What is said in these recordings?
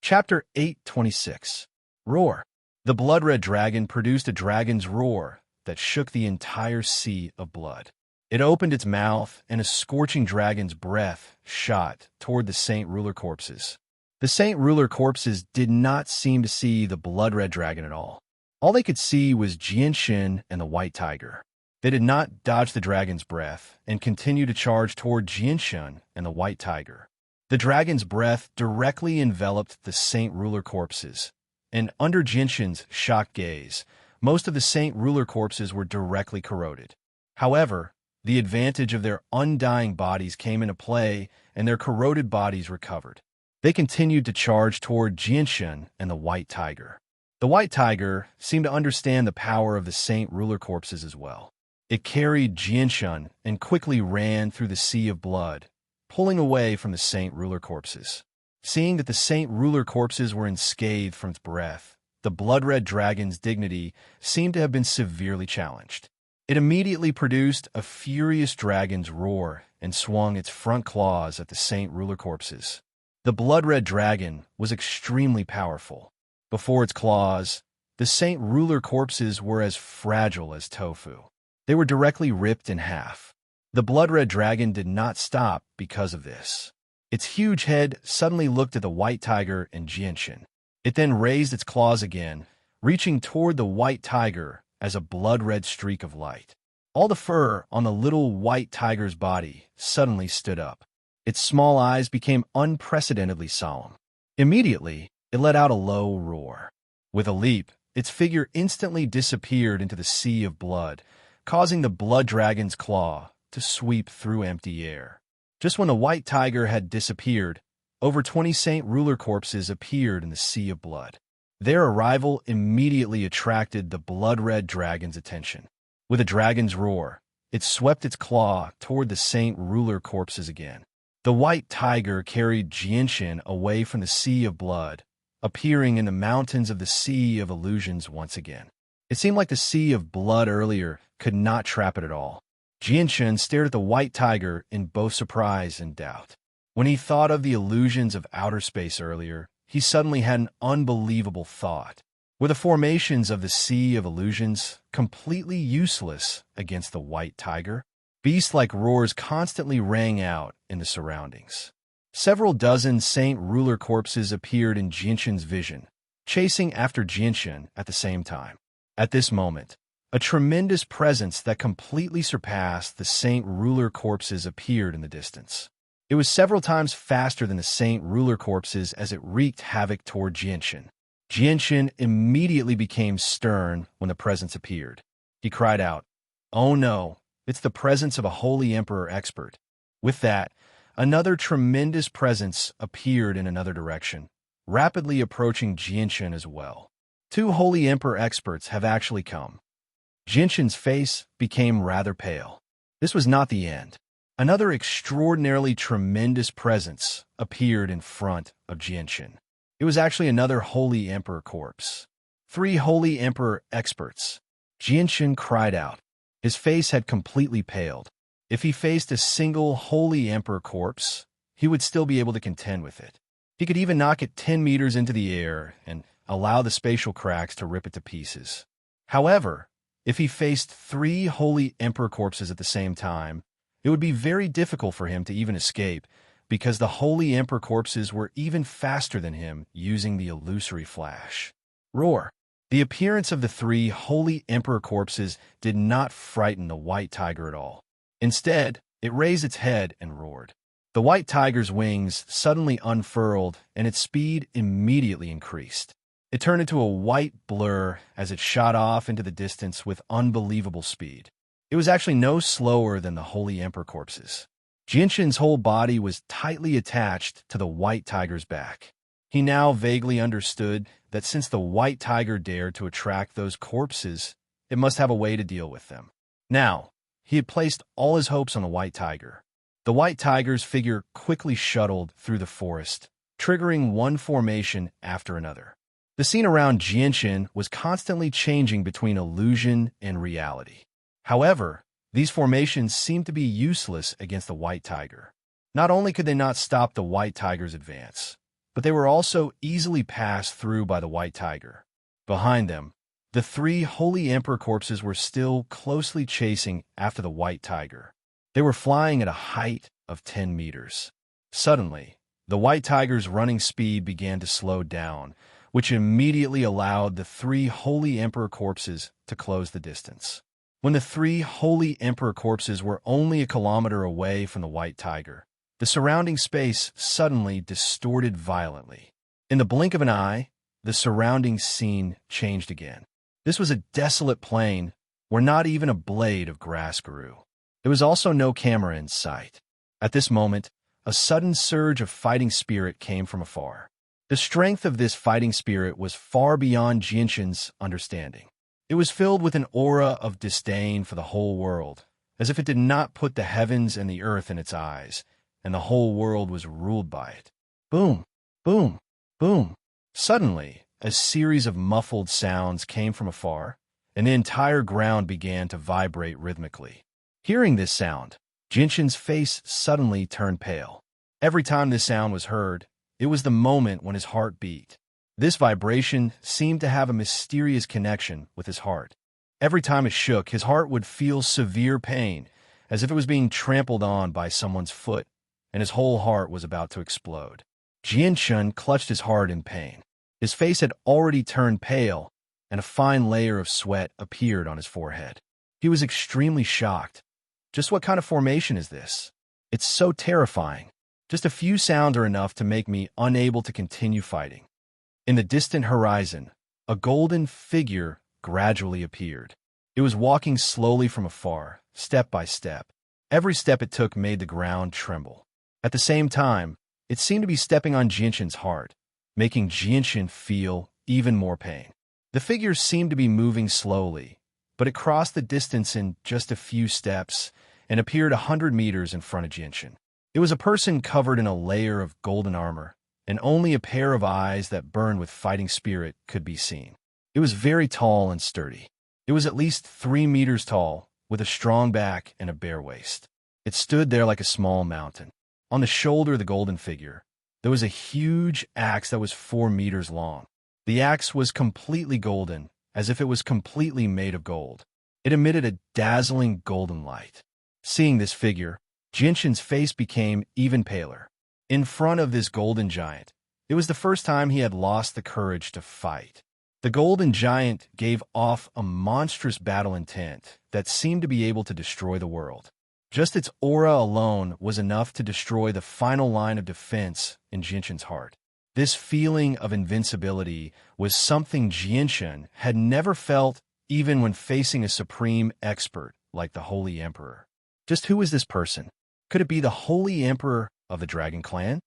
Chapter 826. Roar. The blood-red dragon produced a dragon's roar that shook the entire sea of blood. It opened its mouth, and a scorching dragon's breath shot toward the Saint Ruler corpses. The Saint Ruler corpses did not seem to see the blood-red dragon at all. All they could see was Jianshin and the white tiger. They did not dodge the dragon's breath and continued to charge toward Jianshin and the white tiger. The dragon's breath directly enveloped the Saint Ruler corpses, and under Jianshin's shocked gaze, most of the Saint Ruler corpses were directly corroded. However, the advantage of their undying bodies came into play, and their corroded bodies recovered. They continued to charge toward Jianshin and the white tiger. The white tiger seemed to understand the power of the Saint Ruler corpses as well. It carried Jianshin and quickly ran through the sea of blood, pulling away from the Saint Ruler corpses. Seeing that the Saint Ruler corpses were unscathed from its breath, the blood-red dragon's dignity seemed to have been severely challenged. It immediately produced a furious dragon's roar and swung its front claws at the Saint Ruler corpses. The blood-red dragon was extremely powerful. Before its claws, the Saint Ruler corpses were as fragile as tofu. They were directly ripped in half. The blood-red dragon did not stop because of this. Its huge head suddenly looked at the white tiger and Jianshin. It then raised its claws again, reaching toward the white tiger as a blood-red streak of light. All the fur on the little white tiger's body suddenly stood up. Its small eyes became unprecedentedly solemn. Immediately, it let out a low roar. With a leap, its figure instantly disappeared into the sea of blood, causing the blood dragon's claw to sweep through empty air. Just when the white tiger had disappeared, over 20 Saint Ruler corpses appeared in the sea of blood. Their arrival immediately attracted the blood-red dragon's attention. With a dragon's roar, it swept its claw toward the Saint Ruler corpses again. The white tiger carried Jianshin away from the sea of blood, appearing in the mountains of the Sea of Illusions once again. It seemed like the sea of blood earlier could not trap it at all. Jianshin stared at the white tiger in both surprise and doubt. When he thought of the illusions of outer space earlier, he suddenly had an unbelievable thought. Were the formations of the Sea of Illusions completely useless against the white tiger? Beast-like roars constantly rang out in the surroundings. Several dozen Saint Ruler corpses appeared in Jianshin's vision, chasing after Jianshin at the same time. At this moment, a tremendous presence that completely surpassed the Saint Ruler corpses appeared in the distance. It was several times faster than the Saint Ruler corpses as it wreaked havoc toward Jianshin. Jianshin immediately became stern when the presence appeared. He cried out, "Oh no, it's the presence of a Holy Emperor expert." With that, another tremendous presence appeared in another direction, rapidly approaching Jianshin as well. 2 Holy Emperor experts have actually come. Jianshin's face became rather pale. This was not the end. Another extraordinarily tremendous presence appeared in front of Jianshin. It was actually another Holy Emperor corpse. 3 Holy Emperor experts. Jianshin cried out. His face had completely paled. If he faced a single Holy Emperor corpse, he would still be able to contend with it. He could even knock it 10 meters into the air and allow the spatial cracks to rip it to pieces. However, if he faced 3 Holy Emperor corpses at the same time, it would be very difficult for him to even escape, because the Holy Emperor corpses were even faster than him using the illusory flash. Roar. The appearance of the 3 Holy Emperor corpses did not frighten the white tiger at all. Instead, it raised its head and roared. The white tiger's wings suddenly unfurled, and its speed immediately increased. It turned into a white blur as it shot off into the distance with unbelievable speed. It was actually no slower than the Holy Emperor corpses. Jianshin's whole body was tightly attached to the white tiger's back. He now vaguely understood that since the white tiger dared to attract those corpses, it must have a way to deal with them. Now, he had placed all his hopes on the white tiger. The white tiger's figure quickly shuttled through the forest, triggering one formation after another. The scene around Jianshin was constantly changing between illusion and reality. However, these formations seemed to be useless against the white tiger. Not only could they not stop the white tiger's advance, but they were also easily passed through by the white tiger. Behind them, the three holy emperor corpses were still closely chasing after the white tiger. They were flying at a height of 10 meters. Suddenly, the white tiger's running speed began to slow down, which immediately allowed the three holy emperor corpses to close the distance. When the three holy emperor corpses were only a kilometer away from the white tiger, the surrounding space suddenly distorted violently. In the blink of an eye, the surrounding scene changed again. This was a desolate plain where not even a blade of grass grew. There was also no camera in sight. At this moment, a sudden surge of fighting spirit came from afar. The strength of this fighting spirit was far beyond Jinshin's understanding. It was filled with an aura of disdain for the whole world, as if it did not put the heavens and the earth in its eyes, and the whole world was ruled by it. Boom, boom, boom. Suddenly, a series of muffled sounds came from afar, and the entire ground began to vibrate rhythmically. Hearing this sound, Jinshin's face suddenly turned pale. Every time this sound was heard, it was the moment when his heart beat. This vibration seemed to have a mysterious connection with his heart. Every time it shook, his heart would feel severe pain, as if it was being trampled on by someone's foot, and his whole heart was about to explode. Jinshin clutched his heart in pain. His face had already turned pale, and a fine layer of sweat appeared on his forehead. He was extremely shocked. Just what kind of formation is this? It's so terrifying. Just a few sounds are enough to make me unable to continue fighting. In the distant horizon, a golden figure gradually appeared. It was walking slowly from afar, step by step. Every step it took made the ground tremble. At the same time, it seemed to be stepping on Jinshin's heart, making Jinshin feel even more pain. The figure seemed to be moving slowly, but it crossed the distance in just a few steps and appeared 100 meters in front of Jinshin. It was a person covered in a layer of golden armor, and only a pair of eyes that burned with fighting spirit could be seen. It was very tall and sturdy. It was at least 3 meters tall, with a strong back and a bare waist. It stood there like a small mountain. On the shoulder of the golden figure, there was a huge axe that was 4 meters long. The axe was completely golden, as if it was completely made of gold. It emitted a dazzling golden light. Seeing this figure, Jinshin's face became even paler. In front of this golden giant, it was the first time he had lost the courage to fight. The golden giant gave off a monstrous battle intent that seemed to be able to destroy the world. Just its aura alone was enough to destroy the final line of defense in Jinshin's heart. This feeling of invincibility was something Jinshin had never felt even when facing a supreme expert like the Holy Emperor. Just who was this person? Could it be the Holy Emperor of the Dragon Clan?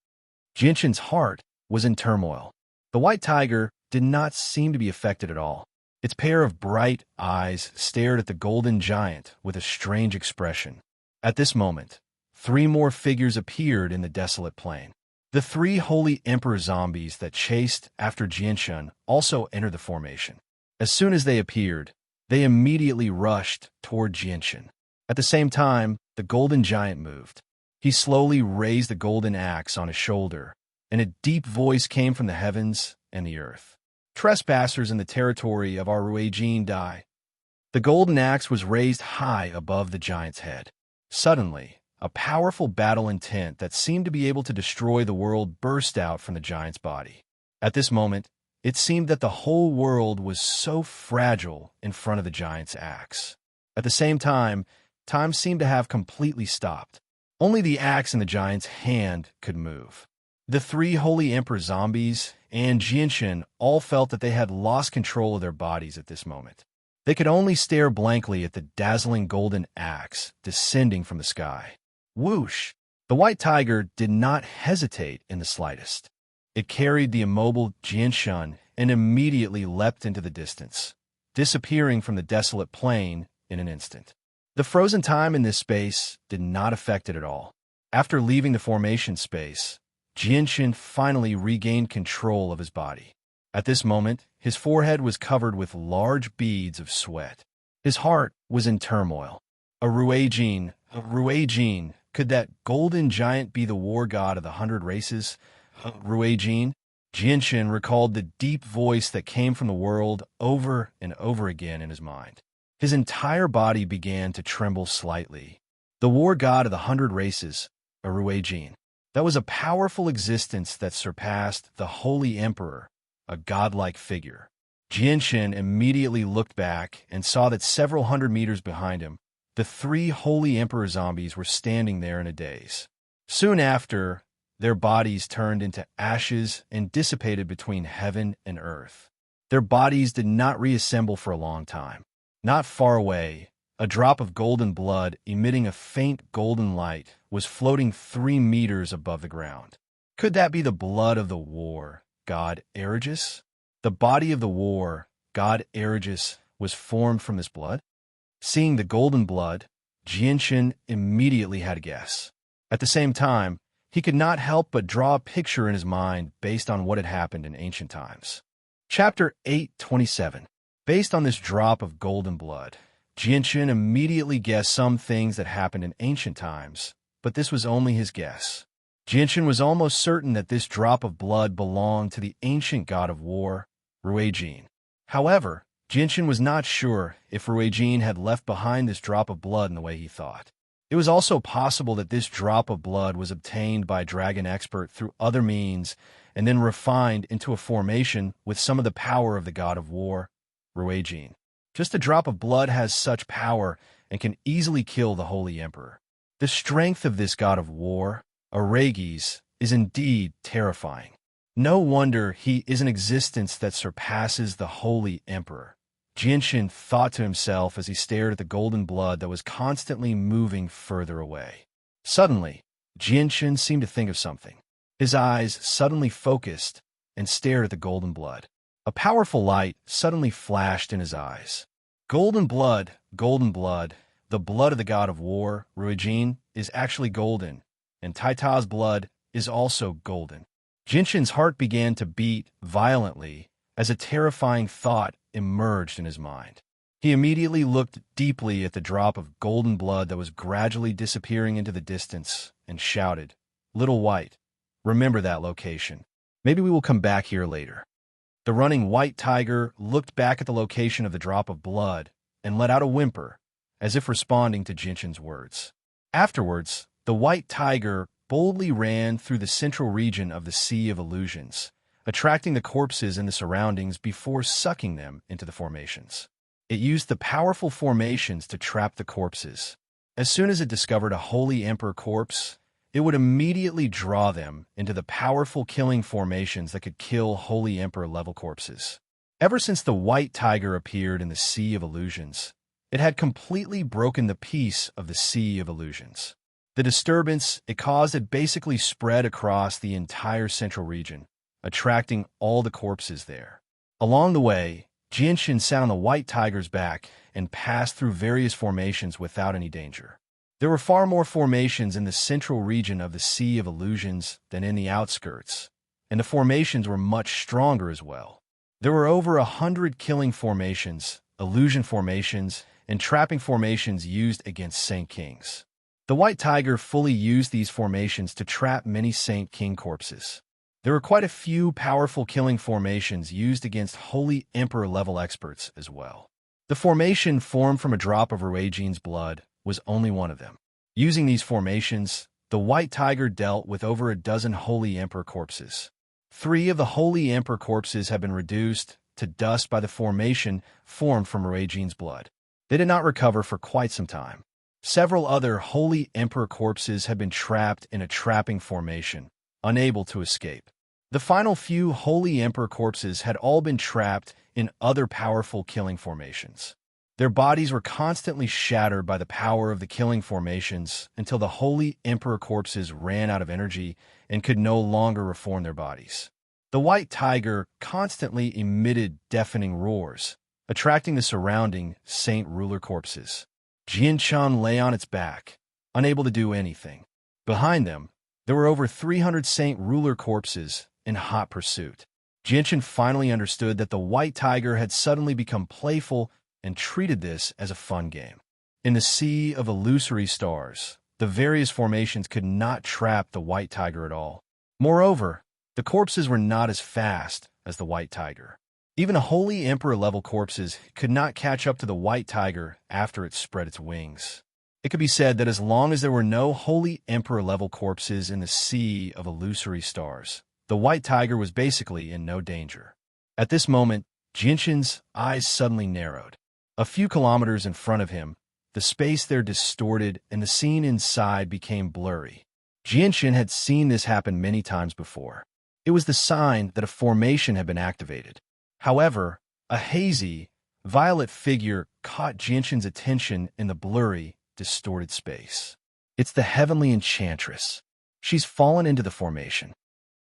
Jinshin's heart was in turmoil. The white tiger did not seem to be affected at all. Its pair of bright eyes stared at the golden giant with a strange expression. At this moment, 3 more figures appeared in the desolate plain. The 3 holy emperor zombies that chased after Jinshin also entered the formation. As soon as they appeared, they immediately rushed toward Jinshin. At the same time, the golden giant moved. He slowly raised the golden axe on his shoulder, and a deep voice came from the heavens and the earth. Trespassers in the territory of our Ruijin die. The golden axe was raised high above the giant's head. Suddenly, a powerful battle intent that seemed to be able to destroy the world burst out from the giant's body. At this moment, it seemed that the whole world was so fragile in front of the giant's axe. At the same time seemed to have completely stopped. Only the axe in the giant's hand could move. The 3 holy emperor zombies and Jinshin all felt that they had lost control of their bodies at this moment. They could only stare blankly at the dazzling golden axe descending from the sky. Whoosh! The white tiger did not hesitate in the slightest. It carried the immobile Jinshin and immediately leapt into the distance, disappearing from the desolate plain in an instant. The frozen time in this space did not affect it at all. After leaving the formation space, Jinshin finally regained control of his body. At this moment, his forehead was covered with large beads of sweat. His heart was in turmoil. A Ruijin, could that golden giant be the war god of the 100 races? Ruijin, Jinshin recalled the deep voice that came from the world over and over again in his mind. His entire body began to tremble slightly. The war god of the 100 races, a Ruijin. That was a powerful existence that surpassed the Holy Emperor, a godlike figure. Jinshin immediately looked back and saw that several hundred meters behind him, the 3 Holy Emperor zombies were standing there in a daze. Soon after, their bodies turned into ashes and dissipated between heaven and earth. Their bodies did not reassemble for a long time. Not far away, a drop of golden blood emitting a faint golden light was floating 3 meters above the ground. Could that be the blood of the war god Eragus? The body of the war god Eragus was formed from this blood? Seeing the golden blood, Jinshin immediately had a guess. At the same time, he could not help but draw a picture in his mind based on what had happened in ancient times. Chapter 8:27. Based on this drop of golden blood, Jinshin immediately guessed some things that happened in ancient times, but this was only his guess. Jinshin was almost certain that this drop of blood belonged to the ancient god of war, Ruijin. However, Jinshin was not sure if Ruijin had left behind this drop of blood in the way he thought. It was also possible that this drop of blood was obtained by a dragon expert through other means and then refined into a formation with some of the power of the god of war, Ruijin. Just a drop of blood has such power and can easily kill the Holy Emperor. The strength of this god of war, Eragus, is indeed terrifying. No wonder he is an existence that surpasses the Holy Emperor. Jinshin thought to himself as he stared at the golden blood that was constantly moving further away. Suddenly, Jinshin seemed to think of something. His eyes suddenly focused and stared at the golden blood. A powerful light suddenly flashed in his eyes. Golden blood, the blood of the god of war, Ruijin, is actually golden, and Taita's blood is also golden. Jinshin's heart began to beat violently as a terrifying thought emerged in his mind. He immediately looked deeply at the drop of golden blood that was gradually disappearing into the distance and shouted, "Little White, remember that location. Maybe we will come back here later." The running white tiger looked back at the location of the drop of blood and let out a whimper, as if responding to Jinshin's words. Afterwards, the white tiger boldly ran through the central region of the Sea of Illusions, attracting the corpses in the surroundings before sucking them into the formations. It used the powerful formations to trap the corpses. As soon as it discovered a Holy Emperor corpse, it would immediately draw them into the powerful killing formations that could kill Holy Emperor-level corpses. Ever since the white tiger appeared in the Sea of Illusions, it had completely broken the peace of the Sea of Illusions. The disturbance it caused had basically spread across the entire central region, attracting all the corpses there. Along the way, Jinshin sat on the white tiger's back and passed through various formations without any danger. There were far more formations in the central region of the Sea of Illusions than in the outskirts, and the formations were much stronger as well. There were over 100 killing formations, illusion formations, and trapping formations used against Saint Kings. The white tiger fully used these formations to trap many Saint King corpses. There were quite a few powerful killing formations used against Holy Emperor-level experts as well. The formation formed from a drop of Ruijin's blood was only one of them. Using these formations, the white tiger dealt with over a dozen Holy Emperor corpses. 3 of the Holy Emperor corpses had been reduced to dust by the formation formed from Ruijin's blood. They did not recover for quite some time. Several other Holy Emperor corpses had been trapped in a trapping formation, unable to escape. The final few Holy Emperor corpses had all been trapped in other powerful killing formations. Their bodies were constantly shattered by the power of the killing formations until the Holy Emperor corpses ran out of energy and could no longer reform their bodies. The white tiger constantly emitted deafening roars, attracting the surrounding Saint Ruler corpses. Jinshin lay on its back, unable to do anything. Behind them, there were over 300 Saint Ruler corpses in hot pursuit. Jinshin finally understood that the white tiger had suddenly become playful and treated this as a fun game. In the sea of illusory stars, the various formations could not trap the white tiger at all. Moreover, The corpses were not as fast as the white tiger. Even holy emperor-level corpses could not catch up to the white tiger after it spread its wings. It could be said that as long as there were no holy emperor-level corpses in the sea of illusory stars, the white tiger was basically in no danger. At this moment, Jinshin's eyes suddenly narrowed. A few kilometers in front of him, the space there distorted and the scene inside became blurry. Jinshin had seen this happen many times before. It was the sign that a formation had been activated. However, a hazy, violet figure caught Jinshin's attention in the blurry, distorted space. It's the heavenly enchantress. She's fallen into the formation.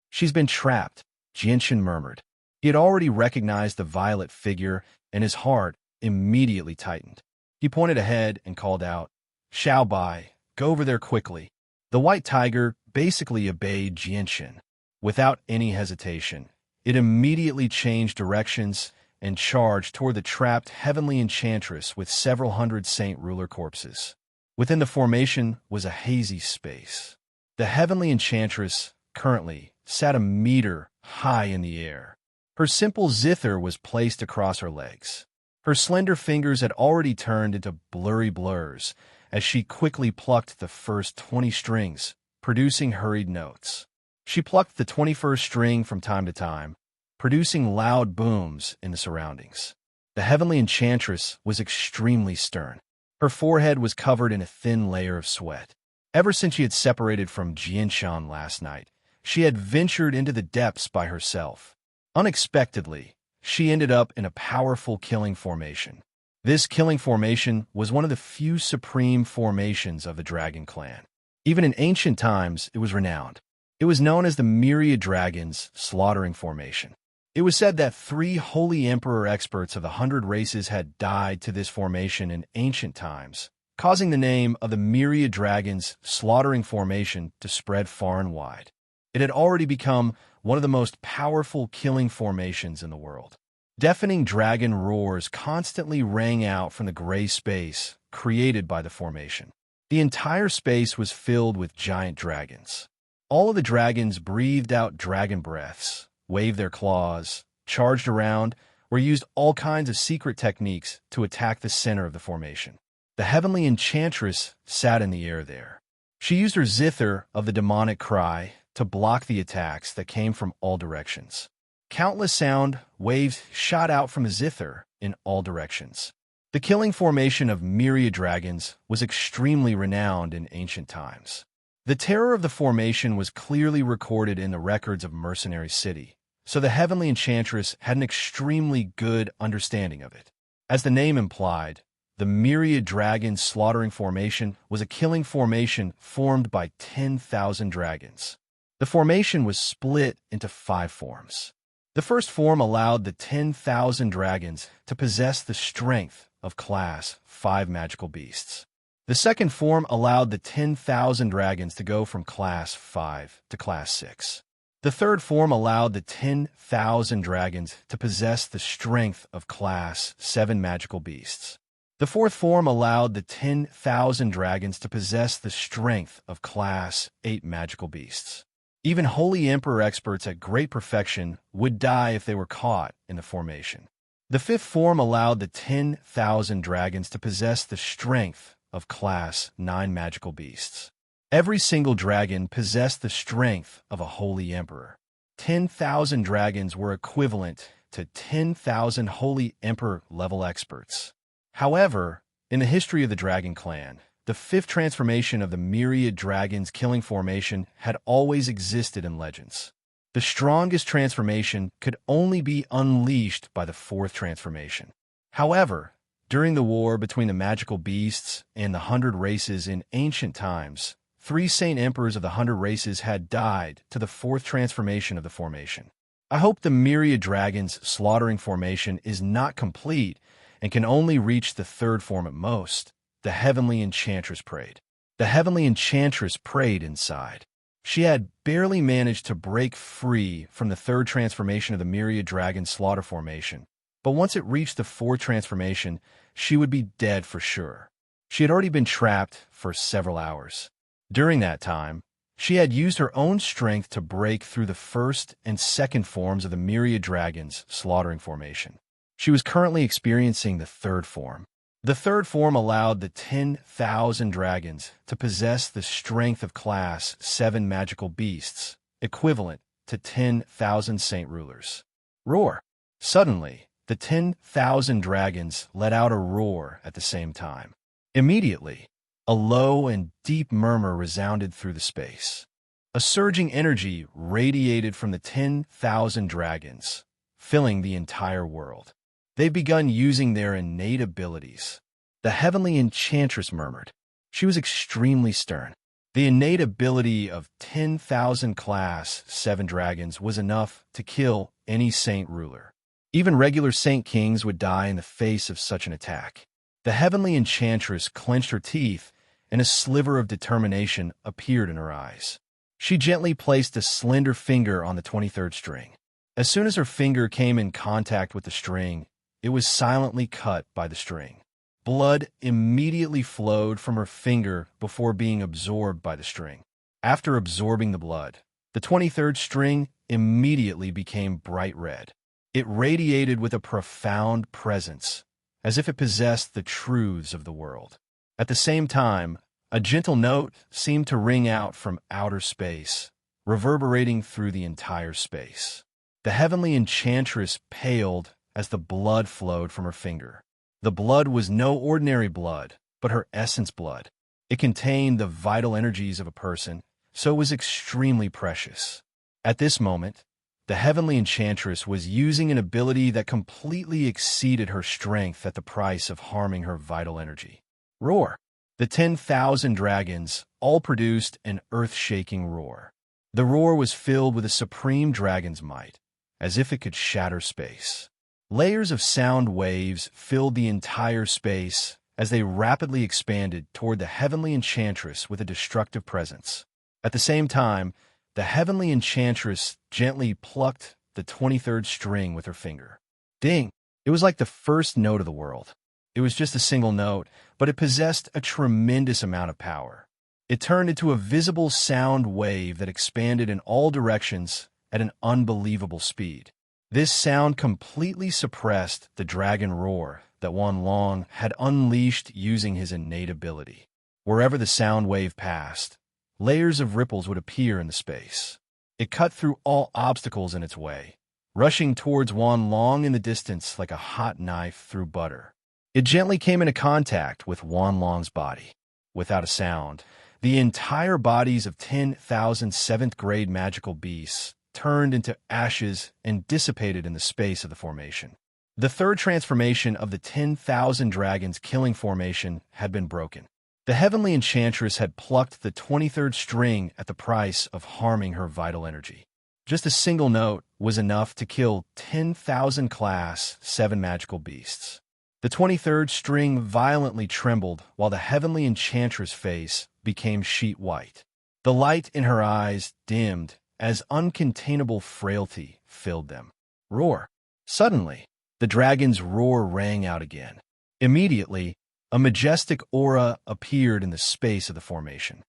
She's been trapped, Jinshin murmured. He had already recognized the violet figure, and his heart immediately tightened. He pointed ahead and called out, "Xiao Bai, go over there quickly." The white tiger basically obeyed Jinshin. Without any hesitation, it immediately changed directions and charged toward the trapped heavenly enchantress with several hundred saint ruler corpses. Within the formation was a hazy space. The heavenly enchantress currently sat a meter high in the air. Her simple zither was placed across her legs. Her slender fingers had already turned into blurry blurs as she quickly plucked the first 20 strings, producing hurried notes. She plucked the 21st string from time to time, producing loud booms in the surroundings. The heavenly enchantress was extremely stern. Her forehead was covered in a thin layer of sweat. Ever since she had separated from Jinshan last night, she had ventured into the depths by herself. Unexpectedly, she ended up in a powerful killing formation. This killing formation was one of the few supreme formations of the Dragon Clan. Even in ancient times, it was renowned. It was known as the Myriad Dragons Slaughtering Formation. It was said that 3 holy emperor experts of the 100 races had died to this formation in ancient times, causing the name of the Myriad Dragons Slaughtering Formation to spread far and wide. It had already become one of the most powerful killing formations in the world. Deafening dragon roars constantly rang out from the gray space created by the formation. The entire space was filled with giant dragons. All of the dragons breathed out dragon breaths, waved their claws, charged around, or used all kinds of secret techniques to attack the center of the formation. The heavenly enchantress sat in the air there. She used her zither of the demonic cry to block the attacks that came from all directions. Countless sound waves shot out from the zither in all directions. The killing formation of myriad dragons was extremely renowned in ancient times. The terror of the formation was clearly recorded in the records of Mercenary City, so the heavenly enchantress had an extremely good understanding of it. As the name implied, the myriad dragons slaughtering formation was a killing formation formed by 10,000 dragons. The formation was split into 5 forms. The first form allowed the 10,000 dragons to possess the strength of Class 5 magical beasts. The second form allowed the 10,000 dragons to go from Class 5 to Class 6. The third form allowed the 10,000 dragons to possess the strength of Class 7 magical beasts. The fourth form allowed the 10,000 dragons to possess the strength of Class 8 magical beasts. Even Holy Emperor experts at great perfection would die if they were caught in the formation. The fifth form allowed the 10,000 dragons to possess the strength of Class 9 magical beasts. Every single dragon possessed the strength of a Holy Emperor. 10,000 dragons were equivalent to 10,000 Holy Emperor level experts. However, in the history of the Dragon Clan, the fifth transformation of the Myriad Dragons killing formation had always existed in legends. The strongest transformation could only be unleashed by the fourth transformation. However, during the war between the magical beasts and the 100 races in ancient times, 3 Saint Emperors of the 100 races had died to the fourth transformation of the formation. I hope the Myriad Dragons slaughtering formation is not complete and can only reach the third form at most. The heavenly enchantress prayed. The heavenly enchantress prayed inside. She had barely managed to break free from the third transformation of the Myriad Dragon slaughter formation, but once it reached the fourth transformation, she would be dead for sure. She had already been trapped for several hours. During that time, She had used her own strength to break through the first and second forms of the myriad dragons slaughtering formation. She was currently experiencing the third form. The third form allowed the 10,000 dragons to possess the strength of Class 7 magical beasts, equivalent to 10,000 saint rulers. Roar! Suddenly, the 10,000 dragons let out a roar at the same time. Immediately, a low and deep murmur resounded through the space. A surging energy radiated from the 10,000 dragons, filling the entire world. They've begun using their innate abilities. The heavenly enchantress murmured. She was extremely stern. The innate ability of 10,000 Class 7 dragons was enough to kill any saint ruler. Even regular saint kings would die in the face of such an attack. The heavenly enchantress clenched her teeth, and a sliver of determination appeared in her eyes. She gently placed a slender finger on the 23rd string. As soon as her finger came in contact with the string, it was silently cut by the string. Blood immediately flowed from her finger before being absorbed by the string. After absorbing the blood, the 23rd string immediately became bright red. It radiated with a profound presence, as if it possessed the truths of the world. At the same time, a gentle note seemed to ring out from outer space, reverberating through the entire space. The heavenly enchantress paled as the blood flowed from her finger. The blood was no ordinary blood, but her essence blood. It contained the vital energies of a person, so it was extremely precious. At this moment, the heavenly enchantress was using an ability that completely exceeded her strength at the price of harming her vital energy. Roar! The 10,000 dragons all produced an earth-shaking roar. The roar was filled with a supreme dragon's might, as if it could shatter space. Layers of sound waves filled the entire space as they rapidly expanded toward the heavenly enchantress with a destructive presence. At the same time, the heavenly enchantress gently plucked the 23rd string with her finger. Ding! It was like the first note of the world. It was just a single note, but it possessed a tremendous amount of power. It turned into a visible sound wave that expanded in all directions at an unbelievable speed. This sound completely suppressed the dragon roar that Wan Long had unleashed using his innate ability. Wherever the sound wave passed, layers of ripples would appear in the space. It cut through all obstacles in its way, rushing towards Wan Long in the distance like a hot knife through butter. It gently came into contact with Wan Long's body. Without a sound, the entire bodies of 10,000 seventh-grade magical beasts turned into ashes and dissipated in the space of the formation. The third transformation of the 10,000 dragons killing formation had been broken. The heavenly enchantress had plucked the 23rd string at the price of harming her vital energy. Just a single note was enough to kill 10,000 Class 7 magical beasts. The 23rd string violently trembled while the heavenly enchantress' face became sheet white. The light in her eyes dimmed as uncontainable frailty filled them. Roar! Suddenly, the dragon's roar rang out again. Immediately, a majestic aura appeared in the space of the formation.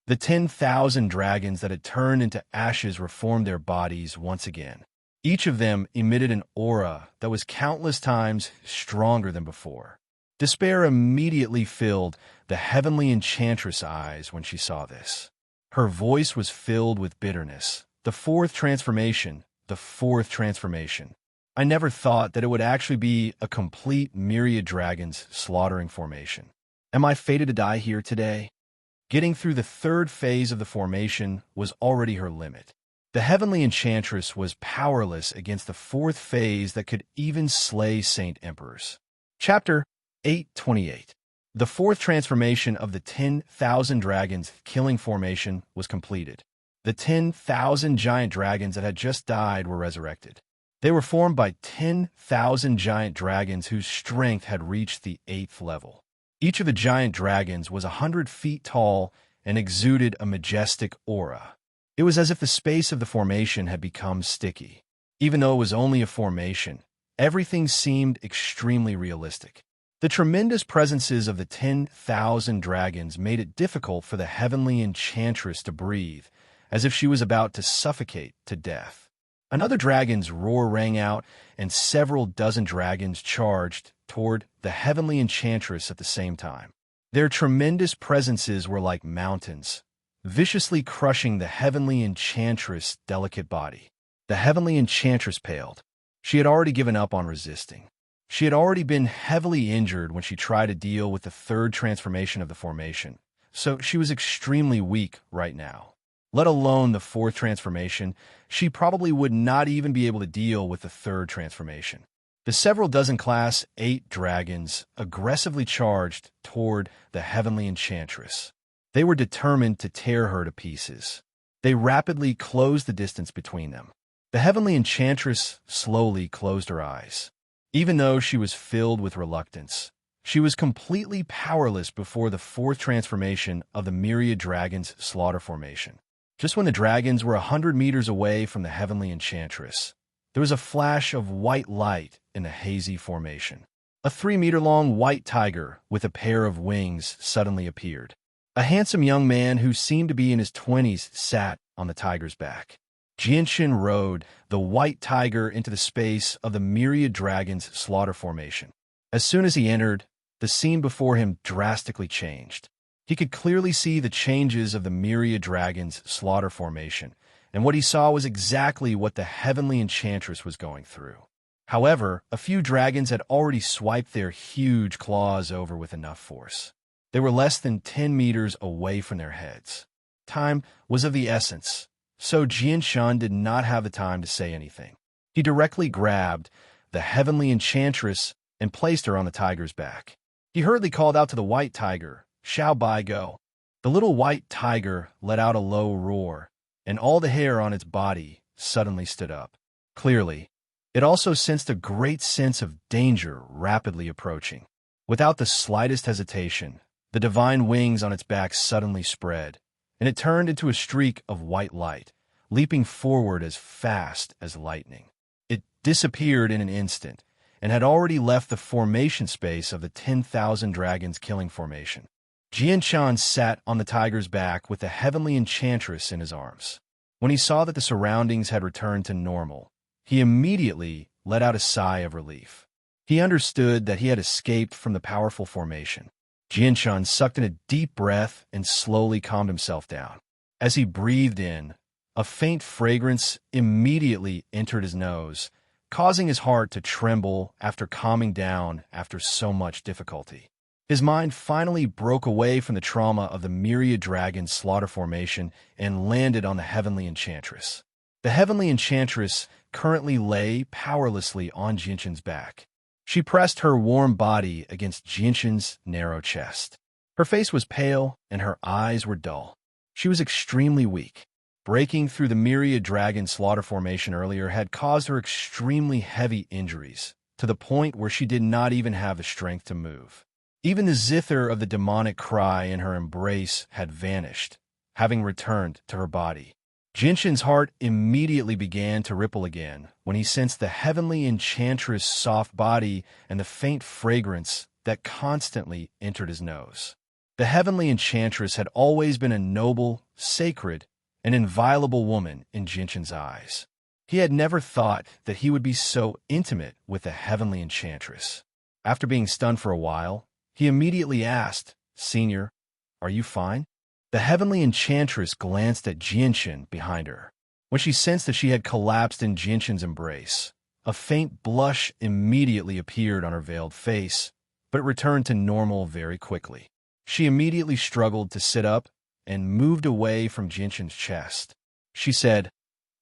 The 10,000 dragons that had turned into ashes reformed their bodies once again. Each of them emitted an aura that was countless times stronger than before. Despair immediately filled the heavenly enchantress' eyes when she saw this. Her voice was filled with bitterness. The fourth transformation. I never thought that it would actually be a complete myriad dragons slaughtering formation. Am I fated to die here today? Getting through the third phase of the formation was already her limit. The heavenly enchantress was powerless against the fourth phase that could even slay Saint Emperors. Chapter 828. The fourth transformation of the 10,000 dragons killing formation was completed. The 10,000 giant dragons that had just died were resurrected. They were formed by 10,000 giant dragons whose strength had reached the 8th level. Each of the giant dragons was 100 feet tall and exuded a majestic aura. It was as if the space of the formation had become sticky. Even though it was only a formation, everything seemed extremely realistic. The tremendous presences of the 10,000 dragons made it difficult for the heavenly enchantress to breathe, as if she was about to suffocate to death. Another dragon's roar rang out, and several dozen dragons charged toward the heavenly enchantress at the same time. Their tremendous presences were like mountains, viciously crushing the heavenly enchantress' delicate body. The heavenly enchantress paled. She had already given up on resisting. She had already been heavily injured when she tried to deal with the third transformation of the formation, so she was extremely weak right now. Let alone the fourth transformation, she probably would not even be able to deal with the third transformation. The several dozen Class 8 dragons aggressively charged toward the heavenly enchantress. They were determined to tear her to pieces. They rapidly closed the distance between them. The heavenly enchantress slowly closed her eyes. Even though she was filled with reluctance, she was completely powerless before the fourth transformation of the myriad dragons' slaughter formation. Just when the dragons were 100 meters away from the heavenly enchantress, there was a flash of white light in the hazy formation. A 3-meter-long white tiger with a pair of wings suddenly appeared. A handsome young man who seemed to be in his 20s sat on the tiger's back. Jinshin rode the white tiger into the space of the myriad dragons' slaughter formation. As soon as he entered, the scene before him drastically changed. He could clearly see the changes of the myriad dragons' slaughter formation, and what he saw was exactly what the heavenly enchantress was going through. However, a few dragons had already swiped their huge claws over with enough force. They were less than 10 meters away from their heads. Time was of the essence, so Jianshan did not have the time to say anything. He directly grabbed the heavenly enchantress and placed her on the tiger's back. He hurriedly called out to the white tiger, "Shall Bai go?" The little white tiger let out a low roar, and all the hair on its body suddenly stood up. Clearly, it also sensed a great sense of danger rapidly approaching. Without the slightest hesitation, the divine wings on its back suddenly spread, and it turned into a streak of white light, leaping forward as fast as lightning. It disappeared in an instant, and had already left the formation space of the 10,000 dragons killing formation. Jianshan sat on the tiger's back with the heavenly enchantress in his arms. When he saw that the surroundings had returned to normal, he immediately let out a sigh of relief. He understood that he had escaped from the powerful formation. Jianshan sucked in a deep breath and slowly calmed himself down. As he breathed in, a faint fragrance immediately entered his nose, causing his heart to tremble after calming down after so much difficulty. His mind finally broke away from the trauma of the myriad dragons' slaughter formation and landed on the heavenly enchantress. The heavenly enchantress currently lay powerlessly on Jinshin's back. She pressed her warm body against Jinshin's narrow chest. Her face was pale and her eyes were dull. She was extremely weak. Breaking through the myriad dragon slaughter formation earlier had caused her extremely heavy injuries, to the point where she did not even have the strength to move. Even the zither of the demonic cry in her embrace had vanished, having returned to her body. Jinshin's heart immediately began to ripple again when he sensed the heavenly enchantress' soft body and the faint fragrance that constantly entered his nose. The heavenly enchantress had always been a noble, sacred, and inviolable woman in Jinshin's eyes. He had never thought that he would be so intimate with the heavenly enchantress. After being stunned for a while, he immediately asked, "Senior, are you fine?" The heavenly enchantress glanced at Jinshin behind her. When she sensed that she had collapsed in Jinshin's embrace, a faint blush immediately appeared on her veiled face, but it returned to normal very quickly. She immediately struggled to sit up and moved away from Jinshin's chest. She said,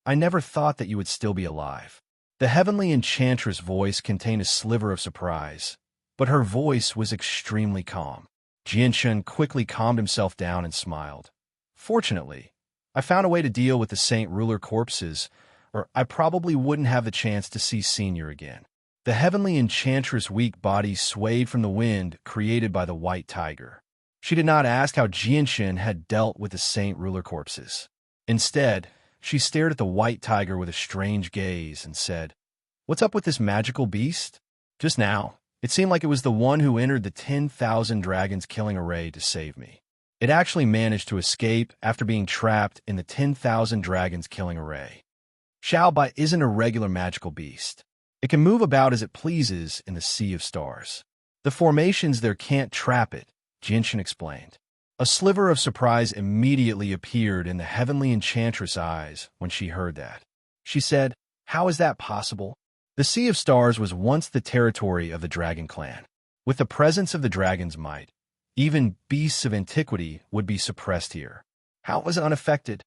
"I never thought that you would still be alive." The heavenly enchantress' voice contained a sliver of surprise, but her voice was extremely calm. Jinshin quickly calmed himself down and smiled. "Fortunately, I found a way to deal with the Saint Ruler corpses, or I probably wouldn't have the chance to see Senior again." The heavenly enchantress' weak body swayed from the wind created by the white tiger. She did not ask how Jinshin had dealt with the Saint Ruler corpses. Instead, she stared at the white tiger with a strange gaze and said, "What's up with this magical beast?" Just now, it seemed like it was the one who entered the 10,000 dragons killing array to save me. It actually managed to escape after being trapped in the 10,000 dragons killing array. Xiaobai isn't a regular magical beast. It can move about as it pleases in the sea of stars. The formations there can't trap it, Jinshin explained. A sliver of surprise immediately appeared in the heavenly enchantress' eyes when she heard that. She said, "How is that possible? The Sea of Stars was once the territory of the Dragon Clan. With the presence of the dragon's might, even beasts of antiquity would be suppressed here. How was it unaffected?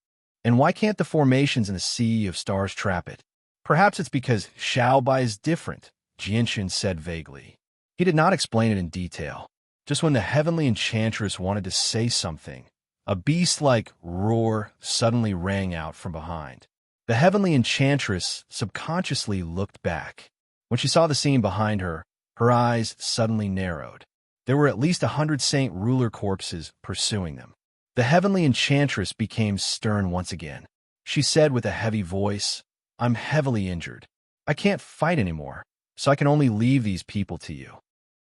And why can't the formations in the Sea of Stars trap it? Perhaps it's because Xiaobai is different," Jinshin said vaguely. He did not explain it in detail. Just when the heavenly enchantress wanted to say something, a beast-like roar suddenly rang out from behind. The heavenly enchantress subconsciously looked back. When she saw the scene behind her, her eyes suddenly narrowed. There were at least 100 Saint Ruler corpses pursuing them. The heavenly enchantress became stern once again. She said with a heavy voice, "I'm heavily injured. I can't fight anymore, so I can only leave these people to you.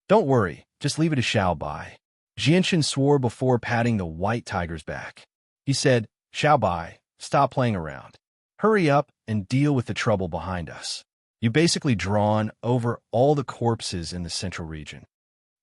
Don't worry, just leave it to Xiaobai." Jinshin swore before patting the white tiger's back. He said, "Xiaobai, stop playing around. Hurry up and deal with the trouble behind us. You've basically drawn over all the corpses in the central region."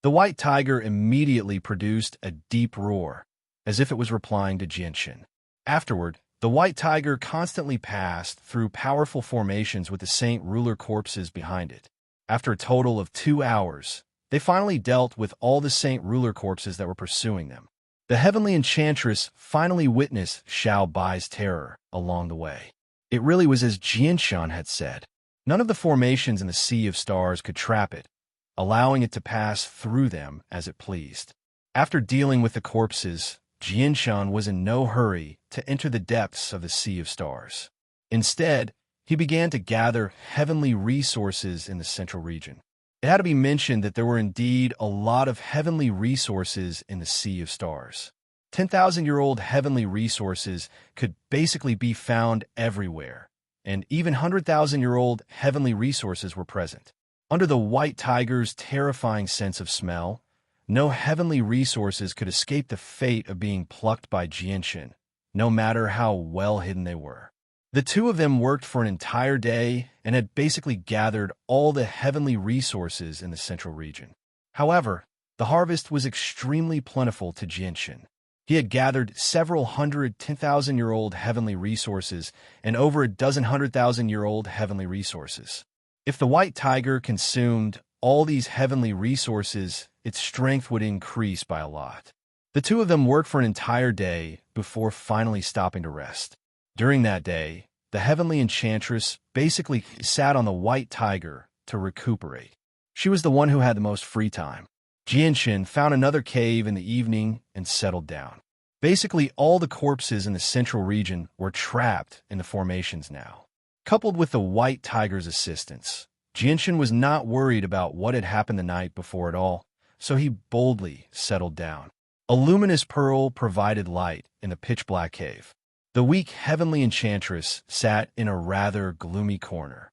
The white tiger immediately produced a deep roar, as if it was replying to Jinshin. Afterward, the white tiger constantly passed through powerful formations with the Saint Ruler corpses behind it. After a total of 2 hours, they finally dealt with all the Saint Ruler corpses that were pursuing them. The heavenly enchantress finally witnessed Xiao Bai's terror along the way. It really was as Jinshan had said. None of the formations in the Sea of Stars could trap it, allowing it to pass through them as it pleased. After dealing with the corpses, Jinshan was in no hurry to enter the depths of the Sea of Stars. Instead, he began to gather heavenly resources in the central region. It had to be mentioned that there were indeed a lot of heavenly resources in the Sea of Stars. 10,000-year-old heavenly resources could basically be found everywhere, and even 100,000-year-old heavenly resources were present. Under the white tiger's terrifying sense of smell, no heavenly resources could escape the fate of being plucked by Jinshin, no matter how well hidden they were. The two of them worked for an entire day and had basically gathered all the heavenly resources in the central region. However, the harvest was extremely plentiful to Jinshin. He had gathered several hundred 10,000-year-old heavenly resources and over a dozen 100,000-year-old heavenly resources. If the white tiger consumed all these heavenly resources, its strength would increase by a lot. The two of them worked for an entire day before finally stopping to rest. During that day, the heavenly enchantress basically sat on the white tiger to recuperate. She was the one who had the most free time. Jinshin found another cave in the evening and settled down. Basically, all the corpses in the central region were trapped in the formations now. Coupled with the white tiger's assistance, Jinshin was not worried about what had happened the night before at all, so he boldly settled down. A luminous pearl provided light in the pitch-black cave. The weak heavenly enchantress sat in a rather gloomy corner.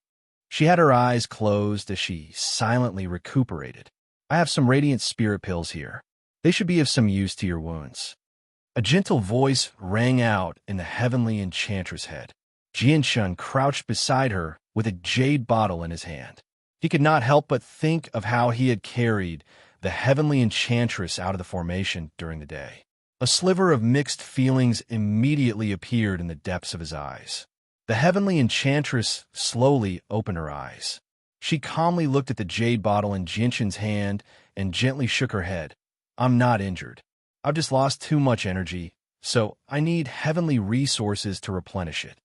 She had her eyes closed as she silently recuperated. "I have some radiant spirit pills here. They should be of some use to your wounds." A gentle voice rang out in the heavenly enchantress' head. Jinshin crouched beside her with a jade bottle in his hand. He could not help but think of how he had carried the heavenly enchantress out of the formation during the day. A sliver of mixed feelings immediately appeared in the depths of his eyes. The heavenly enchantress slowly opened her eyes. She calmly looked at the jade bottle in Jinshin's hand and gently shook her head. "I'm not injured. I've just lost too much energy, so I need heavenly resources to replenish it."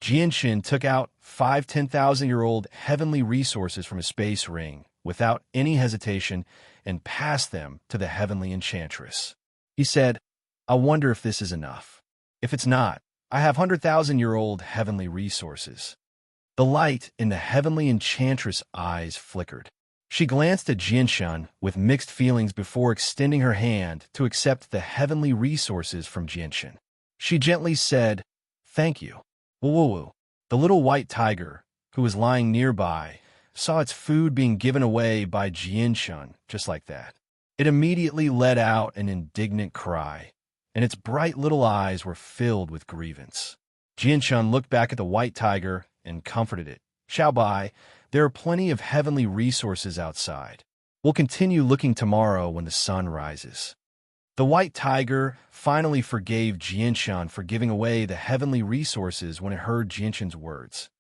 Jinshin took out 5 10,000-year-old heavenly resources from his space ring without any hesitation and passed them to the heavenly enchantress. He said, "I wonder if this is enough. If it's not, I have 100,000-year-old heavenly resources." The light in the heavenly enchantress' eyes flickered. She glanced at Jinshin with mixed feelings before extending her hand to accept the heavenly resources from Jinshin. She gently said, "Thank you." Woo-woo-woo. The little white tiger, who was lying nearby, saw its food being given away by Jinshin just like that. It immediately let out an indignant cry. and its bright little eyes were filled with grievance. Jianshun looked back at the white tiger and comforted it. Xiaobai, there are plenty of heavenly resources outside. We'll continue looking tomorrow when the sun rises. The white tiger finally forgave Jianshun for giving away the heavenly resources when it heard Jianshun's words.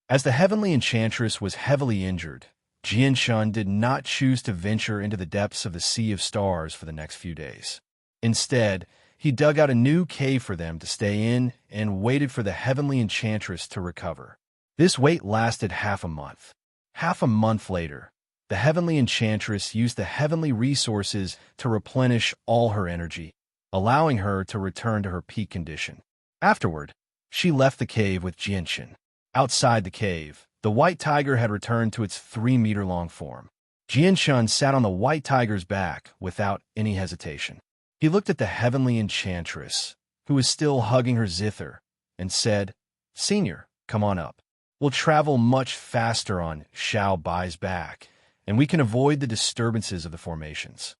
As the heavenly enchantress was heavily injured, Jianshun did not choose to venture into the depths of the Sea of Stars for the next few days. Instead, he dug out a new cave for them to stay in and waited for the heavenly enchantress to recover. This wait lasted half a month. Half a month later, the heavenly enchantress used the heavenly resources to replenish all her energy, allowing her to return to her peak condition. Afterward, she left the cave with Jianshun. Outside the cave, the white tiger had returned to its 3-meter-long form. Jianshun sat on the white tiger's back without any hesitation. He looked at the heavenly enchantress, who was still hugging her zither, and said, "Senior, come on up. We'll travel much faster on Xiao Bai's back, and we can avoid the disturbances of the formations."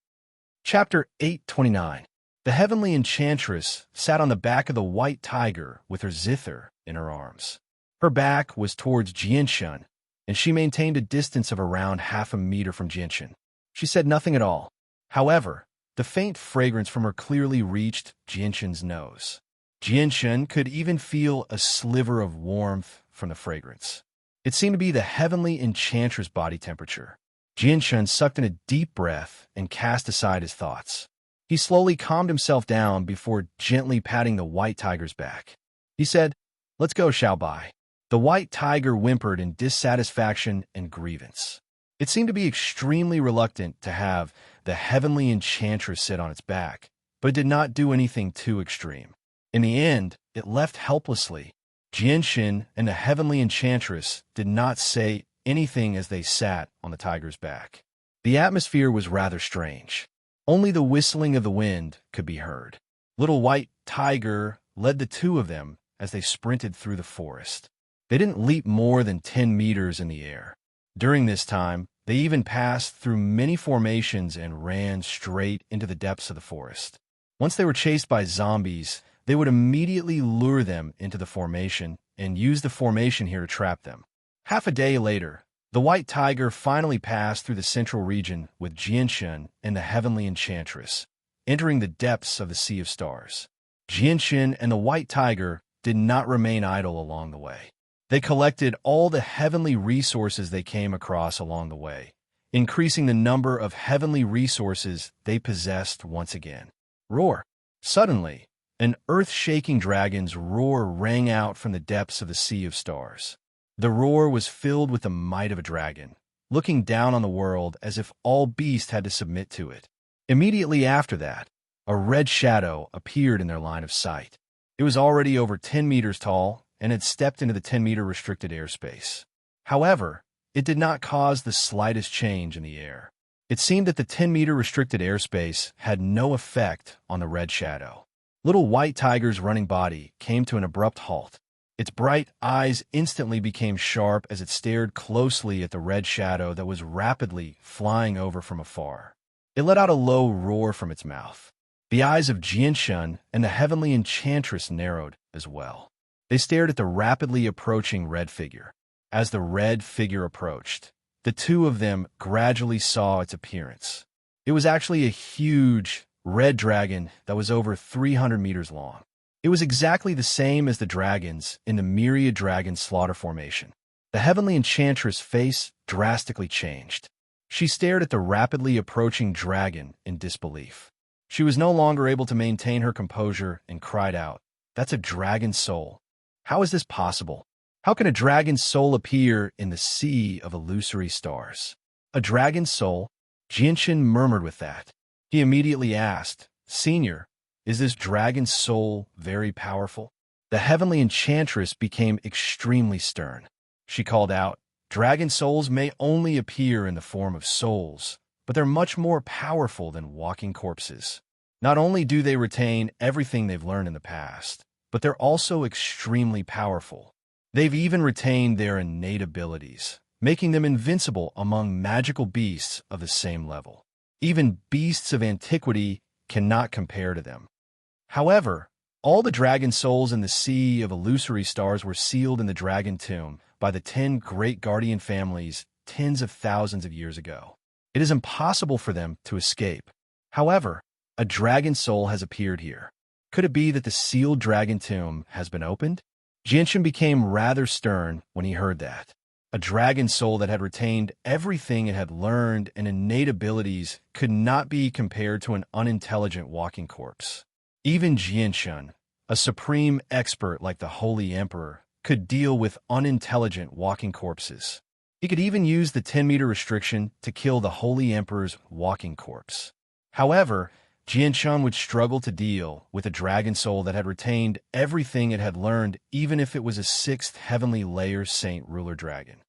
Chapter 829. The heavenly enchantress sat on the back of the white tiger with her zither in her arms. Her back was towards Jianshun, and she maintained a distance of around half a meter from Jianshun. She said nothing at all. However, the faint fragrance from her clearly reached Jianshun's nose. Jianshun could even feel a sliver of warmth from the fragrance. It seemed to be the heavenly enchantress' body temperature. Jianshun sucked in a deep breath and cast aside his thoughts. He slowly calmed himself down before gently patting the white tiger's back. He said, "Let's go, Xiaobai." The white tiger whimpered in dissatisfaction and grievance. It seemed to be extremely reluctant to have the heavenly enchantress sit on its back, but it did not do anything too extreme. In the end, it left helplessly. Jianshun and the heavenly enchantress did not say anything as they sat on the tiger's back. The atmosphere was rather strange. Only the whistling of the wind could be heard. Little White Tiger led the two of them as they sprinted through the forest. They didn't leap more than 10 meters in the air. During this time, they even passed through many formations and ran straight into the depths of the forest. Once they were chased by zombies, they would immediately lure them into the formation and use the formation here to trap them. Half a day later, the white tiger finally passed through the central region with Jianshun and the heavenly enchantress, entering the depths of the Sea of Stars. Jianshun and the white tiger did not remain idle along the way. They collected all the heavenly resources they came across along the way, increasing the number of heavenly resources they possessed once again. Roar! Suddenly, an earth-shaking dragon's roar rang out from the depths of the Sea of Stars. The roar was filled with the might of a dragon, looking down on the world as if all beasts had to submit to it. Immediately after that, a red shadow appeared in their line of sight. It was already over 10 meters tall and had stepped into the 10-meter restricted airspace. However, it did not cause the slightest change in the air. It seemed that the 10-meter restricted airspace had no effect on the red shadow. Little White Tiger's running body came to an abrupt halt. Its bright eyes instantly became sharp as it stared closely at the red shadow that was rapidly flying over from afar. It let out a low roar from its mouth. The eyes of Jianshun and the heavenly enchantress narrowed as well. They stared at the rapidly approaching red figure. As the red figure approached, the two of them gradually saw its appearance. It was actually a huge red dragon that was over 300 meters long. It was exactly the same as the dragons in the Myriad Dragon Slaughter Formation. The heavenly enchantress' face drastically changed. She stared at the rapidly approaching dragon in disbelief. She was no longer able to maintain her composure and cried out, "That's a dragon's soul. How is this possible? How can a dragon's soul appear in the sea of illusory stars?" "A dragon's soul?" Jianshun murmured with that. He immediately asked, "Senior, is this dragon's soul very powerful?" The heavenly enchantress became extremely stern. She called out, "Dragon souls may only appear in the form of souls, but they're much more powerful than walking corpses. Not only do they retain everything they've learned in the past, but they're also extremely powerful. They've even retained their innate abilities, making them invincible among magical beasts of the same level. Even beasts of antiquity cannot compare to them." However, all the dragon souls in the sea of illusory stars were sealed in the dragon tomb by the 10 great guardian families tens of thousands of years ago. It is impossible for them to escape. However, a dragon soul has appeared here. Could it be that the sealed dragon tomb has been opened? Jinshin became rather stern when he heard that. A dragon soul that had retained everything it had learned and innate abilities could not be compared to an unintelligent walking corpse. Even Jinshin, a supreme expert like the Holy Emperor, could deal with unintelligent walking corpses. He could even use the 10-meter restriction to kill the Holy Emperor's walking corpse. However, Jinshin would struggle to deal with a dragon soul that had retained everything it had learned, even if it was a 6th heavenly layer Saint Ruler dragon.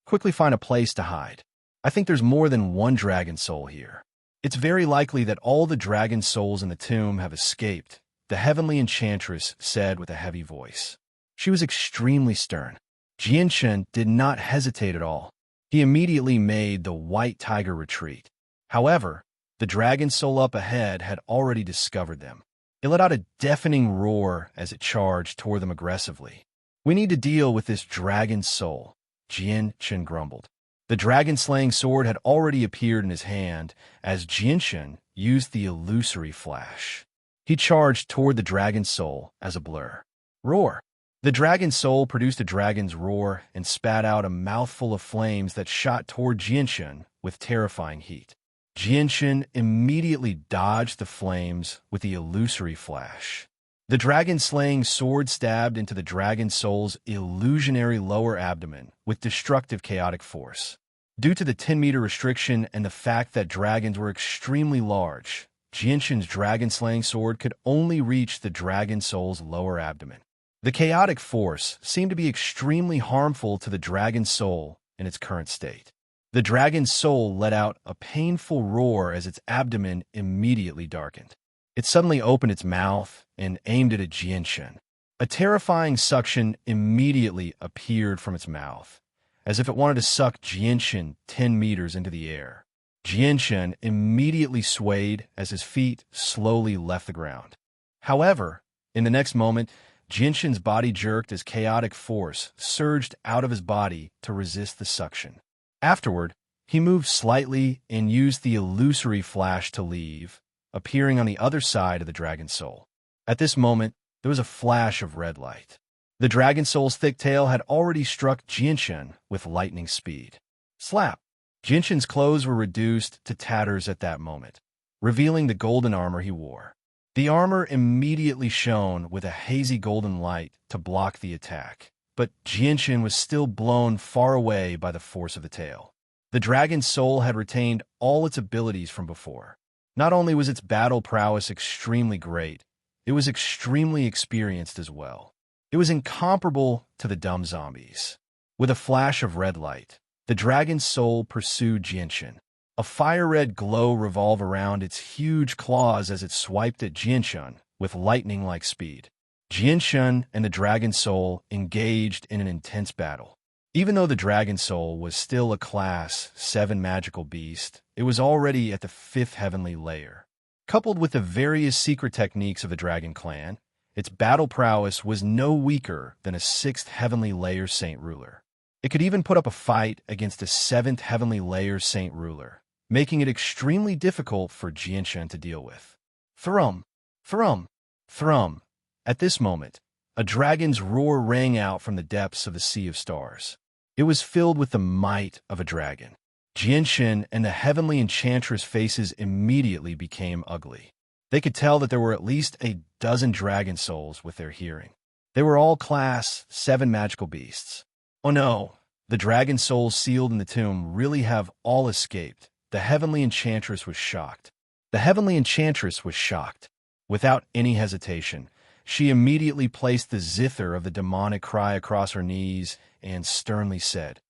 Quickly find a place to hide. I think there's more than one dragon soul here. It's very likely that all the dragon souls in the tomb have escaped, the heavenly enchantress said with a heavy voice. She was extremely stern. Jinshin did not hesitate at all. He immediately made the white tiger retreat. However, the dragon soul up ahead had already discovered them. It let out a deafening roar as it charged toward them aggressively. We need to deal with this dragon soul, Jinshin grumbled. The dragon-slaying sword had already appeared in his hand as Jinshin used the illusory flash. He charged toward the dragon soul as a blur. Roar! The dragon soul produced a dragon's roar and spat out a mouthful of flames that shot toward Jinshin with terrifying heat. Jinshin immediately dodged the flames with the illusory flash. The dragon-slaying sword stabbed into the dragon soul's illusionary lower abdomen with destructive chaotic force. Due to the 10-meter restriction and the fact that dragons were extremely large, Jinshin's dragon-slaying sword could only reach the dragon soul's lower abdomen. The chaotic force seemed to be extremely harmful to the dragon soul in its current state. The dragon soul let out a painful roar as its abdomen immediately darkened. It suddenly opened its mouth and aimed it at Jinshin. A terrifying suction immediately appeared from its mouth, as if it wanted to suck Jinshin 10 meters into the air. Jinshin immediately swayed as his feet slowly left the ground. However, in the next moment, Jinshin's body jerked as chaotic force surged out of his body to resist the suction. Afterward, he moved slightly and used the illusory flash to leave, appearing on the other side of the dragon soul. At this moment, there was a flash of red light. The dragon soul's thick tail had already struck Jinshin with lightning speed. Slap! Jinshin's clothes were reduced to tatters at that moment, revealing the golden armor he wore. The armor immediately shone with a hazy golden light to block the attack, but Jinshin was still blown far away by the force of the tail. The dragon soul had retained all its abilities from before. Not only was its battle prowess extremely great, it was extremely experienced as well. It was incomparable to the dumb zombies. With a flash of red light, the dragon soul pursued Jinshin. A fire-red glow revolved around its huge claws as it swiped at Jinshin with lightning-like speed. Jinshin and the dragon soul engaged in an intense battle. Even though the dragon soul was still a Class 7 magical beast, it was already at the 5th heavenly layer. Coupled with the various secret techniques of the dragon clan, its battle prowess was no weaker than a 6th heavenly layer Saint Ruler. It could even put up a fight against a 7th heavenly layer Saint Ruler, making it extremely difficult for Jinshin to deal with. Thrum! Thrum! Thrum! At this moment, a dragon's roar rang out from the depths of the Sea of Stars. It was filled with the might of a dragon. Jinshin and the heavenly enchantress faces immediately became ugly. They could tell that there were at least a dozen dragon souls with their hearing. They were all Class 7 magical beasts. Oh no, the dragon souls sealed in the tomb really have all escaped. The heavenly enchantress was shocked. The heavenly enchantress was shocked. Without any hesitation, she immediately placed the zither of the demonic cry across her knees and sternly said,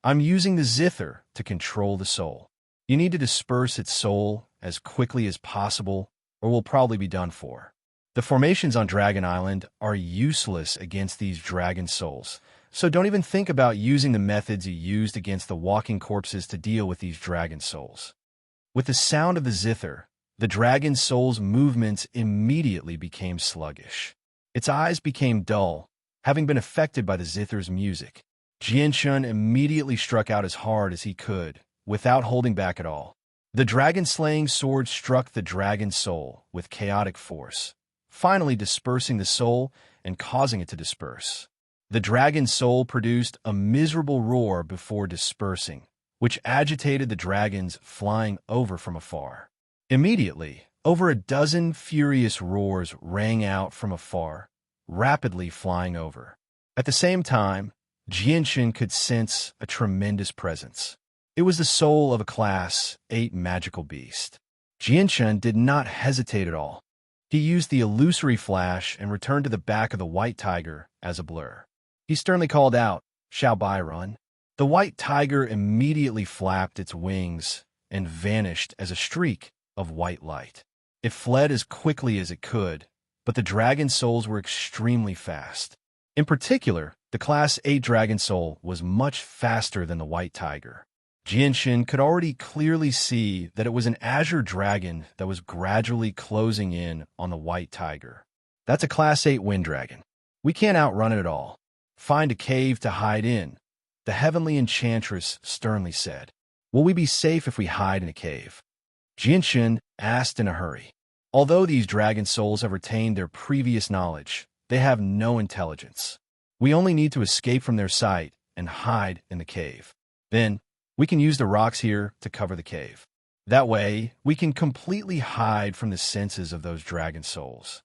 "I'm using the zither to control the soul. You need to disperse its soul as quickly as possible, or we'll probably be done for." The formations on Dragon Island are useless against these dragon souls, so don't even think about using the methods you used against the walking corpses to deal with these dragon souls. With the sound of the zither, the dragon soul's movements immediately became sluggish. Its eyes became dull, having been affected by the zither's music. Jianshun immediately struck out as hard as he could, without holding back at all. The dragon-slaying sword struck the dragon soul with chaotic force, finally dispersing the soul and causing it to disperse. The dragon soul produced a miserable roar before dispersing, which agitated the dragons flying over from afar. Immediately, over a dozen furious roars rang out from afar, rapidly flying over. At the same time, Jianxin could sense a tremendous presence. It was the soul of a Class 8 magical beast. Jianxin did not hesitate at all. He used the illusory flash and returned to the back of the white tiger as a blur. He sternly called out, "Shall Bai run?" The white tiger immediately flapped its wings and vanished as a streak of white light. It fled as quickly as it could, but the dragon souls were extremely fast. In particular, the Class 8 dragon soul was much faster than the white tiger. Jianxin could already clearly see that it was an azure dragon that was gradually closing in on the white tiger. That's a Class 8 wind dragon. We can't outrun it at all. Find a cave to hide in, the heavenly enchantress sternly said. Will we be safe if we hide in a cave? Jianxin asked in a hurry. Although these dragon souls have retained their previous knowledge, they have no intelligence. We only need to escape from their sight and hide in the cave. Then, we can use the rocks here to cover the cave. That way, we can completely hide from the senses of those dragon souls.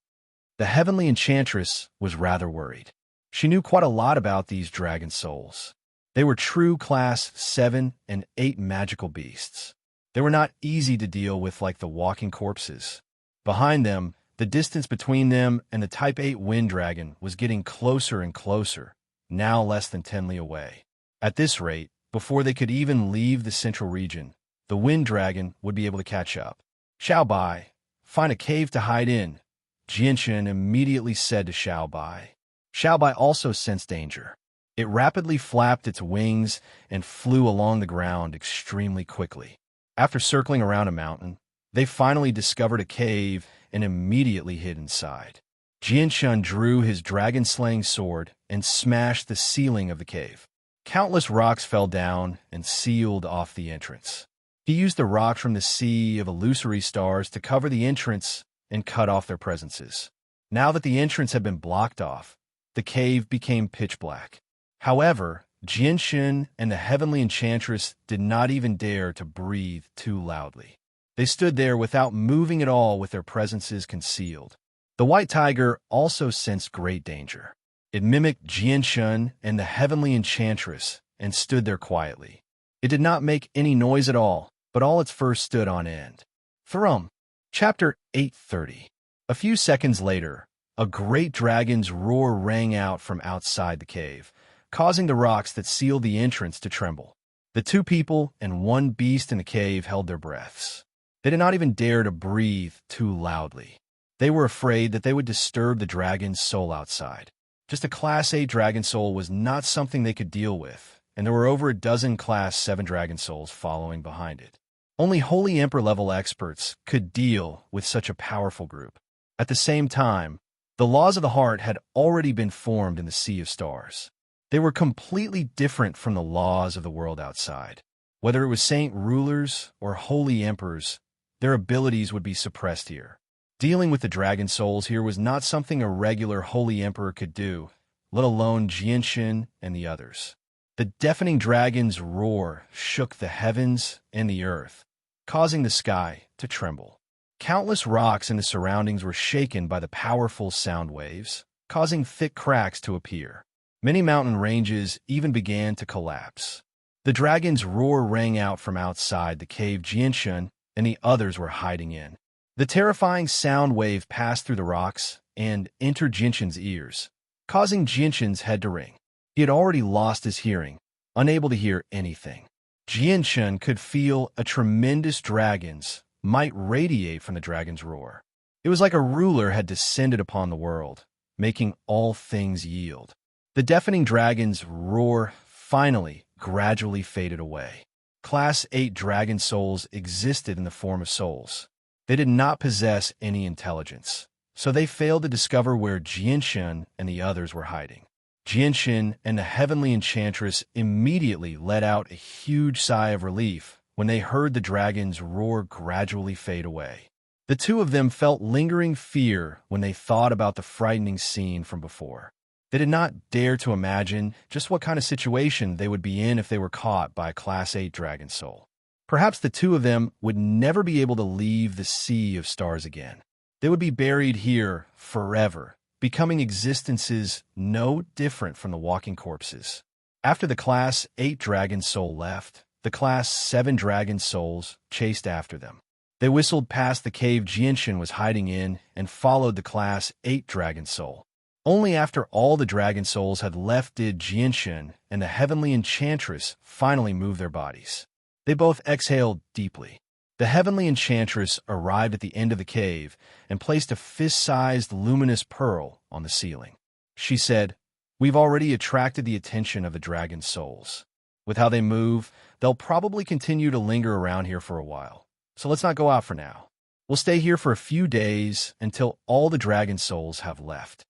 The heavenly enchantress was rather worried. She knew quite a lot about these dragon souls. They were true Class 7 and 8 magical beasts. They were not easy to deal with like the walking corpses. Behind them, the distance between them and the Type 8 wind dragon was getting closer and closer, now less than 10 li away. At this rate, before they could even leave the central region, the wind dragon would be able to catch up. Xiao Bai, find a cave to hide in, Jianxin immediately said to Xiao Bai. Xiao Bai also sensed danger. It rapidly flapped its wings and flew along the ground extremely quickly. After circling around a mountain, they finally discovered a cave and immediately hid inside. Jianxin drew his dragon-slaying sword and smashed the ceiling of the cave. Countless rocks fell down and sealed off the entrance. He used the rocks from the sea of illusory stars to cover the entrance and cut off their presences. Now that the entrance had been blocked off, the cave became pitch black. However, Jianxin and the heavenly enchantress did not even dare to breathe too loudly. They stood there without moving at all with their presences concealed. The white tiger also sensed great danger. It mimicked Jianxin and the heavenly enchantress and stood there quietly. It did not make any noise at all, but all its fur stood on end. Thrum. Chapter 830. A few seconds later, a great dragon's roar rang out from outside the cave, causing the rocks that sealed the entrance to tremble. The two people and one beast in the cave held their breaths. They did not even dare to breathe too loudly. They were afraid that they would disturb the dragon's soul outside. Just a Class 8 dragon soul was not something they could deal with, and there were over a dozen Class 7 dragon souls following behind it. Only Holy Emperor-level experts could deal with such a powerful group. At the same time, the laws of the heart had already been formed in the Sea of Stars. They were completely different from the laws of the world outside. Whether it was saint rulers or holy emperors, their abilities would be suppressed here. Dealing with the dragon souls here was not something a regular holy emperor could do, let alone Jianxin and the others. The deafening dragon's roar shook the heavens and the earth, causing the sky to tremble. Countless rocks in the surroundings were shaken by the powerful sound waves, causing thick cracks to appear. Many mountain ranges even began to collapse. The dragon's roar rang out from outside the cave Jianxin and the others were hiding in. The terrifying sound wave passed through the rocks and entered Jianxin's ears, causing Jianxin's head to ring. He had already lost his hearing, unable to hear anything. Jianxin could feel a tremendous dragon's might radiate from the dragon's roar. It was like a ruler had descended upon the world, making all things yield. The deafening dragon's roar finally gradually faded away. Class 8 dragon souls existed in the form of souls. They did not possess any intelligence, so they failed to discover where Jianshan and the others were hiding. Jianshan and the heavenly enchantress immediately let out a huge sigh of relief when they heard the dragon's roar gradually fade away. The two of them felt lingering fear when they thought about the frightening scene from before. They did not dare to imagine just what kind of situation they would be in if they were caught by a Class 8 dragon soul. Perhaps the two of them would never be able to leave the Sea of Stars again. They would be buried here forever, becoming existences no different from the walking corpses. After the Class 8 dragon soul left, the Class 7 dragon souls chased after them. They whistled past the cave Jianshan was hiding in and followed the Class 8 dragon soul. Only after all the dragon souls had left did Jianshan and the heavenly enchantress finally move their bodies. They both exhaled deeply. The heavenly enchantress arrived at the end of the cave and placed a fist-sized luminous pearl on the ceiling. She said, "We've already attracted the attention of the dragon souls. With how they move, they'll probably continue to linger around here for a while. So let's not go out for now. We'll stay here for a few days until all the dragon souls have left."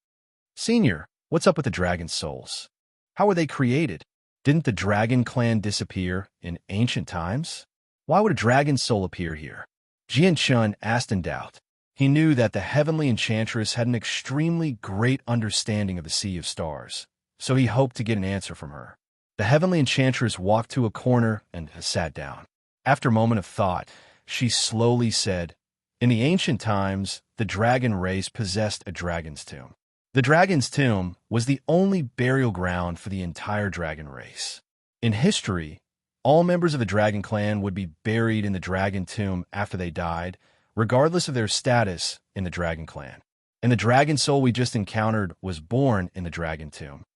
"Senior, what's up with the dragon souls? How were they created? Didn't the dragon clan disappear in ancient times? Why would a dragon soul appear here?" Jianshan asked in doubt. He knew that the heavenly enchantress had an extremely great understanding of the Sea of Stars, so he hoped to get an answer from her. The heavenly enchantress walked to a corner and sat down. After a moment of thought, she slowly said, "In the ancient times, the dragon race possessed a dragon's tomb. The dragon's tomb was the only burial ground for the entire dragon race. In history, all members of the dragon clan would be buried in the dragon tomb after they died, regardless of their status in the dragon clan. And the dragon soul we just encountered was born in the dragon tomb.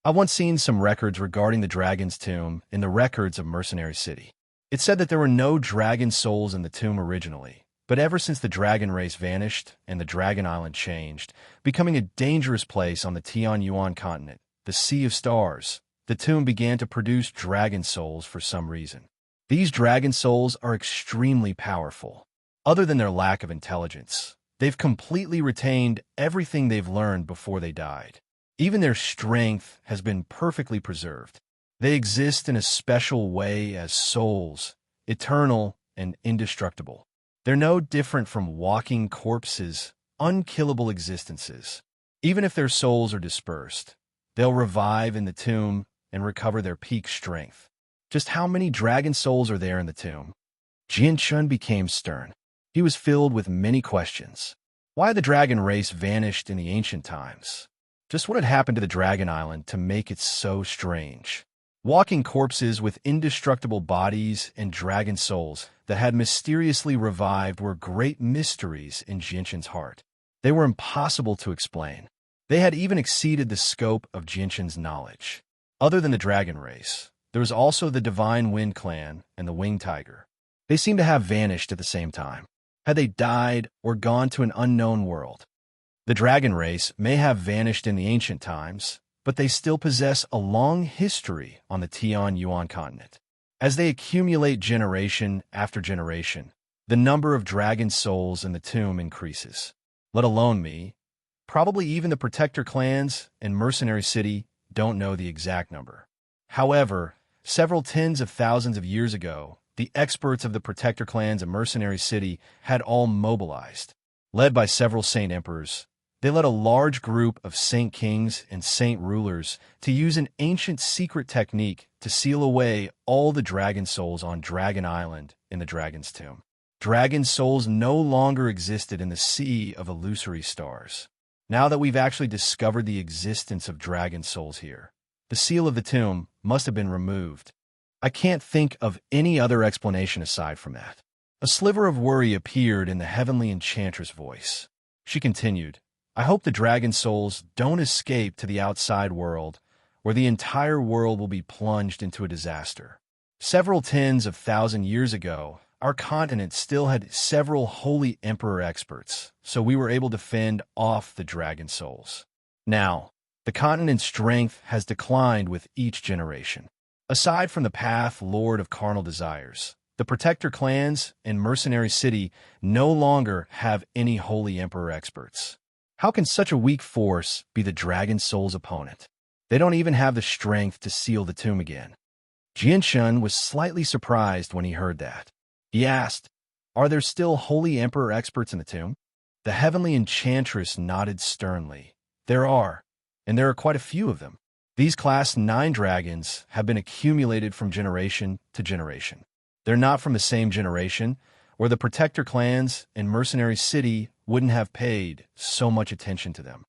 I've once seen some records regarding the dragon's tomb in the records of Mercenary City. It said that there were no dragon souls in the tomb originally, but ever since the dragon race vanished and the dragon island changed, becoming a dangerous place on the Tianyuan continent, the Sea of Stars, the tomb began to produce dragon souls for some reason. These dragon souls are extremely powerful. Other than their lack of intelligence, they've completely retained everything they've learned before they died. Even their strength has been perfectly preserved. They exist in a special way as souls, eternal and indestructible. They're no different from walking corpses, unkillable existences. Even if their souls are dispersed, they'll revive in the tomb and recover their peak strength. Just how many dragon souls are there in the tomb?" Jianshan became stern. He was filled with many questions. Why had the dragon race vanished in the ancient times? Just what had happened to the dragon island to make it so strange? Walking corpses with indestructible bodies and dragon souls that had mysteriously revived were great mysteries in Jianshan's heart. They were impossible to explain. They had even exceeded the scope of Jianshan's knowledge. Other than the dragon race, there was also the Divine Wind Clan and the Winged Tiger. They seemed to have vanished at the same time. Had they died or gone to an unknown world? The dragon race may have vanished in the ancient times, but they still possess a long history on the Tianyuan continent. As they accumulate generation after generation, the number of dragon souls in the tomb increases. Let alone me. Probably even the Protector clans and Mercenary City don't know the exact number. However, several tens of thousands of years ago, the experts of the Protector clans and Mercenary City had all mobilized. Led by several saint emperors, they led a large group of saint kings and saint rulers to use an ancient secret technique to seal away all the dragon souls on Dragon Island in the dragon's tomb. Dragon souls no longer existed in the sea of illusory stars. Now that we've actually discovered the existence of dragon souls here, the seal of the tomb must have been removed. I can't think of any other explanation aside from that. A sliver of worry appeared in the heavenly enchantress' voice. She continued, "I hope the dragon souls don't escape to the outside world, where the entire world will be plunged into a disaster. Several tens of thousand years ago, our continent still had several holy emperor experts, so we were able to fend off the dragon souls. Now, the continent's strength has declined with each generation. Aside from the path lord of carnal desires, The protector clans and mercenary city no longer have any holy emperor experts. How can such a weak force be the dragon soul's opponent? They don't even have the strength to seal the tomb again. Jianshun was slightly surprised when he heard that. He asked, "Are there still holy emperor experts in the tomb?" The heavenly enchantress nodded sternly. "There are, and there are quite a few of them. These Class 9 dragons have been accumulated from generation to generation. They're not from the same generation, or the protector clans and mercenary city wouldn't have paid so much attention to them."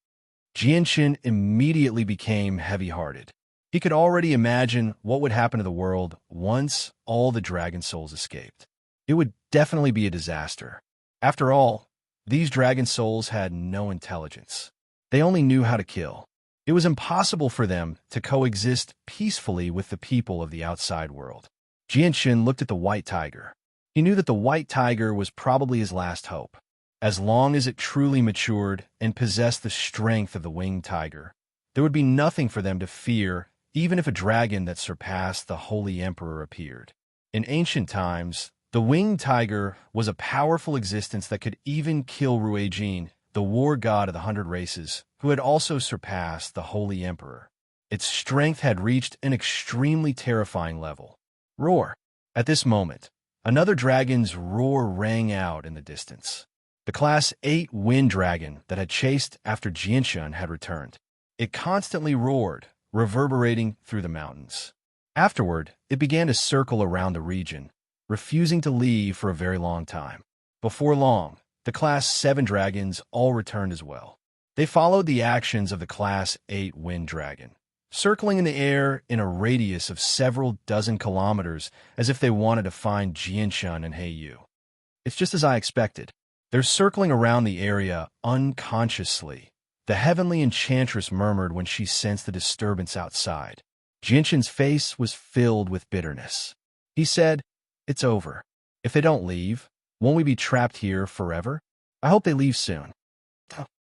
Jianxin immediately became heavy-hearted. He could already imagine what would happen to the world once all the dragon souls escaped. It would definitely be a disaster. After all, these dragon souls had no intelligence. They only knew how to kill. It was impossible for them to coexist peacefully with the people of the outside world. Jianxin looked at the white tiger. He knew that the white tiger was probably his last hope. As long as it truly matured and possessed the strength of the winged tiger, there would be nothing for them to fear, even if a dragon that surpassed the holy emperor appeared. In ancient times, the winged tiger was a powerful existence that could even kill Ruijin, the war god of the 100 races, who had also surpassed the holy emperor. Its strength had reached an extremely terrifying level. Roar! At this moment, another dragon's roar rang out in the distance. The Class 8 wind dragon that had chased after Jianshun had returned. It constantly roared, reverberating through the mountains. Afterward, it began to circle around the region, refusing to leave for a very long time. Before long, the Class 7 dragons all returned as well. They followed the actions of the Class 8 wind dragon, circling in the air in a radius of several dozen kilometers as if they wanted to find Jianshun and Heiyu. It's just as I expected. They're circling around the area unconsciously. The heavenly enchantress murmured when she sensed the disturbance outside. Jianshun's face was filled with bitterness. He said, "It's over. If they don't leave, won't we be trapped here forever? I hope they leave soon."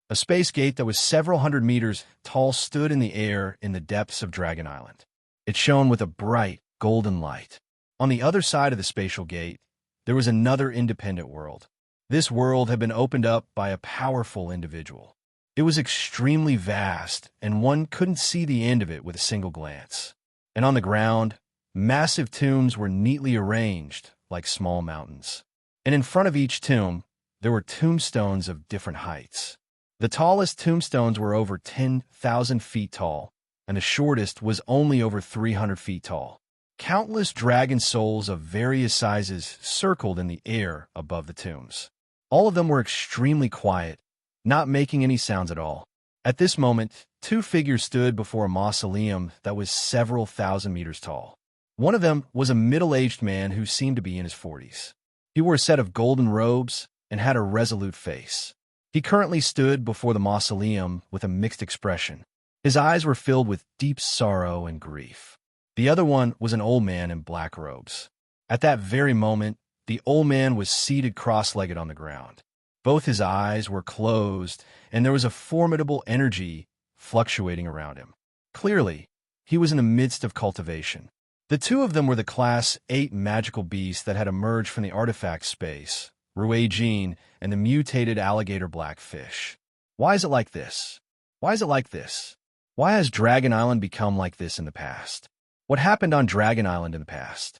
A space gate that was several hundred meters tall stood in the air in the depths of Dragon Island. It shone with a bright, golden light. On the other side of the spatial gate, there was another independent world. This world had been opened up by a powerful individual. It was extremely vast, and one couldn't see the end of it with a single glance. And on the ground, massive tombs were neatly arranged like small mountains. And in front of each tomb, there were tombstones of different heights. The tallest tombstones were over 10,000 feet tall, and the shortest was only over 300 feet tall. Countless dragon souls of various sizes circled in the air above the tombs. All of them were extremely quiet, not making any sounds at all. At this moment, two figures stood before a mausoleum that was several thousand meters tall. One of them was a middle-aged man who seemed to be in his 40s. He wore a set of golden robes and had a resolute face. He currently stood before the mausoleum with a mixed expression. His eyes were filled with deep sorrow and grief. The other one was an old man in black robes. At that very moment, the old man was seated cross-legged on the ground. Both his eyes were closed, and there was a formidable energy fluctuating around him. Clearly, he was in the midst of cultivation. The two of them were the Class 8 magical beasts that had emerged from the artifact space, Ruijin and the mutated alligator blackfish. Why is it like this? Why is it like this? Why has Dragon Island become like this in the past? What happened on Dragon Island in the past?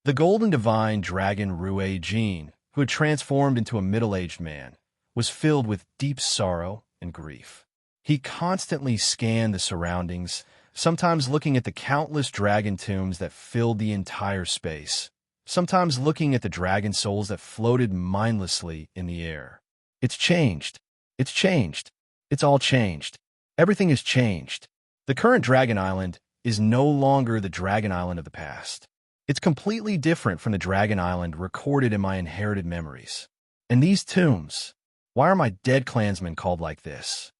The golden divine dragon Ruijin, who had transformed into a middle-aged man, was filled with deep sorrow and grief. He constantly scanned the surroundings, sometimes looking at the countless dragon tombs that filled the entire space, sometimes looking at the dragon souls that floated mindlessly in the air. It's changed. It's changed. It's all changed. Everything is changed. The current Dragon Island is no longer the Dragon Island of the past. It's completely different from the Dragon Island recorded in my inherited memories. And these tombs, why are my dead clansmen called like this?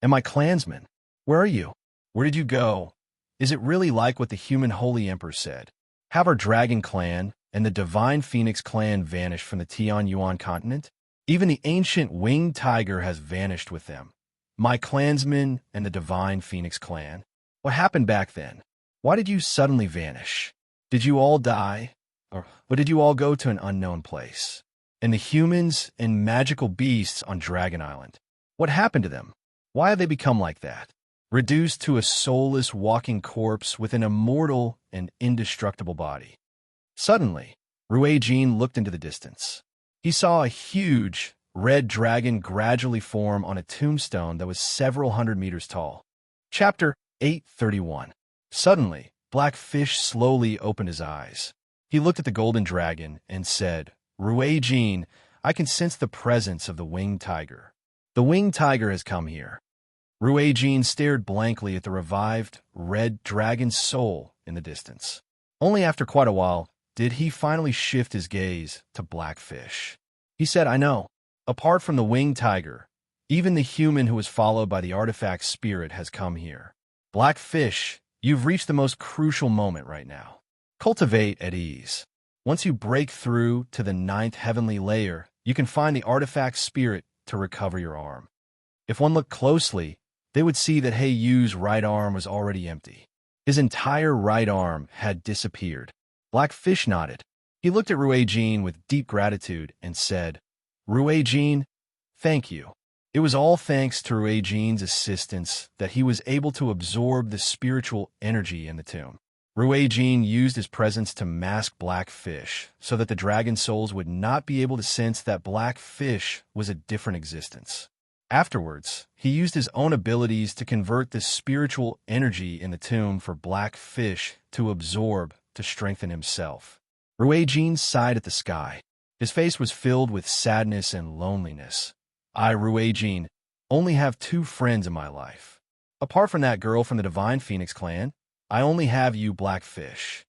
And my clansmen, where are you? Where did you go? Is it really like what the human Holy Emperor said? Have our dragon clan and the divine phoenix clan vanished from the Tianyuan continent? Even the ancient winged tiger has vanished with them. My clansmen and the divine phoenix clan. What happened back then? Why did you suddenly vanish? Did you all die? But did you all go to an unknown place? And the humans and magical beasts on Dragon Island? What happened to them? Why have they become like that? Reduced to a soulless walking corpse with an immortal and indestructible body. Suddenly, Ruijin looked into the distance. He saw a huge, red dragon gradually form on a tombstone that was several hundred meters tall. Chapter 831. Suddenly, Black Fish slowly opened his eyes. He looked at the golden dragon and said, Ruijin, I can sense the presence of the winged tiger. The winged tiger has come here. Ruijin stared blankly at the revived, red dragon's soul in the distance. Only after quite a while did he finally shift his gaze to Black Fish. He said, I know. Apart from the winged tiger, even the human who was followed by the artifact spirit has come here. Black Fish, you've reached the most crucial moment right now. Cultivate at ease. Once you break through to the 9th heavenly layer, you can find the artifact spirit to recover your arm. If one looked closely, they would see that Heiyu's right arm was already empty. His entire right arm had disappeared. Black Fish nodded. He looked at Ruijin with deep gratitude and said, Ruijin, thank you. It was all thanks to Ruijin's assistance that he was able to absorb the spiritual energy in the tomb. Ruijin used his presence to mask Black Fish so that the dragon souls would not be able to sense that Black Fish was a different existence. Afterwards, he used his own abilities to convert the spiritual energy in the tomb for Black Fish to absorb to strengthen himself. Ruijin sighed at the sky. His face was filled with sadness and loneliness. I, Ruijin, only have 2 friends in my life. Apart from that girl from the Divine Phoenix clan, I only have you, Black Fish.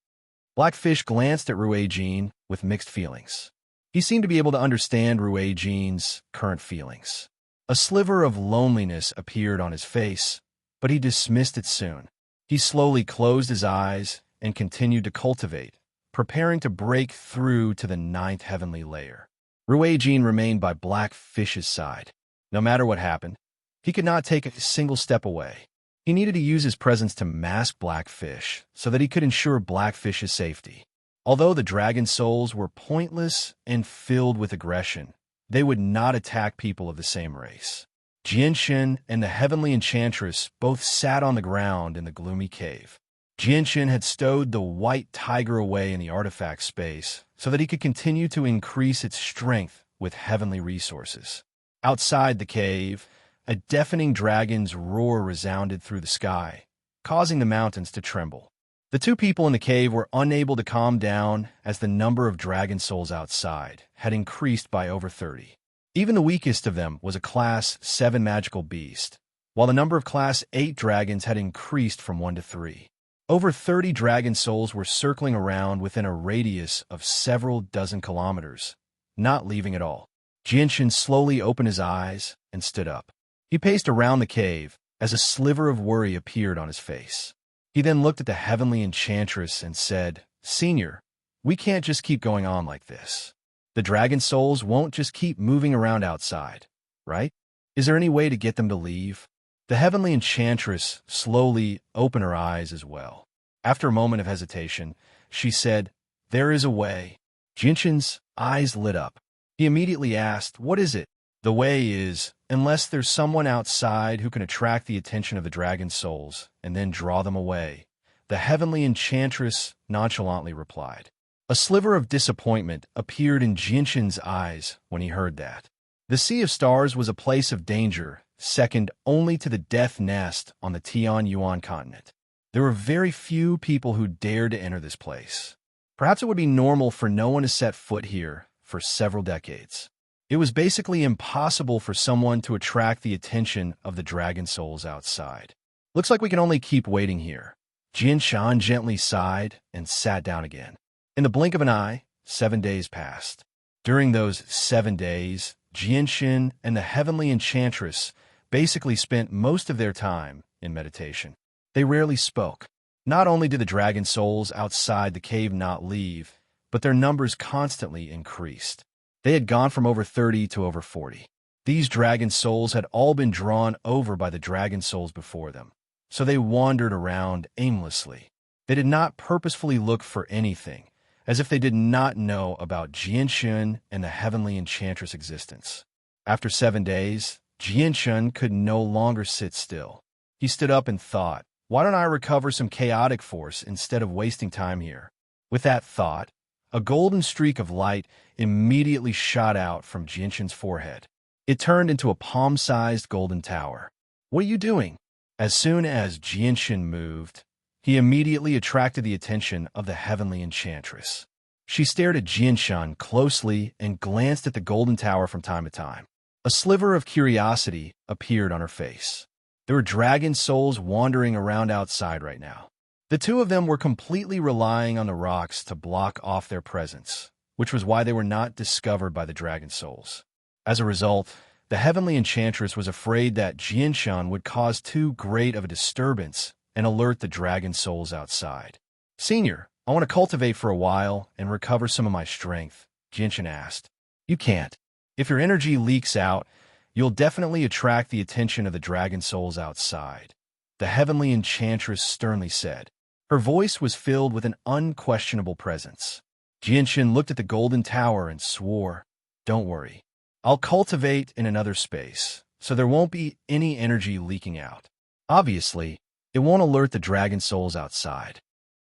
Black Fish glanced at Ruijin with mixed feelings. He seemed to be able to understand Ruijin's current feelings. A sliver of loneliness appeared on his face, but he dismissed it soon. He slowly closed his eyes and continued to cultivate, preparing to break through to the 9th heavenly layer. Ruijin remained by Black Fish's side. No matter what happened, he could not take a single step away. He needed to use his presence to mask Black Fish so that he could ensure Black Fish's safety. Although the dragon souls were pointless and filled with aggression, they would not attack people of the same race. Jinshin and the heavenly enchantress both sat on the ground in the gloomy cave. Jinshin had stowed the white tiger away in the artifact space so that he could continue to increase its strength with heavenly resources. Outside the cave, a deafening dragon's roar resounded through the sky, causing the mountains to tremble. The 2 people in the cave were unable to calm down as the number of dragon souls outside had increased by over 30. Even the weakest of them was a Class 7 magical beast, while the number of Class 8 dragons had increased from 1 to 3. Over 30 dragon souls were circling around within a radius of several dozen kilometers, not leaving at all. Jinshin slowly opened his eyes and stood up. He paced around the cave as a sliver of worry appeared on his face. He then looked at the heavenly enchantress and said, Senior, we can't just keep going on like this. The dragon souls won't just keep moving around outside, right? Is there any way to get them to leave? The heavenly enchantress slowly opened her eyes as well. After a moment of hesitation, she said, There is a way. Jinshin's eyes lit up. He immediately asked, What is it? The way is, unless there's someone outside who can attract the attention of the dragon souls and then draw them away, the heavenly enchantress nonchalantly replied. A sliver of disappointment appeared in Jinshin's eyes when he heard that. The Sea of Stars was a place of danger, second only to the Death Nest on the Tianyuan continent. There were very few people who dared to enter this place. Perhaps it would be normal for no one to set foot here for several decades. It was basically impossible for someone to attract the attention of the dragon souls outside. Looks like we can only keep waiting here. Jinshan gently sighed and sat down again. In the blink of an eye, 7 days passed. During those 7 days, Jinshin and the heavenly enchantress basically spent most of their time in meditation. They rarely spoke. Not only did the dragon souls outside the cave not leave, but their numbers constantly increased. They had gone from over 30 to over 40. These dragon souls had all been drawn over by the dragon souls before them, so they wandered around aimlessly. They did not purposefully look for anything, as if they did not know about Jianshun and the heavenly enchantress' existence. After 7 days, Jianshun could no longer sit still. He stood up and thought, why don't I recover some chaotic force instead of wasting time here? With that thought, a golden streak of light immediately shot out from Jianshun's forehead. It turned into a palm-sized golden tower. What are you doing? As soon as Jianshun moved, he immediately attracted the attention of the heavenly enchantress. She stared at Jianshun closely and glanced at the golden tower from time to time. A sliver of curiosity appeared on her face. There were dragon souls wandering around outside right now. The two of them were completely relying on the rocks to block off their presence, which was why they were not discovered by the dragon souls. As a result, the heavenly enchantress was afraid that Jianshun would cause too great of a disturbance and alert the dragon souls outside. Senior, I want to cultivate for a while and recover some of my strength, Jianshun asked. You can't. If your energy leaks out, you'll definitely attract the attention of the dragon souls outside, the heavenly enchantress sternly said. Her voice was filled with an unquestionable presence. Jianshun looked at the golden tower and swore, Don't worry. I'll cultivate in another space, so there won't be any energy leaking out. Obviously, it won't alert the dragon souls outside.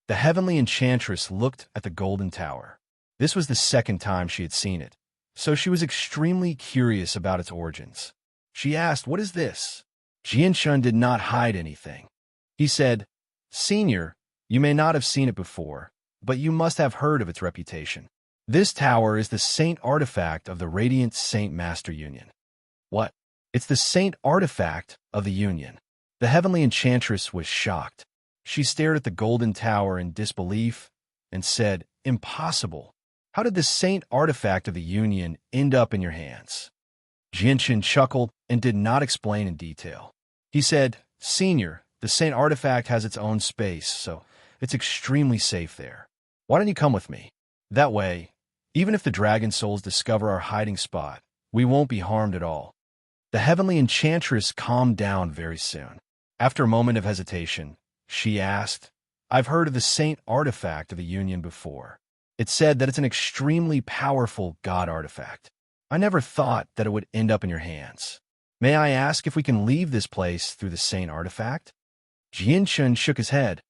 The heavenly enchantress looked at the golden tower. This was the second time she had seen it, so she was extremely curious about its origins. She asked, What is this? Jianshun did not hide anything. He said, Senior, you may not have seen it before, but you must have heard of its reputation. This tower is the Saint Artifact of the Radiant Saint Master Union. What? It's the Saint Artifact of the Union. The heavenly enchantress was shocked. She stared at the golden tower in disbelief and said, Impossible. How did the Saint Artifact of the Union end up in your hands? Jianshun chuckled and did not explain in detail. He said, Senior, the Saint Artifact has its own space, so it's extremely safe there. Why don't you come with me? That way, even if the dragon souls discover our hiding spot, we won't be harmed at all. The heavenly enchantress calmed down very soon. After a moment of hesitation, she asked, I've heard of the Saint Artifact of the Union before. It's said that it's an extremely powerful god artifact. I never thought that it would end up in your hands. May I ask if we can leave this place through the Saint Artifact? Jianshun shook his head.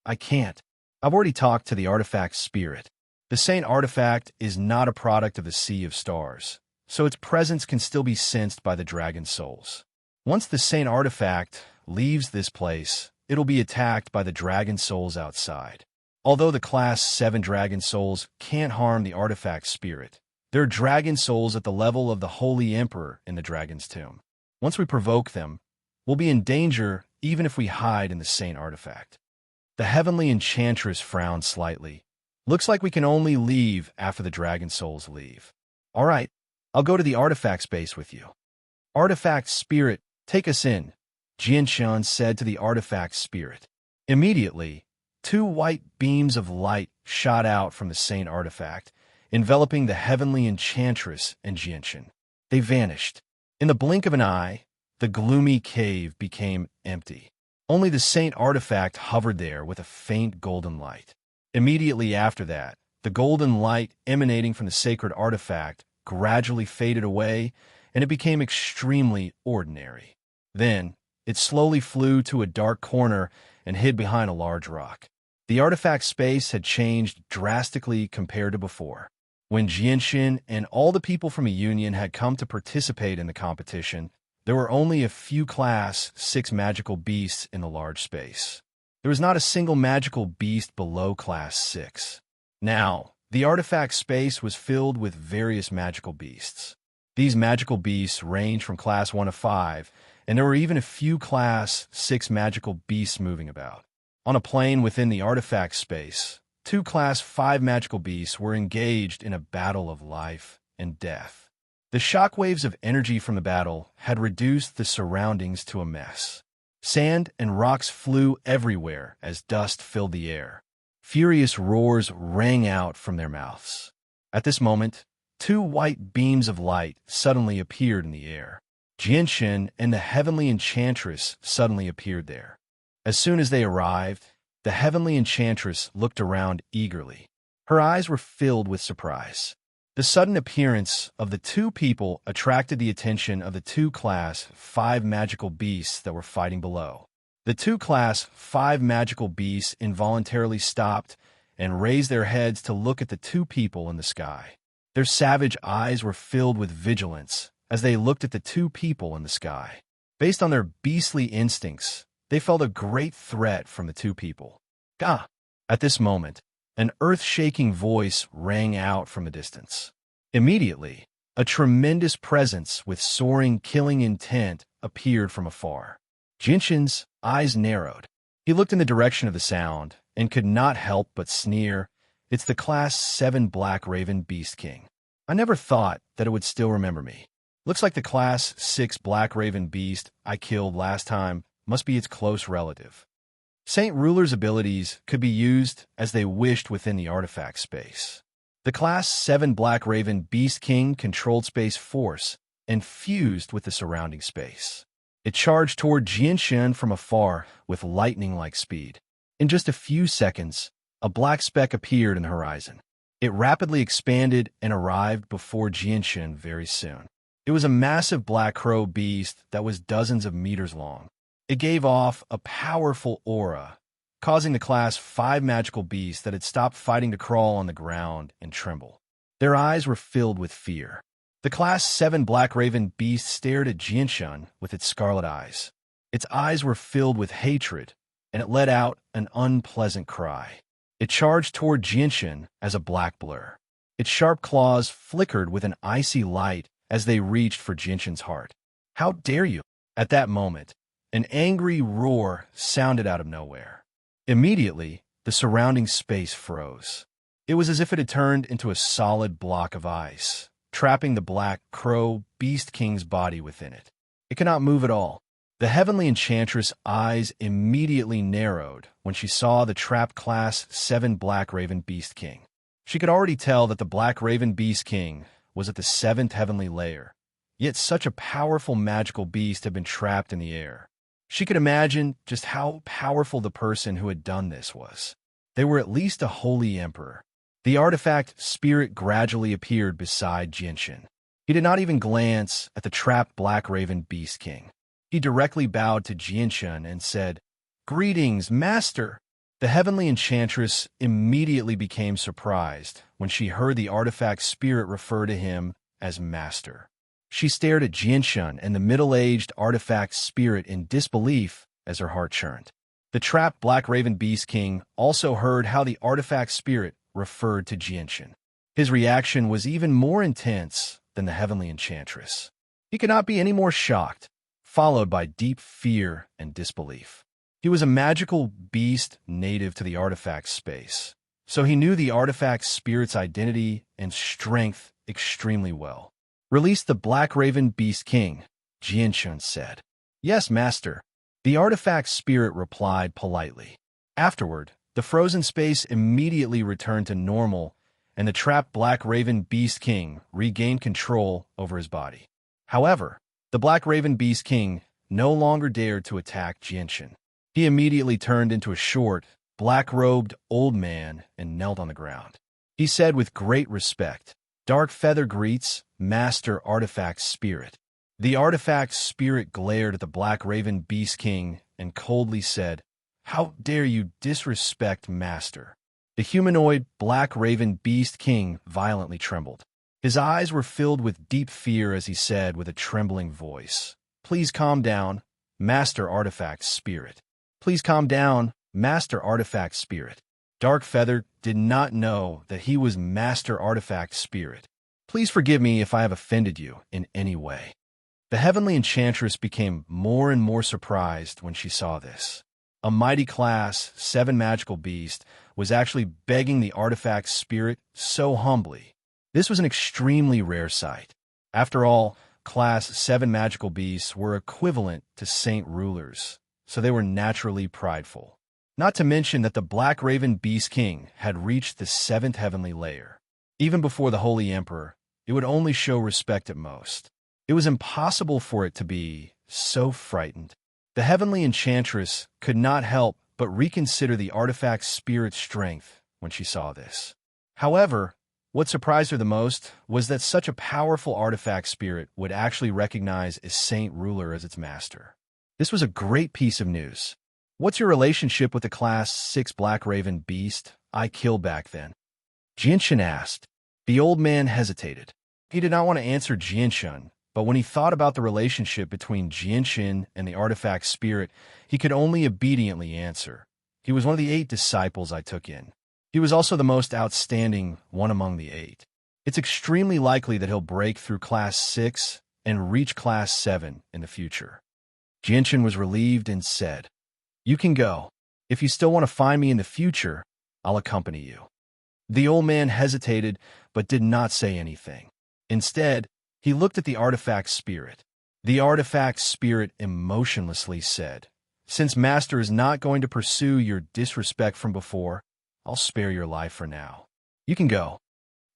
I can't. I've already talked to the artifact's spirit. The Saint Artifact is not a product of the Sea of Stars, so its presence can still be sensed by the dragon souls. Once the Saint Artifact leaves this place, it'll be attacked by the dragon souls outside. Although the Class 7 dragon souls can't harm the artifact's spirit, they're dragon souls at the level of the Holy Emperor in the Dragon's Tomb. Once we provoke them, we'll be in danger even if we hide in the Saint Artifact. The heavenly enchantress frowned slightly. Looks like we can only leave after the dragon souls leave. All right, I'll go to the artifact space with you. Artifact spirit, take us in, Jianshun said to the artifact spirit. Immediately, 2 white beams of light shot out from the Saint Artifact, enveloping the heavenly enchantress and Jianshun. They vanished. In the blink of an eye, the gloomy cave became empty. Only the Saint Artifact hovered there with a faint golden light. Immediately after that, the golden light emanating from the sacred artifact gradually faded away, and it became extremely ordinary. Then, it slowly flew to a dark corner and hid behind a large rock. The artifact space had changed drastically compared to before. When Jianshun and all the people from a union had come to participate in the competition, there were only a few Class 6 magical beasts in the large space. There was not a single magical beast below Class 6. Now, the artifact space was filled with various magical beasts. These magical beasts range from Class 1 to 5, and there were even a few Class 6 magical beasts moving about. On a plane within the artifact space, 2 Class 5 magical beasts were engaged in a battle of life and death. The shockwaves of energy from the battle had reduced the surroundings to a mess. Sand and rocks flew everywhere as dust filled the air. Furious roars rang out from their mouths. At this moment, 2 white beams of light suddenly appeared in the air. Jianshun and the heavenly enchantress suddenly appeared there. As soon as they arrived, the heavenly enchantress looked around eagerly. Her eyes were filled with surprise. The sudden appearance of the two people attracted the attention of the two Class 5 magical beasts that were fighting below. The two Class 5 magical beasts involuntarily stopped and raised their heads to look at the two people in the sky. Their savage eyes were filled with vigilance as they looked at the two people in the sky. Based on their beastly instincts, they felt a great threat from the two people. Gah! At this moment, an earth-shaking voice rang out from a distance. Immediately, a tremendous presence with soaring, killing intent appeared from afar. Jinshin's eyes narrowed. He looked in the direction of the sound and could not help but sneer. It's the Class 7 Black Raven Beast King. I never thought that it would still remember me. Looks like the Class 6 Black Raven Beast I killed last time must be its close relative. Saint Ruler's abilities could be used as they wished within the artifact space. The Class 7 Black Raven Beast King controlled space force and fused with the surrounding space. It charged toward Jinshin from afar with lightning-like speed. In just a few seconds, a black speck appeared in the horizon. It rapidly expanded and arrived before Jinshin very soon. It was a massive black crow beast that was dozens of meters long. It gave off a powerful aura, causing the Class 5 magical beasts that had stopped fighting to crawl on the ground and tremble. Their eyes were filled with fear. The Class 7 Black Raven beast stared at Jinshin with its scarlet eyes. Its eyes were filled with hatred, and it let out an unpleasant cry. It charged toward Jinshin as a black blur. Its sharp claws flickered with an icy light as they reached for Jinshin's heart. How dare you! At that moment, an angry roar sounded out of nowhere. Immediately, the surrounding space froze. It was as if it had turned into a solid block of ice, trapping the Black Crow Beast King's body within it. It could not move at all. The Heavenly Enchantress' eyes immediately narrowed when she saw the trapped Class 7 Black Raven Beast King. She could already tell that the Black Raven Beast King was at the 7th heavenly layer, yet such a powerful magical beast had been trapped in the air. She could imagine just how powerful the person who had done this was. They were at least a holy emperor. The artifact spirit gradually appeared beside Jinshin. He did not even glance at the trapped Black Raven Beast King. He directly bowed to Jinshin and said, "Greetings, Master!" The Heavenly Enchantress immediately became surprised when she heard the artifact spirit refer to him as Master. She stared at Jinshin and the middle-aged artifact spirit in disbelief as her heart churned. The trapped Black Raven Beast King also heard how the artifact spirit referred to Jinshin. His reaction was even more intense than the Heavenly Enchantress. He could not be any more shocked, followed by deep fear and disbelief. He was a magical beast native to the artifact space, so he knew the artifact spirit's identity and strength extremely well. "Release the Black Raven Beast King," Jinshin said. "Yes, Master," the artifact spirit replied politely. Afterward, the frozen space immediately returned to normal, and the trapped Black Raven Beast King regained control over his body. However, the Black Raven Beast King no longer dared to attack Jinshin. He immediately turned into a short, black-robed old man and knelt on the ground. He said with great respect, "Dark Feather greets, Master Artifact Spirit." The Artifact Spirit glared at the Black Raven Beast King and coldly said, "How dare you disrespect Master?" The humanoid Black Raven Beast King violently trembled. His eyes were filled with deep fear as he said with a trembling voice, "Please calm down, Master Artifact Spirit. Please calm down, Master Artifact Spirit." Dark Feather did not know that he was Master Artifact Spirit. "Please forgive me if I have offended you in any way." The Heavenly Enchantress became more and more surprised when she saw this. A mighty Class 7 magical beast was actually begging the artifact spirit so humbly. This was an extremely rare sight. After all, Class 7 magical beasts were equivalent to Saint Rulers, so they were naturally prideful. Not to mention that the Black Raven Beast King had reached the 7th heavenly layer. Even before the Holy Emperor, it would only show respect at most. It was impossible for it to be so frightened. The Heavenly Enchantress could not help but reconsider the artifact spirit's strength when she saw this. However, what surprised her the most was that such a powerful artifact spirit would actually recognize a saint ruler as its master. This was a great piece of news. What's your relationship with the Class 6 Black Raven beast I killed back then? Jianshun asked. The old man hesitated. He did not want to answer Jianshun, but when he thought about the relationship between Jianshun and the artifact spirit, he could only obediently answer. He was one of the 8 disciples I took in. He was also the most outstanding one among the 8. It's extremely likely that he'll break through Class 6 and reach Class 7 in the future. Jianshun was relieved and said, You can go. If you still want to find me in the future, I'll accompany you. The old man hesitated, but did not say anything. Instead, he looked at the artifact spirit. The artifact spirit emotionlessly said, Since Master is not going to pursue your disrespect from before, I'll spare your life for now. You can go.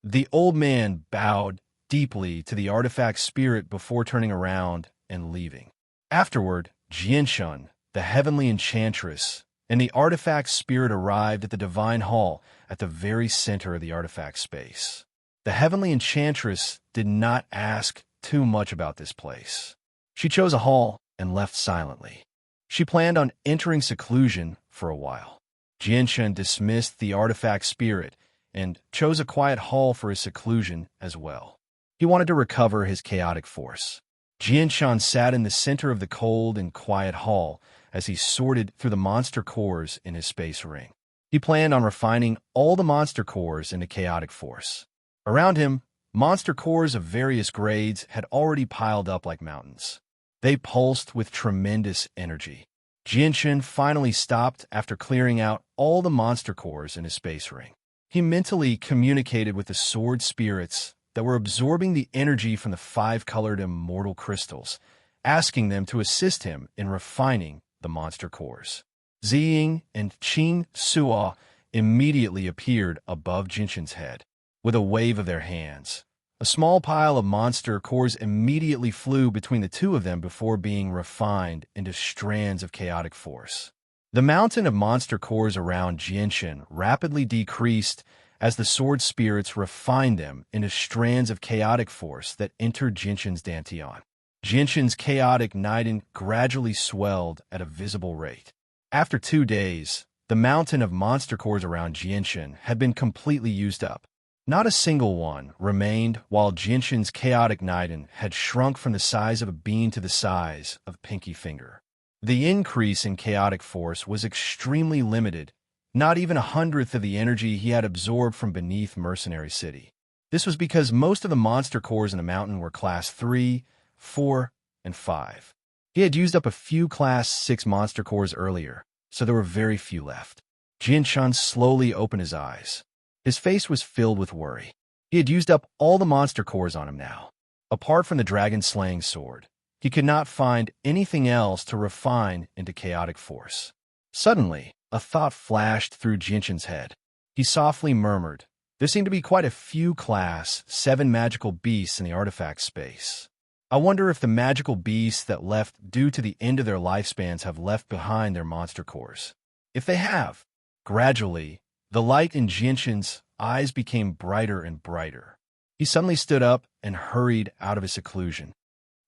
The old man bowed deeply to the artifact spirit before turning around and leaving. Afterward, Jianshun, the heavenly enchantress, and the artifact spirit arrived at the divine hall at the very center of the artifact space. The heavenly enchantress did not ask too much about this place. She chose a hall and left silently. She planned on entering seclusion for a while. Jianshun dismissed the artifact spirit and chose a quiet hall for his seclusion as well. He wanted to recover his chaotic force. Jianshun sat in the center of the cold and quiet hall as he sorted through the monster cores in his space ring. He planned on refining all the monster cores into chaotic force. Around him, monster cores of various grades had already piled up like mountains. They pulsed with tremendous energy. Jianshun finally stopped after clearing out all the monster cores in his space ring. He mentally communicated with the sword spirits that were absorbing the energy from the 5-colored immortal crystals, asking them to assist him in refining the monster cores. Ziying and Qin Suo immediately appeared above Jianshun's head. With a wave of their hands, a small pile of monster cores immediately flew between the two of them before being refined into strands of chaotic force. The mountain of monster cores around Jianshun rapidly decreased as the sword spirits refined them into strands of chaotic force that entered Jianshun's dantian. Jianshun's chaotic niden gradually swelled at a visible rate. After 2 days, the mountain of monster cores around Jianshun had been completely used up. Not a single one remained, while Jianshun's chaotic niden had shrunk from the size of a bean to the size of a pinky finger. The increase in chaotic force was extremely limited, not even 1/100th of the energy he had absorbed from beneath Mercenary City. This was because most of the monster cores in the mountain were Class 3, 4, and 5. He had used up a few Class 6 monster cores earlier, so there were very few left. Jianshun slowly opened his eyes. His face was filled with worry. He had used up all the monster cores on him now. Apart from the dragon-slaying sword, he could not find anything else to refine into chaotic force. Suddenly, a thought flashed through Jianshun's head. He softly murmured, There seem to be quite a few Class 7 magical beasts in the artifact space. I wonder if the magical beasts that left due to the end of their lifespans have left behind their monster cores. If they have, gradually, the light in Jianshun's eyes became brighter and brighter. He suddenly stood up and hurried out of his seclusion.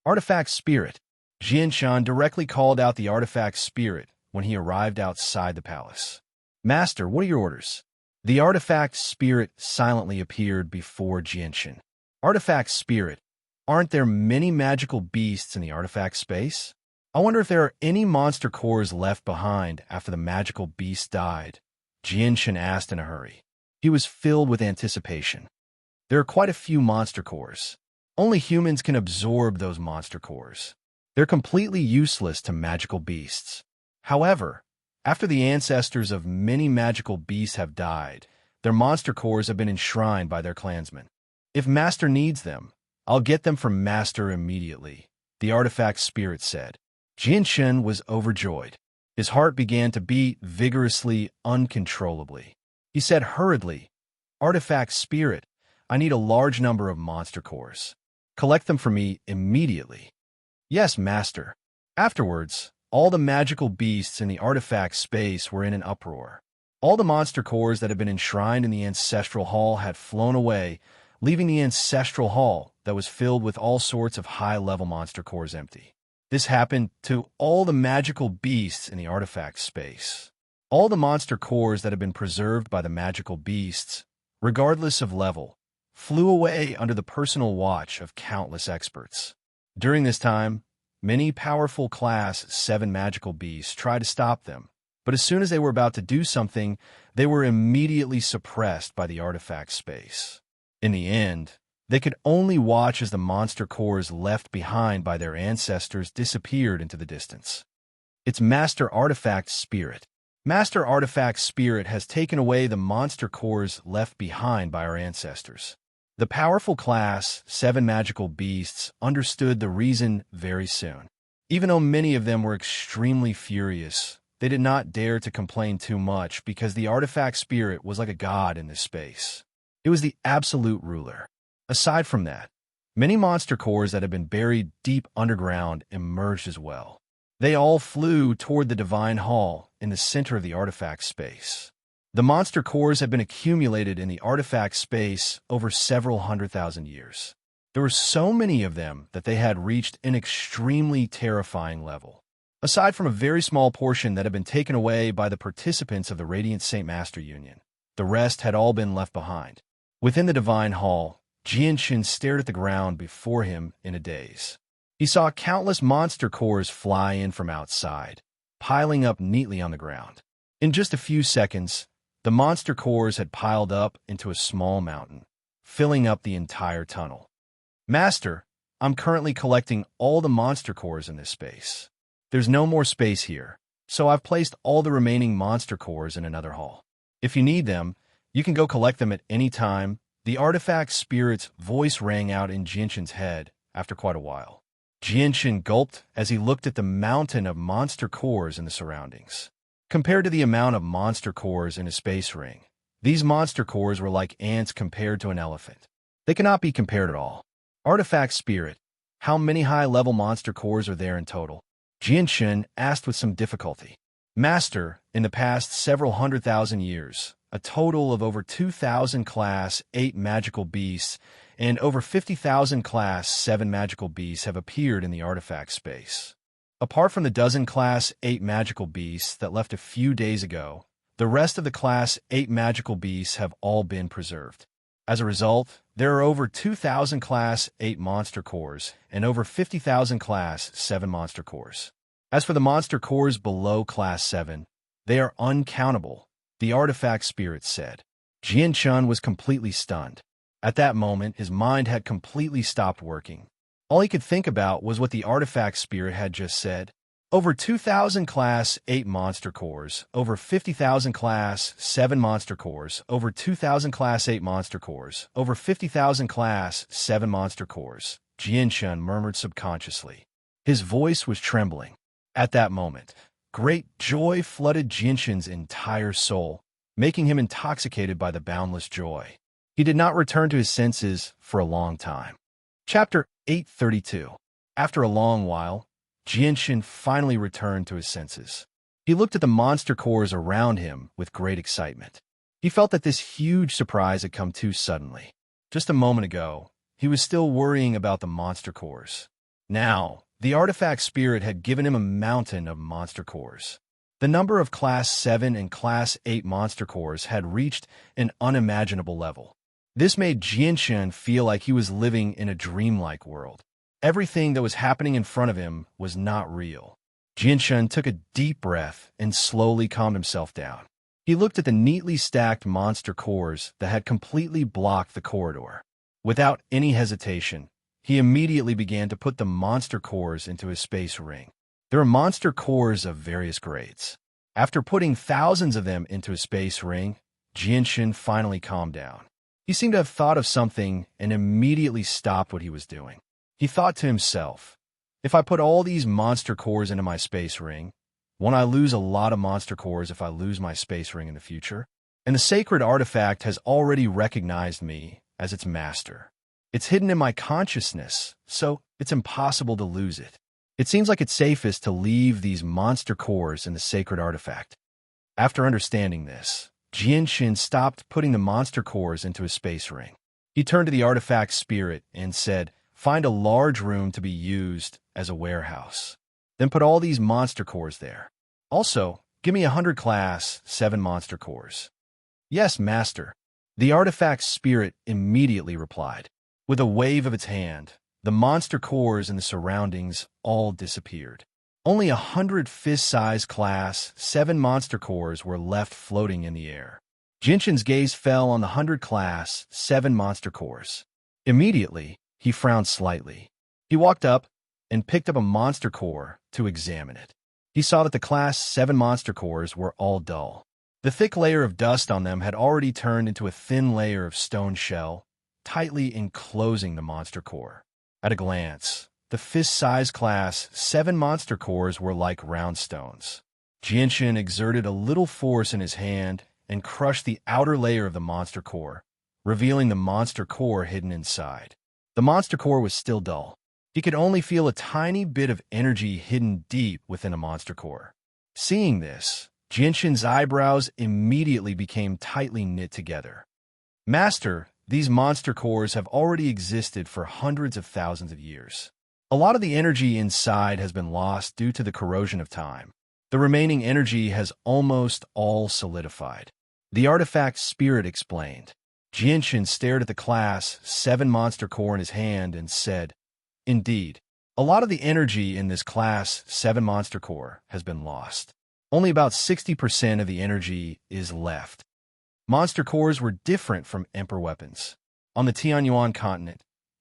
Artifact Spirit. Jianshun directly called out the Artifact Spirit when he arrived outside the palace. Master, what are your orders? The Artifact Spirit silently appeared before Jianshun. Artifact Spirit, aren't there many magical beasts in the artifact space? I wonder if there are any monster cores left behind after the magical beast died. Jianshun asked in a hurry. He was filled with anticipation. There are quite a few monster cores. Only humans can absorb those monster cores. They're completely useless to magical beasts. However, after the ancestors of many magical beasts have died, their monster cores have been enshrined by their clansmen. If Master needs them, I'll get them from Master immediately, the Artifact Spirit said. Jianshun was overjoyed. His heart began to beat vigorously, uncontrollably. He said hurriedly, Artifact Spirit, I need a large number of monster cores. Collect them for me immediately. Yes, Master. Afterwards, all the magical beasts in the artifact space were in an uproar. All the monster cores that had been enshrined in the ancestral hall had flown away, leaving the ancestral hall that was filled with all sorts of high-level monster cores empty. This happened to all the magical beasts in the artifact space. All the monster cores that had been preserved by the magical beasts, regardless of level, flew away under the personal watch of countless experts. During this time, many powerful Class 7 magical beasts tried to stop them, but as soon as they were about to do something, they were immediately suppressed by the artifact space. In the end, they could only watch as the monster cores left behind by their ancestors disappeared into the distance. It's Master Artifact Spirit. Master Artifact Spirit has taken away the monster cores left behind by our ancestors. The powerful Class 7 magical beasts understood the reason very soon. Even though many of them were extremely furious, they did not dare to complain too much because the artifact spirit was like a god in this space. It was the absolute ruler. Aside from that, many monster cores that had been buried deep underground emerged as well. They all flew toward the Divine Hall in the center of the artifact space. The monster cores had been accumulated in the artifact space over several 100,000 years. There were so many of them that they had reached an extremely terrifying level. Aside from a very small portion that had been taken away by the participants of the Radiant Saint Master Union, the rest had all been left behind. Within the Divine Hall, Jianshin stared at the ground before him in a daze. He saw countless monster cores fly in from outside, piling up neatly on the ground. In just a few seconds, the monster cores had piled up into a small mountain, filling up the entire tunnel. Master, I'm currently collecting all the monster cores in this space. There's no more space here, so I've placed all the remaining monster cores in another hall. If you need them, you can go collect them at any time. The artifact spirit's voice rang out in Jianshin's head after quite a while. Jianshin gulped as he looked at the mountain of monster cores in the surroundings. Compared to the amount of monster cores in a space ring, these monster cores were like ants compared to an elephant. They cannot be compared at all. Artifact Spirit, how many high-level monster cores are there in total? Jianshin asked with some difficulty. Master, in the past several 100,000 years, a total of over 2,000 Class 8 magical beasts and over 50,000 Class 7 magical beasts have appeared in the artifact space. Apart from the dozen Class 8 magical beasts that left a few days ago, the rest of the Class 8 magical beasts have all been preserved. As a result, there are over 2,000 Class 8 monster cores and over 50,000 Class 7 monster cores. As for the monster cores below Class 7, they are uncountable, the artifact spirit said. Jianshin was completely stunned. At that moment, his mind had completely stopped working. All he could think about was what the artifact spirit had just said. Over 2,000 Class 8 monster cores, over 50,000 Class 7 monster cores, over 2,000 Class 8 monster cores, over 50,000 Class 7 monster cores, Jianshin murmured subconsciously. His voice was trembling. At that moment, great joy flooded Jianshin's entire soul, making him intoxicated by the boundless joy. He did not return to his senses for a long time. Chapter 832. After a long while, Jianshin finally returned to his senses. He looked at the monster cores around him with great excitement. He felt that this huge surprise had come too suddenly. Just a moment ago, he was still worrying about the monster cores. Now, the artifact spirit had given him a mountain of monster cores. The number of Class 7 and Class 8 monster cores had reached an unimaginable level. This made Jianshin feel like he was living in a dreamlike world. Everything that was happening in front of him was not real. Jianshin took a deep breath and slowly calmed himself down. He looked at the neatly stacked monster cores that had completely blocked the corridor. Without any hesitation, he immediately began to put the monster cores into his space ring. There are monster cores of various grades. After putting thousands of them into his space ring, Jianshin finally calmed down. He seemed to have thought of something and immediately stopped what he was doing. He thought to himself, if I put all these monster cores into my space ring, won't I lose a lot of monster cores if I lose my space ring in the future? And the sacred artifact has already recognized me as its master. It's hidden in my consciousness, so it's impossible to lose it. It seems like it's safest to leave these monster cores in the sacred artifact. After understanding this, Jianshin stopped putting the monster cores into his space ring. He turned to the artifact spirit and said, "Find a large room to be used as a warehouse. Then put all these monster cores there. Also, give me 100 class 7 monster cores." "Yes, master," the artifact spirit immediately replied. With a wave of its hand, the monster cores in the surroundings all disappeared. Only 100 fist-sized class 7 monster cores were left floating in the air. Jinshin's gaze fell on the 100 class 7 monster cores. Immediately, he frowned slightly. He walked up and picked up a monster core to examine it. He saw that the class 7 monster cores were all dull. The thick layer of dust on them had already turned into a thin layer of stone shell, tightly enclosing the monster core. At a glance, the fist-sized class 7 monster cores were like round stones. Jinshin exerted a little force in his hand and crushed the outer layer of the monster core, revealing the monster core hidden inside. The monster core was still dull. He could only feel a tiny bit of energy hidden deep within a monster core. Seeing this, Jinshin's eyebrows immediately became tightly knit together. "Master, these monster cores have already existed for hundreds of thousands of years. A lot of the energy inside has been lost due to the corrosion of time. The remaining energy has almost all solidified," the artifact spirit explained. Jinshin stared at the class 7 monster core in his hand and said, "Indeed, a lot of the energy in this class 7 monster core has been lost. Only about 60% of the energy is left." Monster cores were different from Emperor weapons. On the Tianyuan continent,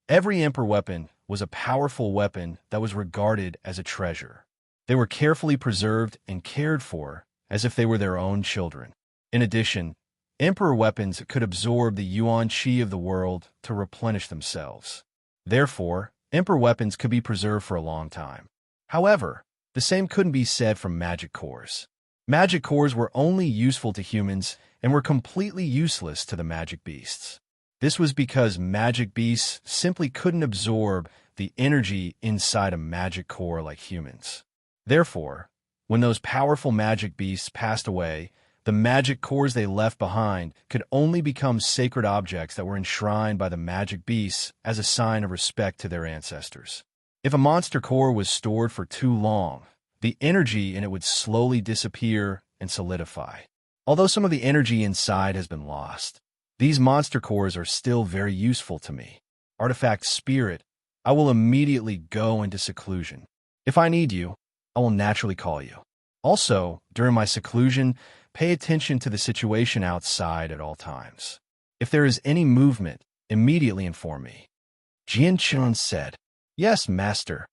every Emperor weapon was a powerful weapon that was regarded as a treasure. They were carefully preserved and cared for as if they were their own children. In addition, Emperor weapons could absorb the Yuan Qi of the world to replenish themselves. Therefore, Emperor weapons could be preserved for a long time. However, the same couldn't be said for magic cores. Magic cores were only useful to humans and were completely useless to the magic beasts. This was because magic beasts simply couldn't absorb the energy inside a magic core like humans. Therefore, when those powerful magic beasts passed away, the magic cores they left behind could only become sacred objects that were enshrined by the magic beasts as a sign of respect to their ancestors. If a monster core was stored for too long, the energy in it would slowly disappear and solidify. Although some of the energy inside has been lost, these monster cores are still very useful to me. Artifact Spirit, I will immediately go into seclusion. If I need you, I will naturally call you. Also, during my seclusion, pay attention to the situation outside at all times. If there is any movement, immediately inform me." Jianshan said, "Yes, master."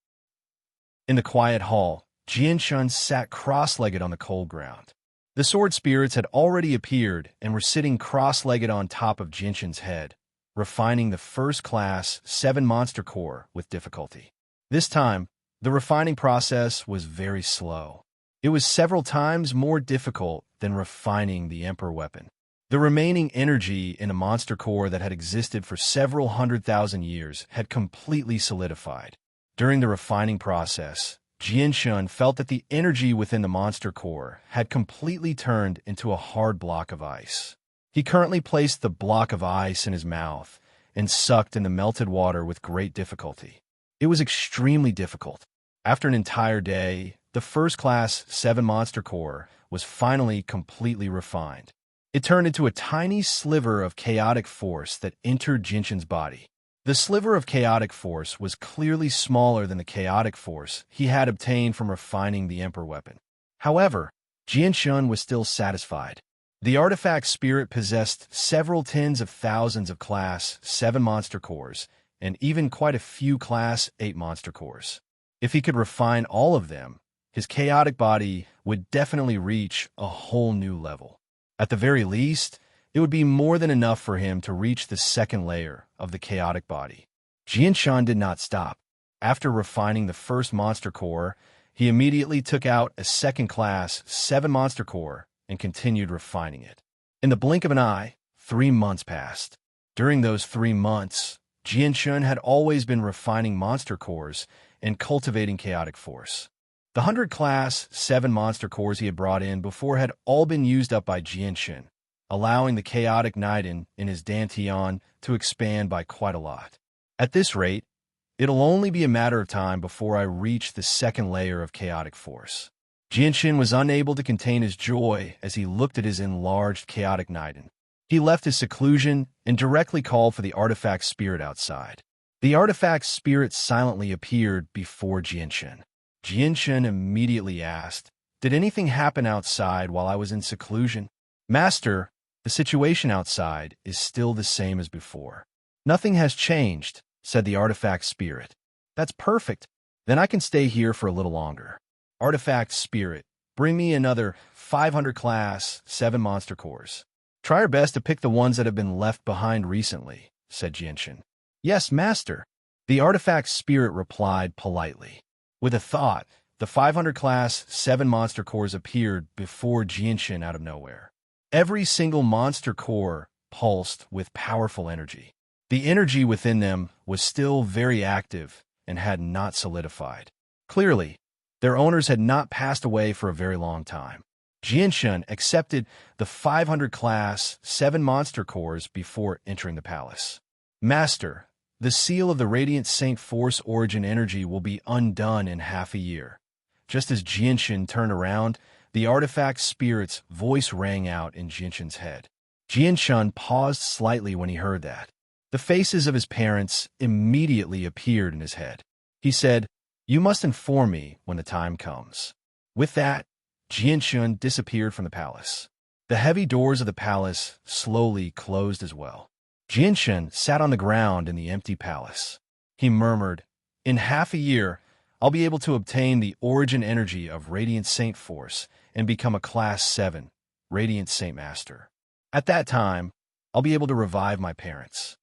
In the quiet hall, Jianshan sat cross-legged on the cold ground. The sword spirits had already appeared and were sitting cross-legged on top of Jinshin's head, refining the first-class 7 monster core with difficulty. This time, the refining process was very slow. It was several times more difficult than refining the Emperor weapon. The remaining energy in a monster core that had existed for several 100,000 years had completely solidified. During the refining process, Jianshan felt that the energy within the monster core had completely turned into a hard block of ice. He currently placed the block of ice in his mouth and sucked in the melted water with great difficulty. It was extremely difficult. After an entire day, the first-class 7 monster core was finally completely refined. It turned into a tiny sliver of chaotic force that entered Jinshin's body. The sliver of chaotic force was clearly smaller than the chaotic force he had obtained from refining the Emperor weapon. However, Jianshan was still satisfied. The artifact spirit possessed several tens of thousands of Class 7 monster cores, and even quite a few Class 8 monster cores. If he could refine all of them, his chaotic body would definitely reach a whole new level. At the very least, it would be more than enough for him to reach the second layer of the chaotic body. Jianshan did not stop. After refining the first monster core, he immediately took out a second Class 7 monster core and continued refining it. In the blink of an eye, 3 months passed. During those 3 months, Jianshan had always been refining monster cores and cultivating chaotic force. The 100 Class 7 monster cores he had brought in before had all been used up by Jianshan. allowing the chaotic Niden in his Dantian to expand by quite a lot. At this rate, it'll only be a matter of time before I reach the second layer of chaotic force. Jinshin was unable to contain his joy as he looked at his enlarged chaotic Niden. He left his seclusion and directly called for the artifact spirit outside. The artifact spirit silently appeared before Jinshin. Jinshin immediately asked, "Did anything happen outside while I was in seclusion?" "Master, the situation outside is still the same as before. Nothing has changed," said the artifact spirit. "That's perfect. Then I can stay here for a little longer." Artifact spirit, bring me another 500 class 7 monster cores. Try your best to pick the ones that have been left behind recently, said Jinshin. Yes, master. The artifact spirit replied politely. With a thought, the 500 class 7 monster cores appeared before Jinshin out of nowhere. Every single monster core pulsed with powerful energy. The energy within them was still very active and had not solidified. Clearly, their owners had not passed away for a very long time. Jinshin accepted the 500 class 7 monster cores before entering the palace. Master, the seal of the Radiant Saint Force origin energy will be undone in half a year. Just as Jinshin turned around, the artifact spirit's voice rang out in Jinshin's head. Jinshin paused slightly when he heard that. The faces of his parents immediately appeared in his head. He said, "You must inform me when the time comes." With that, Jinshin disappeared from the palace. The heavy doors of the palace slowly closed as well. Jinshin sat on the ground in the empty palace. He murmured, "In half a year, I'll be able to obtain the origin energy of Radiant Saint Force and become a Class 7 Radiant Saint Master. At that time, I'll be able to revive my parents.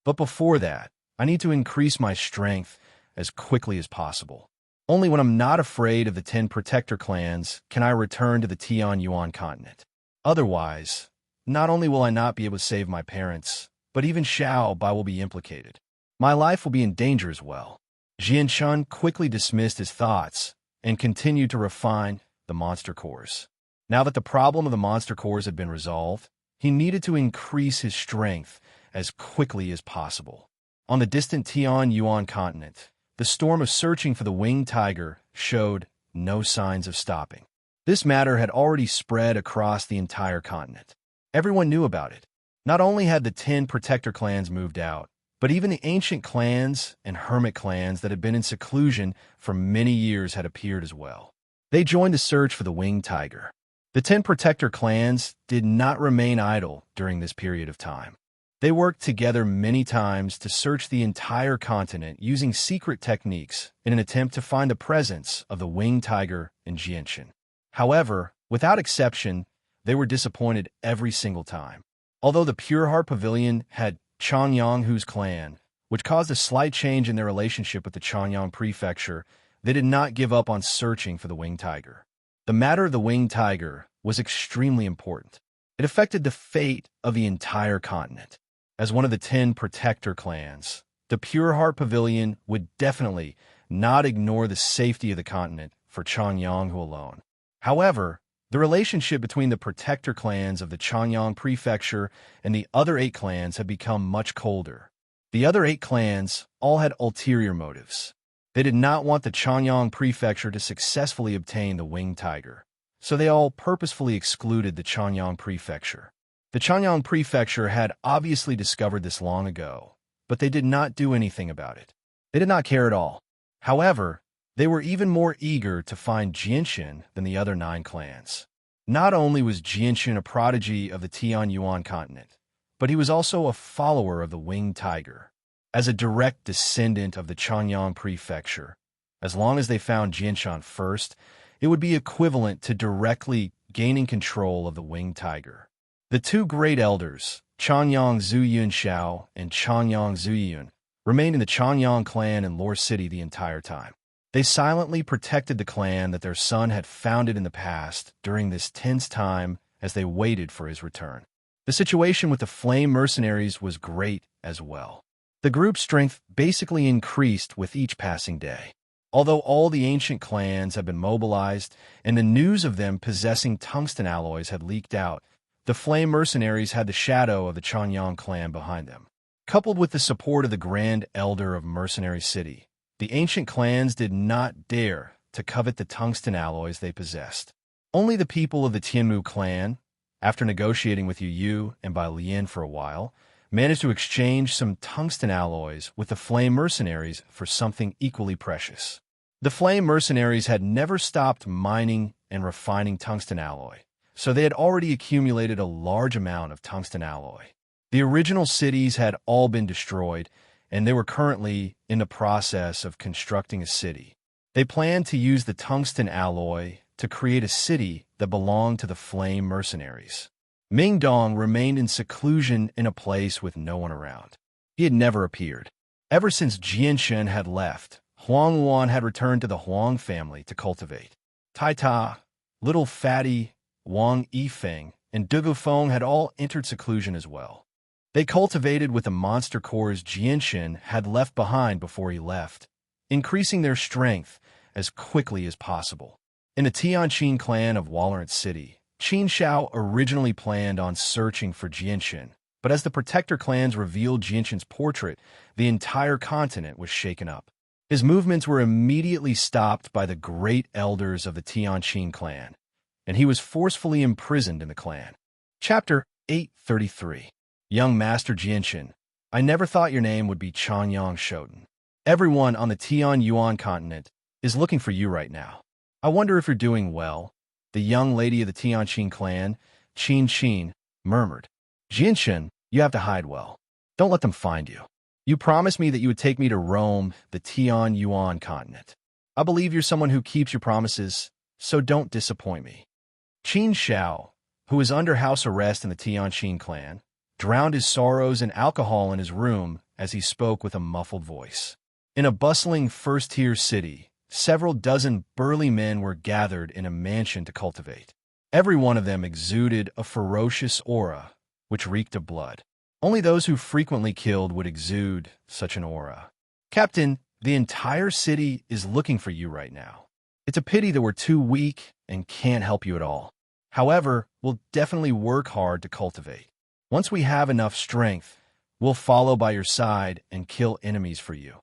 But before that, I need to increase my strength as quickly as possible. Only when I'm not afraid of the 10 protector clans can I return to the Tian Yuan continent. Otherwise, not only will I not be able to save my parents, but even Xiao Bai will be implicated. My life will be in danger as well." Jinshin quickly dismissed his thoughts and continued to refine the monster cores. Now that the problem of the monster cores had been resolved, he needed to increase his strength as quickly as possible. On the distant Tian Yuan continent, the storm of searching for the winged tiger showed no signs of stopping. This matter had already spread across the entire continent. Everyone knew about it. Not only had the 10 protector clans moved out, but even the ancient clans and hermit clans that had been in seclusion for many years had appeared as well. They joined the search for the winged tiger. The 10 protector clans did not remain idle during this period of time. They worked together many times to search the entire continent using secret techniques in an attempt to find the presence of the winged tiger in Jinshin. However, without exception, they were disappointed every single time. Although the Pure Heart Pavilion had Changyanghu's clan, which caused a slight change in their relationship with the Changyang Prefecture, they did not give up on searching for the winged tiger. The matter of the winged tiger was extremely important. It affected the fate of the entire continent. As one of the 10 protector clans, the Pure Heart Pavilion would definitely not ignore the safety of the continent for Changyanghu alone. However, the relationship between the protector clans of the Changyang Prefecture and the other 8 clans had become much colder. The other 8 clans all had ulterior motives. They did not want the Changyang Prefecture to successfully obtain the winged tiger, so they all purposefully excluded the Changyang Prefecture. The Changyang Prefecture had obviously discovered this long ago, but they did not do anything about it. They did not care at all. However, they were even more eager to find Jinshin than the other 9 clans. Not only was Jinshin a prodigy of the Tian Yuan continent, but he was also a follower of the winged tiger. As a direct descendant of the Changyang Prefecture, as long as they found Jinshin first, it would be equivalent to directly gaining control of the winged tiger. The 2 great elders, Changyang Zuyun Xiao and Changyang Zuyun, remained in the Changyang clan in Lore City the entire time. They silently protected the clan that their son had founded in the past during this tense time as they waited for his return. The situation with the Flame Mercenaries was great as well. The group's strength basically increased with each passing day. Although all the ancient clans had been mobilized and the news of them possessing tungsten alloys had leaked out, The Flame Mercenaries had the shadow of the Chanyang clan behind them. Coupled with the support of the Grand Elder of Mercenary City, the ancient clans did not dare to covet the tungsten alloys they possessed. Only the people of the Tianmu clan, after negotiating with Yu Yu and Bai Lian for a while, managed to exchange some tungsten alloys with the Flame Mercenaries for something equally precious. The Flame Mercenaries had never stopped mining and refining tungsten alloy, so they had already accumulated a large amount of tungsten alloy. The original cities had all been destroyed, and they were currently in the process of constructing a city. They planned to use the tungsten alloy to create a city that belonged to the Flame Mercenaries. Ming Dong remained in seclusion in a place with no one around. He had never appeared. Ever since Jianshen had left, Huang Wan had returned to the Huang family to cultivate. Tai Ta, Little Fatty, Wang Yifeng, and Dugu Feng had all entered seclusion as well. They cultivated with the monster cores Jianshen had left behind before he left, increasing their strength as quickly as possible. In the Tianqin clan of Wallerant City, Qin Shao originally planned on searching for Jianshen, but as the Protector clans revealed Jianshen's portrait, the entire continent was shaken up. His movements were immediately stopped by the great elders of the Tianqin clan, and he was forcefully imprisoned in the clan. Chapter 833. Young Master Jianshen, I never thought your name would be Chanyang Shoten. Everyone on the Tian Yuan continent is looking for you right now. I wonder if you're doing well. The young lady of the Tianqin clan, Qin Qin, murmured. Jianshen, you have to hide well. Don't let them find you. You promised me that you would take me to Rome, the Tian Yuan continent. I believe you're someone who keeps your promises, so don't disappoint me. Qin Shao, who is under house arrest in the Tianqin clan, drowned his sorrows in alcohol in his room as he spoke with a muffled voice. In a bustling first-tier city, several dozen burly men were gathered in a mansion to cultivate. Every one of them exuded a ferocious aura, which reeked of blood. Only those who frequently killed would exude such an aura. Captain, the entire city is looking for you right now. It's a pity that we're too weak and can't help you at all. However, we'll definitely work hard to cultivate. Once we have enough strength, we'll follow by your side and kill enemies for you.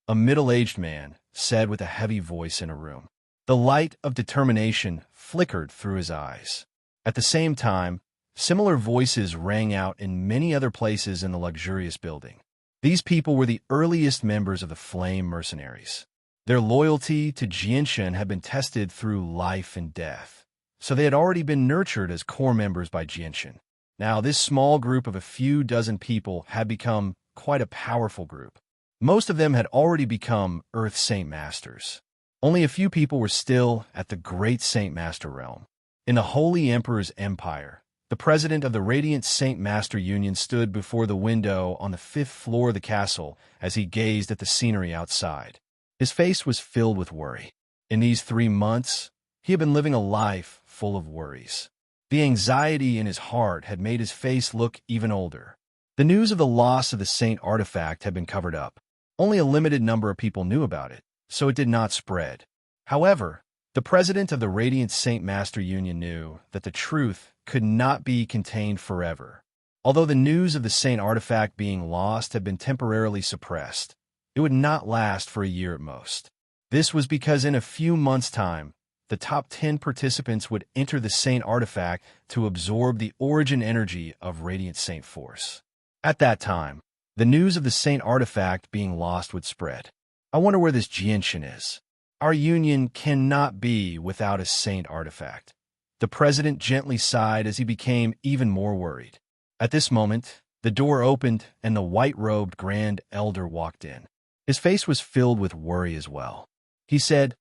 A middle-aged man said with a heavy voice in a room. The light of determination flickered through his eyes. At the same time, similar voices rang out in many other places in the luxurious building. These people were the earliest members of the Flame Mercenaries. Their loyalty to Jianshen had been tested through life and death, so they had already been nurtured as core members by Jianshen. Now, this small group of a few dozen people had become quite a powerful group. Most of them had already become Earth Saint Masters. Only a few people were still at the Great Saint Master realm. In the Holy Emperor's Empire, the president of the Radiant Saint Master Union stood before the window on the 5th floor of the castle as he gazed at the scenery outside. His face was filled with worry. In these 3 months, he had been living a life full of worries. The anxiety in his heart had made his face look even older. The news of the loss of the Saint artifact had been covered up. Only a limited number of people knew about it, so it did not spread. However, the president of the Radiant Saint Master Union knew that the truth could not be contained forever. Although the news of the Saint artifact being lost had been temporarily suppressed, it would not last for a year at most. This was because in a few months' time, the top 10 participants would enter the Saint artifact to absorb the origin energy of Radiant Saint Force. At that time, the news of the Saint artifact being lost would spread. I wonder where this Jianshen is. Our union cannot be without a Saint artifact. The president gently sighed as he became even more worried. At this moment, the door opened and the white-robed Grand Elder walked in. His face was filled with worry as well. He said,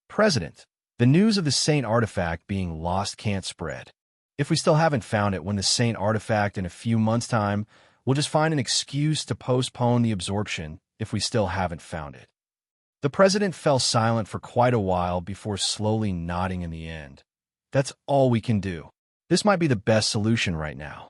President, the news of the Saint artifact being lost can't spread. If we still haven't found it when the Saint artifact in a few months' time, we'll just find an excuse to postpone the absorption if we still haven't found it. The president fell silent for quite a while before slowly nodding in the end. That's all we can do. This might be the best solution right now.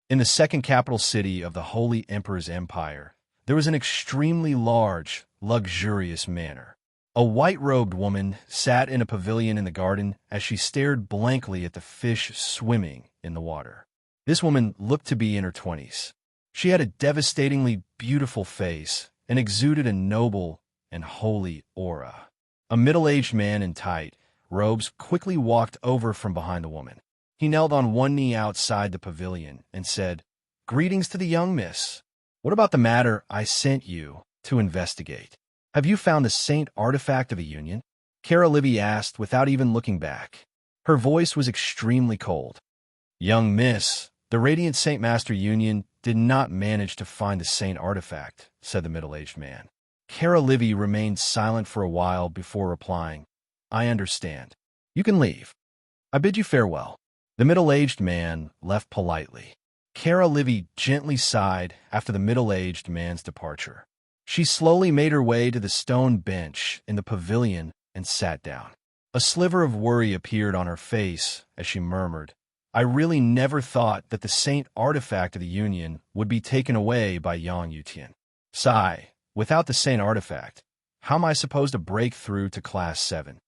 In the second capital city of the Holy Emperor's Empire, there was an extremely large, luxurious manor. A white-robed woman sat in a pavilion in the garden as she stared blankly at the fish swimming in the water. This woman looked to be in her 20s. She had a devastatingly beautiful face and exuded a noble and holy aura. A middle-aged man in tight robes quickly walked over from behind the woman. He knelt on one knee outside the pavilion and said, "Greetings to the young miss. What about the matter I sent you to investigate? Have you found the saint artifact of the Union?" Cara Livy asked without even looking back. Her voice was extremely cold. "Young miss, the Radiant Saint Master Union did not manage to find the saint artifact," said the middle-aged man. Cara Livy remained silent for a while before replying, "I understand. You can leave. I bid you farewell." The middle-aged man left politely. Cara Livy gently sighed after the middle-aged man's departure. She slowly made her way to the stone bench in the pavilion and sat down. A sliver of worry appeared on her face as she murmured, "I really never thought that the saint artifact of the Union would be taken away by Yang Yutian. Sigh, without the saint artifact, how am I supposed to break through to Class 7?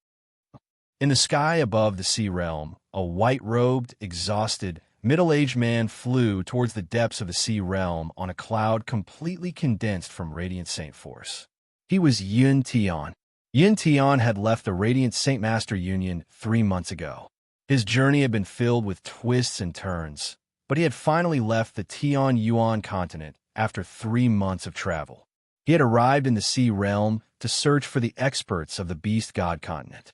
In the sky above the sea realm, a white-robed, exhausted, middle-aged man flew towards the depths of the sea realm on a cloud completely condensed from Radiant Saint Force. He was Yun Tian. Yun Tian had left the Radiant Saint Master Union 3 months ago. His journey had been filled with twists and turns, but he had finally left the Tian Yuan continent after 3 months of travel. He had arrived in the sea realm to search for the experts of the Beast God continent.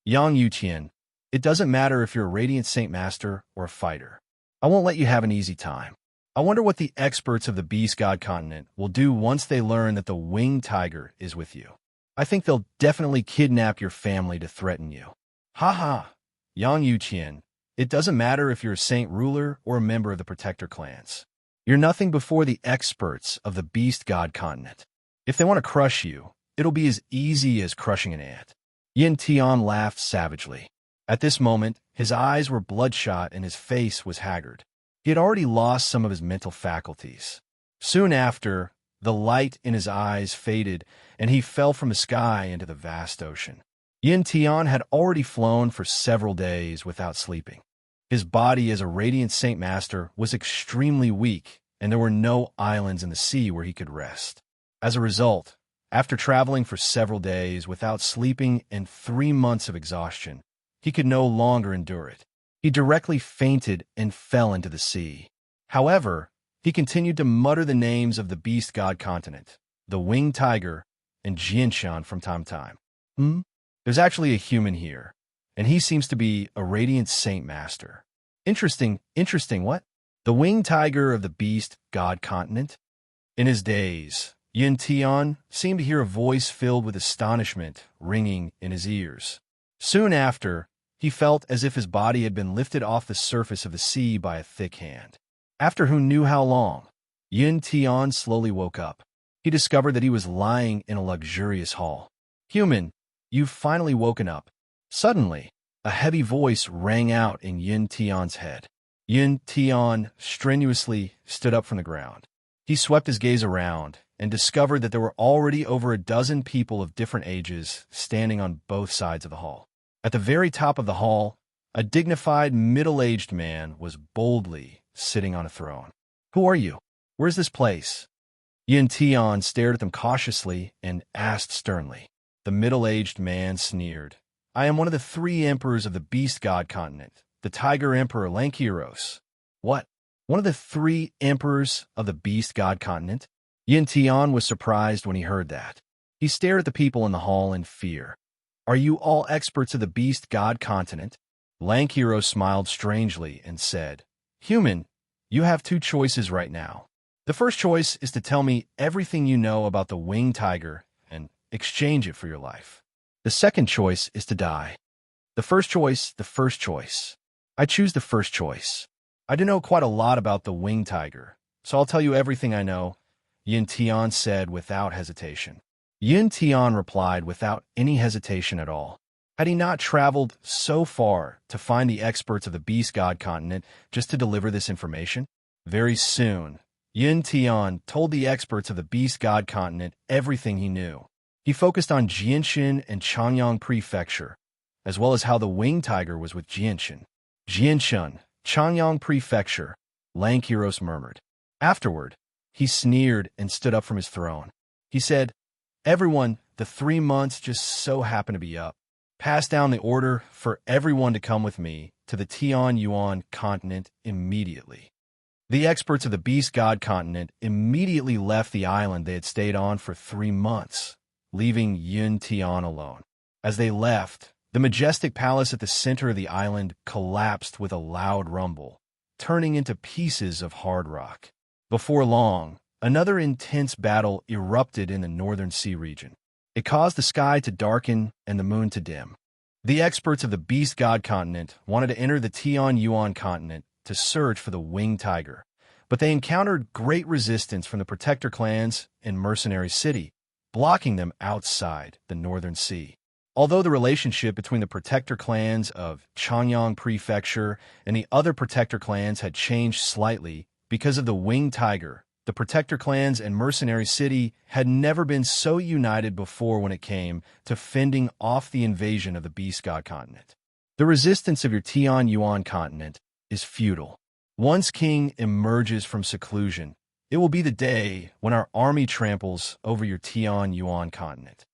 Yang Yuqian, it doesn't matter if you're a Radiant Saint Master or a fighter. I won't let you have an easy time. I wonder what the experts of the Beast God continent will do once they learn that the winged tiger is with you. I think they'll definitely kidnap your family to threaten you. Ha ha! Yang Yuqian, it doesn't matter if you're a saint ruler or a member of the Protector clans. You're nothing before the experts of the Beast God continent. If they want to crush you, it'll be as easy as crushing an ant." Yin Tian laughed savagely. At this moment, his eyes were bloodshot and his face was haggard. He had already lost some of his mental faculties. Soon after, the light in his eyes faded and he fell from the sky into the vast ocean. Yin Tian had already flown for several days without sleeping. His body as a Radiant Saint Master was extremely weak, and there were no islands in the sea where he could rest. As a result, after traveling for several days without sleeping and 3 months of exhaustion, he could no longer endure it. He directly fainted and fell into the sea. However, he continued to mutter the names of the Beast God continent, the Winged Tiger, and Jianshan from time to time. There's actually a human here, and he seems to be a Radiant Saint Master. Interesting, what? The Winged Tiger of the Beast God continent? In his daze, Yin Tian seemed to hear a voice filled with astonishment ringing in his ears. Soon after, he felt as if his body had been lifted off the surface of the sea by a thick hand. After who knew how long, Yin Tian slowly woke up. He discovered that he was lying in a luxurious hall. "Human, you've finally woken up." Suddenly, a heavy voice rang out in Yin Tian's head. Yin Tian strenuously stood up from the ground. He swept his gaze around and discovered that there were already over a dozen people of different ages standing on both sides of the hall. At the very top of the hall, a dignified middle-aged man was boldly sitting on a throne. "Who are you? Where's this place?" Yin Tian stared at them cautiously and asked sternly. The middle-aged man sneered. "I am one of the 3 emperors of the Beast God continent, the Tiger Emperor Lankiros." "What? One of the 3 emperors of the Beast God continent?" Yin Tian was surprised when he heard that. He stared at the people in the hall in fear. "Are you all experts of the Beast God continent?" Lankiros smiled strangely and said, "Human, you have 2 choices right now. The first choice is to tell me everything you know about the Winged Tiger and exchange it for your life. The second choice is to die. The first choice. I choose the first choice. I do know quite a lot about the Winged Tiger, so I'll tell you everything I know," Yin Tian said without hesitation. Yin Tian replied without any hesitation at all. Had he not traveled so far to find the experts of the Beast God continent just to deliver this information? Very soon, Yin Tian told the experts of the Beast God continent everything he knew. He focused on Jianshan and Changyang Prefecture, as well as how the Winged Tiger was with Jianshan. Jianshan, Changyang Prefecture, Lankiros murmured. Afterward, he sneered and stood up from his throne. He said, "Everyone, the 3 months just so happen to be up. Pass down the order for everyone to come with me to the Tian Yuan continent immediately." The experts of the Beast God continent immediately left the island they had stayed on for 3 months, leaving Yun Tian alone. As they left, the majestic palace at the center of the island collapsed with a loud rumble, turning into pieces of hard rock. Before long, another intense battle erupted in the northern sea region. It caused the sky to darken and the moon to dim. The experts of the Beast God continent wanted to enter the Tian Yuan continent to search for the winged tiger, but they encountered great resistance from the protector clans in Mercenary City, blocking them outside the northern sea. Although the relationship between the protector clans of Changyang Prefecture and the other protector clans had changed slightly because of the winged tiger, the protector clans and Mercenary City had never been so united before when it came to fending off the invasion of the Beast God continent. The resistance of your Tian Yuan continent is futile. Once King emerges from seclusion, it will be the day when our army tramples over your Tian Yuan continent.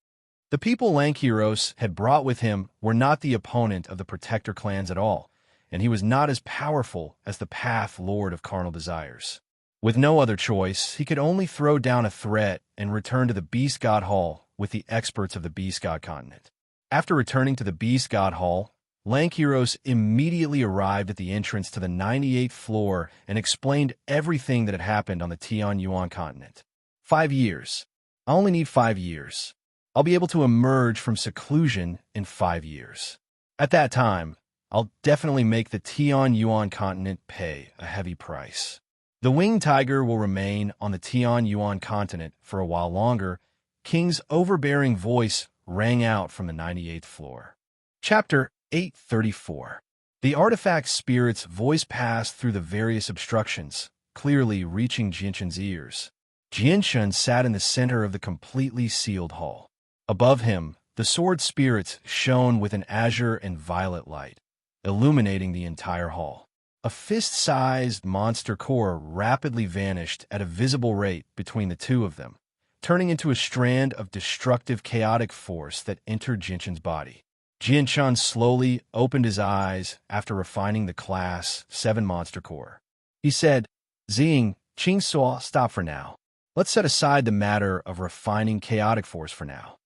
The people Lankiros had brought with him were not the opponent of the protector clans at all, and he was not as powerful as the Path Lord of Carnal Desires. With no other choice, he could only throw down a threat and return to the Beast God Hall with the experts of the Beast God continent. After returning to the Beast God Hall, Lankiros immediately arrived at the entrance to the 98th floor and explained everything that had happened on the Tian Yuan continent. 5 years. I only need 5 years. I'll be able to emerge from seclusion in 5 years. At that time, I'll definitely make the Tian Yuan continent pay a heavy price. The winged tiger will remain on the Tian Yuan continent for a while longer. King's overbearing voice rang out from the 98th floor. Chapter 834. The artifact spirit's voice passed through the various obstructions, clearly reaching Jinshan's ears. Jinshan sat in the center of the completely sealed hall. Above him, the sword spirits shone with an azure and violet light, illuminating the entire hall. A fist-sized monster core rapidly vanished at a visible rate between the two of them, turning into a strand of destructive chaotic force that entered Jinshan's body. Jinshan slowly opened his eyes after refining the Class 7 monster core. He said, "Zing, Qingsuo, stop for now. Let's set aside the matter of refining chaotic force for now."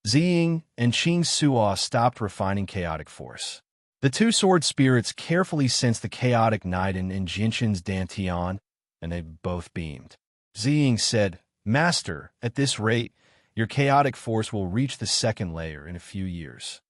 Ziying and Qingsuo stopped refining chaotic force. The two sword spirits carefully sensed the chaotic Niden in Jinshan's Dantian, and they both beamed. Ziying said, "Master, at this rate, your chaotic force will reach the second layer in a few years."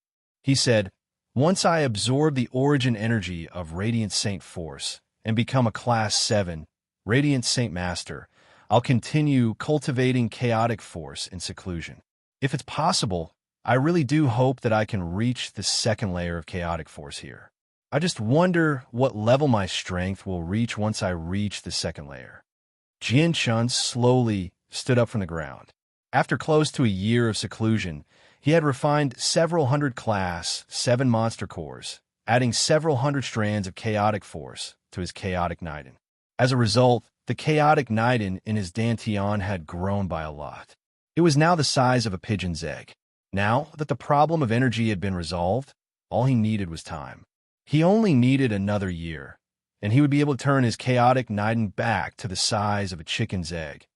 He said, "Once I absorb the origin energy of Radiant Saint Force and become a Class 7 Radiant Saint Master, I'll continue cultivating chaotic force in seclusion. If it's possible, I really do hope that I can reach the second layer of chaotic force here. I just wonder what level my strength will reach once I reach the second layer." Jinshan slowly stood up from the ground. After close to a year of seclusion, he had refined several hundred Class 7 monster cores, adding several hundred strands of chaotic force to his chaotic Niden. As a result, the chaotic Niden in his Dantian had grown by a lot. It was now the size of a pigeon's egg. Now that the problem of energy had been resolved, all he needed was time. He only needed another year, and he would be able to turn his chaotic Niden back to the size of a chicken's egg,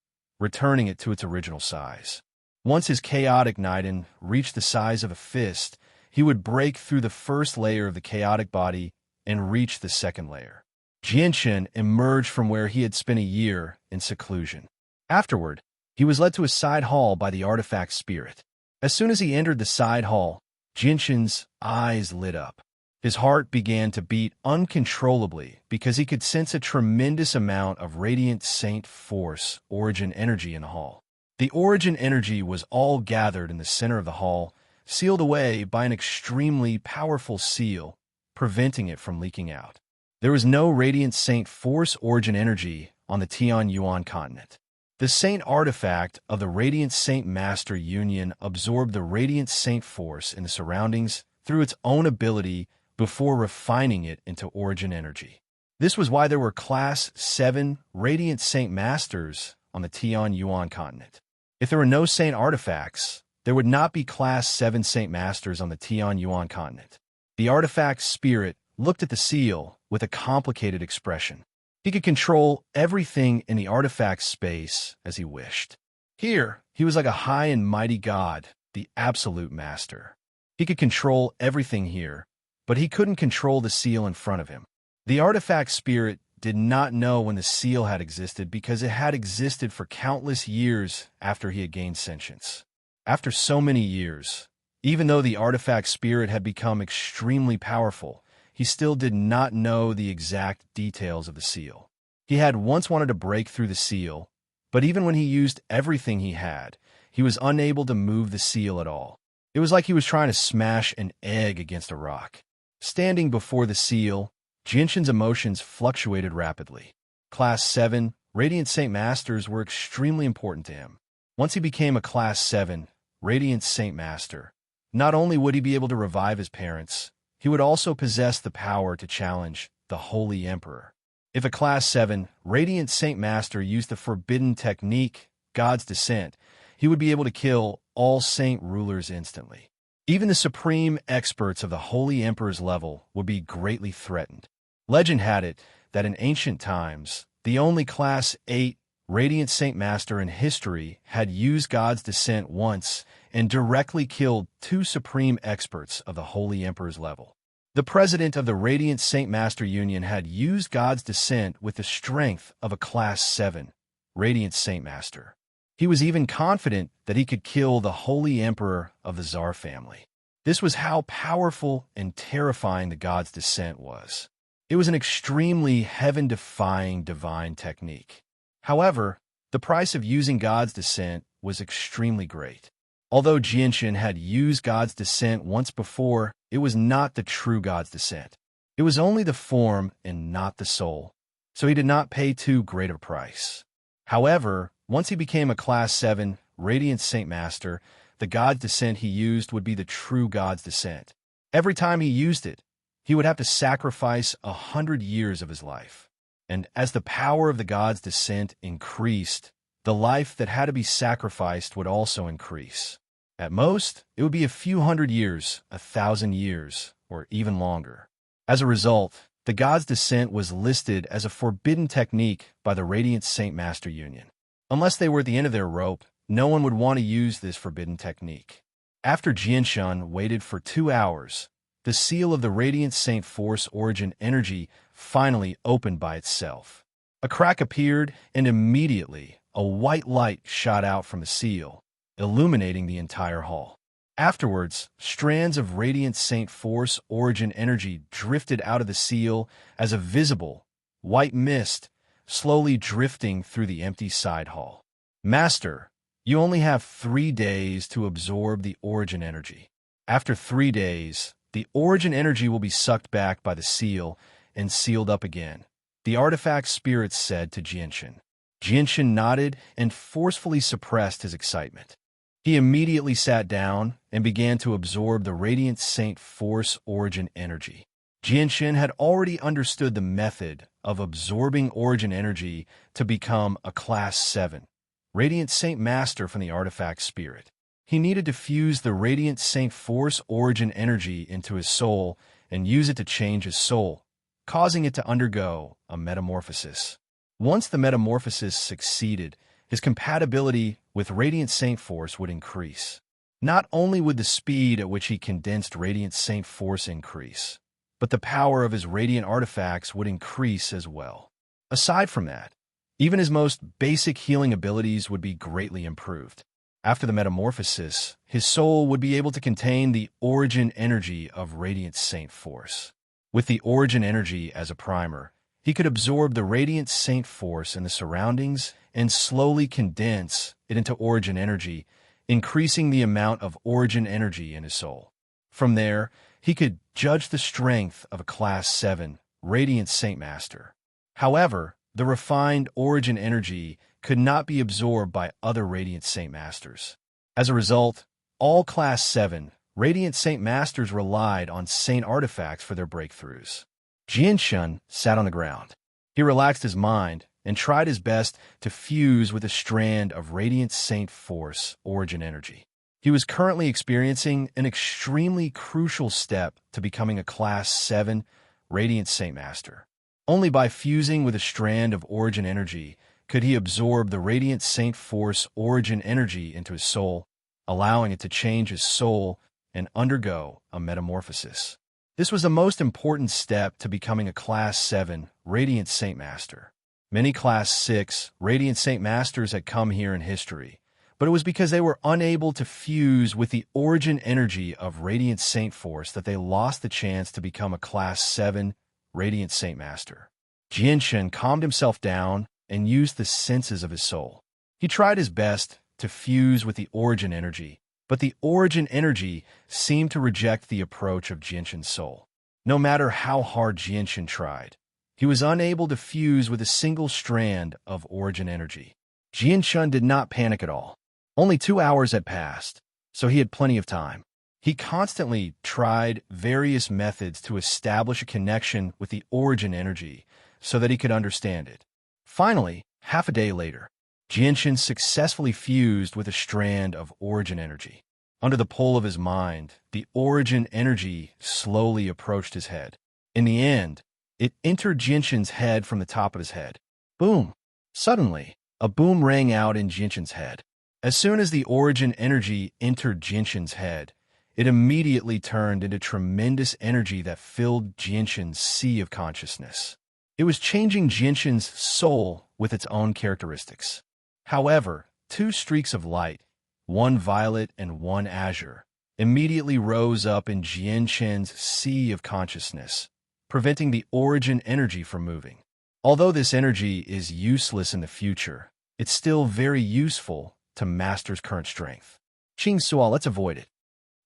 returning it to its original size. Once his chaotic Niden reached the size of a fist, he would break through the first layer of the chaotic body and reach the second layer. Jinshan emerged from where he had spent a year in seclusion. Afterward, he was led to a side hall by the artifact spirit. As soon as he entered the side hall, Jinshan's eyes lit up. His heart began to beat uncontrollably because he could sense a tremendous amount of Radiant Saint Force origin energy in the hall. The origin energy was all gathered in the center of the hall, sealed away by an extremely powerful seal, preventing it from leaking out. There was no Radiant Saint Force origin energy on the Tian Yuan continent. The Saint artifact of the Radiant Saint Master Union absorbed the Radiant Saint Force in the surroundings through its own ability before refining it into origin energy. This was why there were Class 7 Radiant Saint Masters on the Tian Yuan continent. If there were no Saint artifacts, there would not be Class 7 Saint Masters on the Tian Yuan continent. The artifact spirit looked at the seal with a complicated expression. He could control everything in the artifact space as he wished. Here, he was like a high and mighty god, the absolute master. He could control everything here, but he couldn't control the seal in front of him. The artifact spirit did not know when the seal had existed because it had existed for countless years after he had gained sentience. After so many years, even though the artifact spirit had become extremely powerful, he still did not know the exact details of the seal. He had once wanted to break through the seal, but even when he used everything he had, he was unable to move the seal at all. It was like he was trying to smash an egg against a rock. Standing before the seal, Jinshin's emotions fluctuated rapidly. Class 7 Radiant Saint Masters were extremely important to him. Once he became a Class 7 Radiant Saint Master, not only would he be able to revive his parents, he would also possess the power to challenge the Holy Emperor. If a Class 7 Radiant Saint Master used the forbidden technique, God's Descent, he would be able to kill all Saint rulers instantly. Even the supreme experts of the Holy Emperor's level would be greatly threatened. Legend had it that in ancient times, the only Class 8 Radiant Saint Master in history had used God's Descent once and directly killed two supreme experts of the Holy Emperor's level. The president of the Radiant Saint Master Union had used God's Descent with the strength of a Class 7 Radiant Saint Master. He was even confident that he could kill the Holy Emperor of the Tsar family. This was how powerful and terrifying the God's Descent was. It was an extremely heaven-defying divine technique. However, the price of using God's Descent was extremely great. Although Jinshin had used God's Descent once before, it was not the true God's Descent. It was only the form and not the soul, so he did not pay too great a price. However, once he became a Class 7 Radiant Saint Master, the God's Descent he used would be the true God's Descent. Every time he used it, he would have to sacrifice 100 years of his life. And as the power of the God's Descent increased, the life that had to be sacrificed would also increase. At most, it would be a few hundred years, 1,000 years, or even longer. As a result, the God's Descent was listed as a forbidden technique by the Radiant Saint Master Union. Unless they were at the end of their rope, no one would want to use this forbidden technique. After Jinshin waited for 2 hours, the seal of the Radiant Saint Force Origin Energy finally opened by itself. A crack appeared, and immediately a white light shot out from the seal, illuminating the entire hall. Afterwards, strands of Radiant Saint Force Origin Energy drifted out of the seal as a visible, white mist, slowly drifting through the empty side hall. Master, you only have 3 days to absorb the Origin Energy. After 3 days, the Origin Energy will be sucked back by the seal and sealed up again, the artifact spirit said to Jinshin. Jinshin nodded and forcefully suppressed his excitement. He immediately sat down and began to absorb the Radiant Saint Force Origin Energy. Jinshin had already understood the method of absorbing Origin Energy to become a Class 7 Radiant Saint Master from the artifact spirit. He needed to fuse the Radiant Saint Force Origin Energy into his soul and use it to change his soul, causing it to undergo a metamorphosis. Once the metamorphosis succeeded, his compatibility with Radiant Saint Force would increase. Not only would the speed at which he condensed Radiant Saint Force increase, but the power of his radiant artifacts would increase as well. Aside from that, even his most basic healing abilities would be greatly improved. After the metamorphosis, his soul would be able to contain the origin energy of Radiant Saint Force. With the origin energy as a primer, he could absorb the Radiant Saint Force in the surroundings and slowly condense it into origin energy, increasing the amount of origin energy in his soul. From there, he could judge the strength of a Class 7 Radiant Saint Master. However, the refined origin energy could not be absorbed by other Radiant Saint Masters. As a result, all Class 7 Radiant Saint Masters relied on Saint artifacts for their breakthroughs. Jianshun sat on the ground. He relaxed his mind and tried his best to fuse with a strand of Radiant Saint Force origin energy. He was currently experiencing an extremely crucial step to becoming a Class 7 Radiant Saint Master. Only by fusing with a strand of origin energy could he absorb the Radiant Saint Force origin energy into his soul, allowing it to change his soul and undergo a metamorphosis. This was the most important step to becoming a Class 7 Radiant Saint Master. Many Class 6 Radiant Saint Masters had come here in history, but it was because they were unable to fuse with the origin energy of Radiant Saint Force that they lost the chance to become a Class 7 Radiant Saint Master. Jianshun calmed himself down and used the senses of his soul. He tried his best to fuse with the origin energy, but the origin energy seemed to reject the approach of Jianshun's soul. No matter how hard Jianshun tried, he was unable to fuse with a single strand of origin energy. Jianshun did not panic at all. Only 2 hours had passed, so he had plenty of time. He constantly tried various methods to establish a connection with the origin energy so that he could understand it. Finally, half a day later, Jianshun successfully fused with a strand of origin energy. Under the pull of his mind, the origin energy slowly approached his head. In the end, it entered Jianshun's head from the top of his head. Boom! Suddenly, a boom rang out in Jianshun's head. As soon as the origin energy entered Jianshun's head, it immediately turned into tremendous energy that filled Jianshun's sea of consciousness. It was changing Jianshun's soul with its own characteristics. However, 2 streaks of light, one violet and one azure, immediately rose up in Jianshun's sea of consciousness, preventing the origin energy from moving. Although this energy is useless in the future, it's still very useful to Master's current strength. Qing Suo, let's avoid it.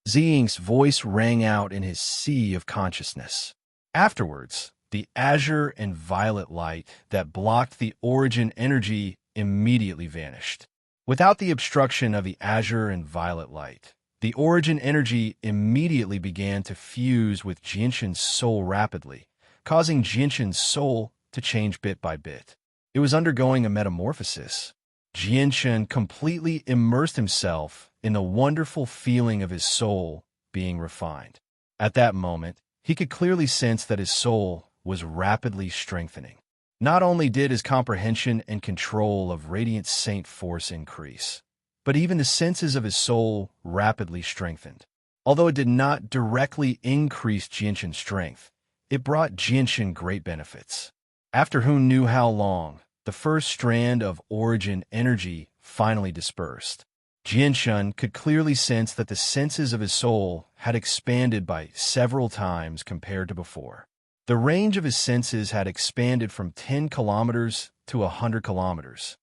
Ziying's voice rang out in his sea of consciousness. Afterwards, the azure and violet light that blocked the origin energy immediately vanished. Without the obstruction of the azure and violet light, the origin energy immediately began to fuse with Jianshun's soul rapidly, causing Jianshun's soul to change bit by bit. It was undergoing a metamorphosis. Jianshun completely immersed himself in the wonderful feeling of his soul being refined. At that moment, he could clearly sense that his soul was rapidly strengthening. Not only did his comprehension and control of Radiant Saint Force increase, but even the senses of his soul rapidly strengthened. Although it did not directly increase Jianshun's strength, it brought Jianshun great benefits. After who knew how long, the first strand of origin energy finally dispersed. Jianshun could clearly sense that the senses of his soul had expanded by several times compared to before. The range of his senses had expanded from 10 kilometers to 100 kilometers.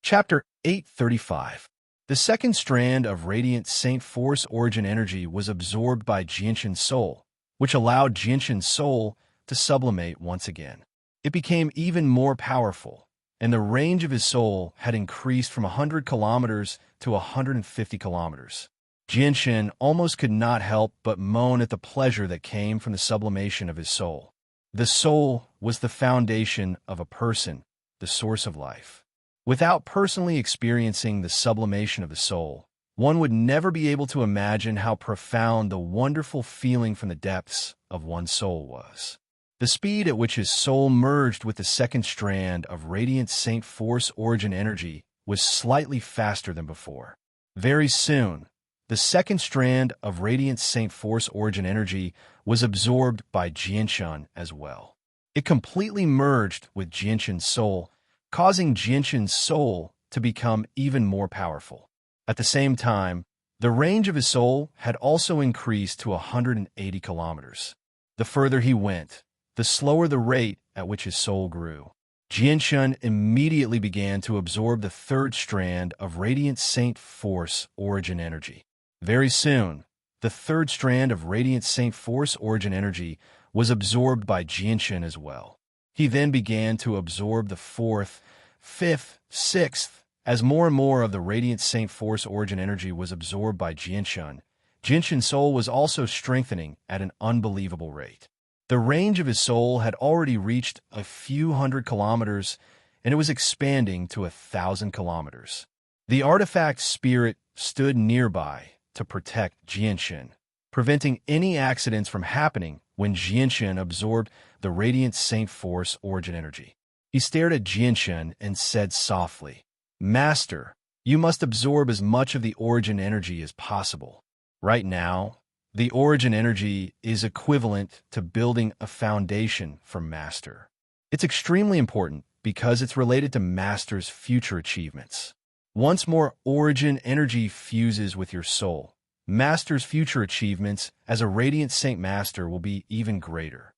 Chapter 835. The second strand of Radiant Saint Force origin energy was absorbed by Jianshun's soul, which allowed Jianshun's soul to sublimate once again. It became even more powerful, and the range of his soul had increased from 100 kilometers to 150 kilometers. Jianshun almost could not help but moan at the pleasure that came from the sublimation of his soul. The soul was the foundation of a person, the source of life. Without personally experiencing the sublimation of the soul, one would never be able to imagine how profound the wonderful feeling from the depths of one's soul was. The speed at which his soul merged with the second strand of Radiant Saint Force origin energy was slightly faster than before. Very soon, the second strand of Radiant Saint Force origin energy was absorbed by Jianshun as well. It completely merged with Jianshun's soul, causing Jianshun's soul to become even more powerful. At the same time, the range of his soul had also increased to 180 kilometers. The further he went, the slower the rate at which his soul grew. Jianshun immediately began to absorb the third strand of Radiant Saint Force origin energy. Very soon, the third strand of Radiant Saint Force origin energy was absorbed by Jianshun as well. He then began to absorb the fourth, fifth, sixth. As more and more of the Radiant Saint Force origin energy was absorbed by Jianshun, Jianshun's soul was also strengthening at an unbelievable rate. The range of his soul had already reached a few hundred kilometers, and it was expanding to 1,000 kilometers. The artifact spirit stood nearby to protect Jianshan, preventing any accidents from happening when Jianshan absorbed the radiant Saint Force origin energy. He stared at Jianshan and said softly, "Master, you must absorb as much of the origin energy as possible. Right now, the origin energy is equivalent to building a foundation for Master. It's extremely important because it's related to Master's future achievements. Once more origin energy fuses with your soul, Master's future achievements as a Radiant Saint Master will be even greater."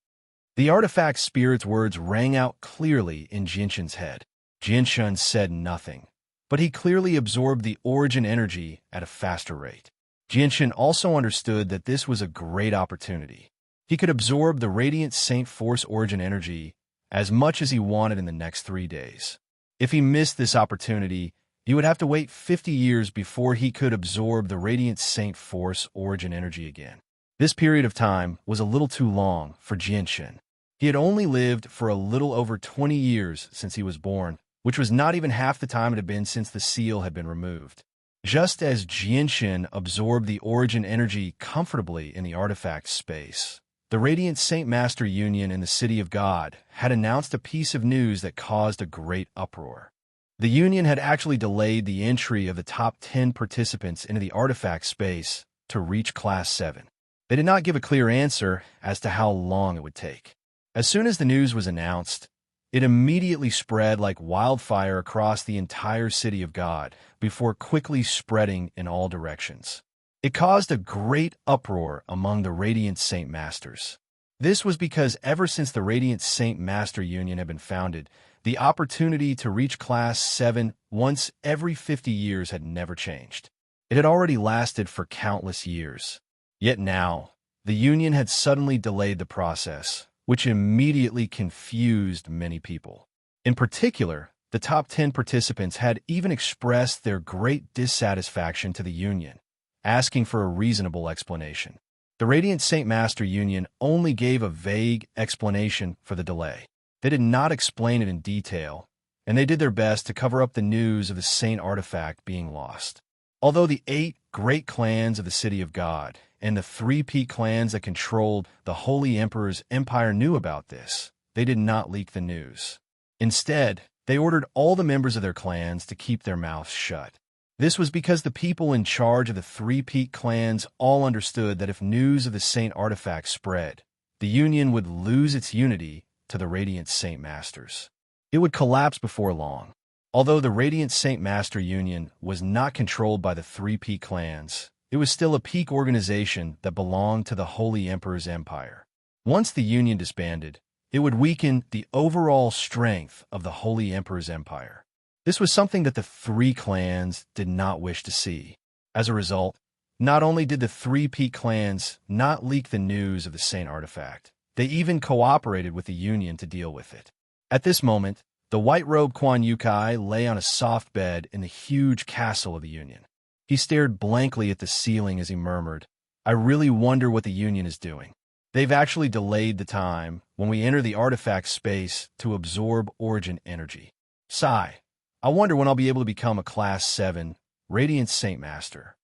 The artifact spirit's words rang out clearly in Jianshan's head. Jianshan said nothing, but he clearly absorbed the origin energy at a faster rate. Jianshan also understood that this was a great opportunity. He could absorb the Radiant Saint Force origin energy as much as he wanted in the next 3 days. If he missed this opportunity, he would have to wait 50 years before he could absorb the Radiant Saint Force origin energy again. This period of time was a little too long for Jianshan. He had only lived for a little over 20 years since he was born, which was not even half the time it had been since the seal had been removed. Just as Jianshan absorbed the origin energy comfortably in the artifact space, the Radiant Saint Master Union in the City of God had announced a piece of news that caused a great uproar. The Union had actually delayed the entry of the top 10 participants into the artifact space to reach Class 7. They did not give a clear answer as to how long it would take. As soon as the news was announced, it immediately spread like wildfire across the entire City of God before quickly spreading in all directions. It caused a great uproar among the Radiant Saint Masters. This was because ever since the Radiant Saint Master Union had been founded, the opportunity to reach Class 7 once every 50 years had never changed. It had already lasted for countless years. Yet now, the Union had suddenly delayed the process, which immediately confused many people. In particular, the top 10 participants had even expressed their great dissatisfaction to the Union, asking for a reasonable explanation. The Radiant Saint Master Union only gave a vague explanation for the delay. They did not explain it in detail, and they did their best to cover up the news of the Saint artifact being lost. Although the 8 great clans of the City of God and the 3 peak clans that controlled the Holy Emperor's empire knew about this, they did not leak the news. Instead, they ordered all the members of their clans to keep their mouths shut. This was because the people in charge of the 3 peak clans all understood that if news of the Saint artifact spread, the Union would lose its unity to the Radiant Saint Masters. It would collapse before long. Although the Radiant Saint Master Union was not controlled by the 3 peak clans, it was still a peak organization that belonged to the Holy Emperor's empire. Once the Union disbanded, it would weaken the overall strength of the Holy Emperor's empire. This was something that the 3 clans did not wish to see. As a result, not only did the 3 peak clans not leak the news of the Saint artifact, they even cooperated with the Union to deal with it. At this moment, the white-robed Quan Yukai lay on a soft bed in the huge castle of the Union. He stared blankly at the ceiling as he murmured, "I really wonder what the Union is doing. They've actually delayed the time when we enter the artifact space to absorb origin energy. Sigh, I wonder when I'll be able to become a Class 7 Radiant Saint Master."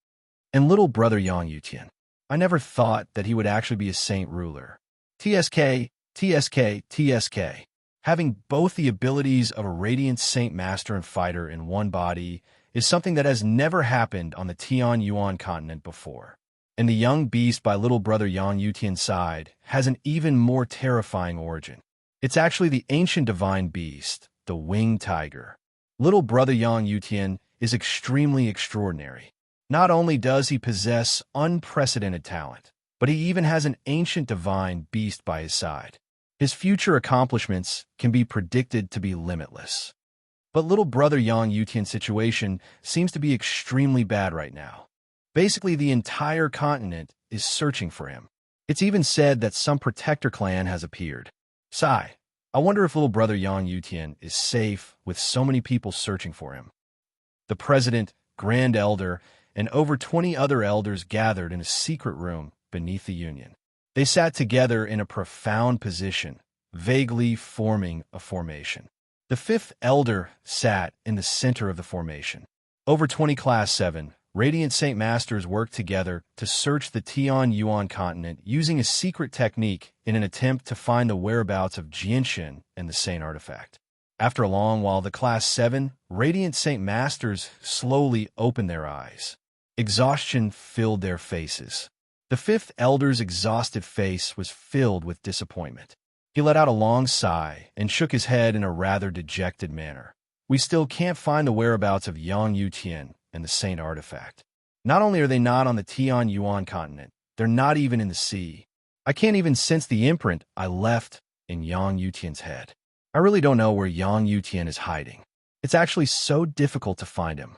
And little brother Yang Yutian, I never thought that he would actually be a saint ruler. TSK, TSK, TSK. Having both the abilities of a Radiant Saint Master and Fighter in one body is something that has never happened on the Tian Yuan continent before. And the young beast by little brother Yang Yutian's side has an even more terrifying origin. It's actually the ancient divine beast, the winged tiger. Little brother Yang Yutian is extremely extraordinary. Not only does he possess unprecedented talent, but he even has an ancient divine beast by his side. His future accomplishments can be predicted to be limitless. But little brother Yang Yutian's situation seems to be extremely bad right now. Basically, the entire continent is searching for him. It's even said that some protector clan has appeared. Sigh, I wonder if little brother Yang Yutian is safe with so many people searching for him. The president, grand elder, and over 20 other elders gathered in a secret room beneath the Union. They sat together in a profound position, vaguely forming a formation. The fifth elder sat in the center of the formation. Over 20 Class 7, Radiant Saint Masters worked together to search the Tian Yuan continent using a secret technique in an attempt to find the whereabouts of Jianshan and the Saint artifact. After a long while, the Class 7, Radiant Saint Masters slowly opened their eyes. Exhaustion filled their faces. The fifth elder's exhausted face was filled with disappointment. He let out a long sigh and shook his head in a rather dejected manner. We still can't find the whereabouts of Yang Yutian and the Saint artifact. Not only are they not on the Tian Yuan continent, they're not even in the sea. I can't even sense the imprint I left in Yang Yutian's head. I really don't know where Yang Yutian is hiding. It's actually so difficult to find him.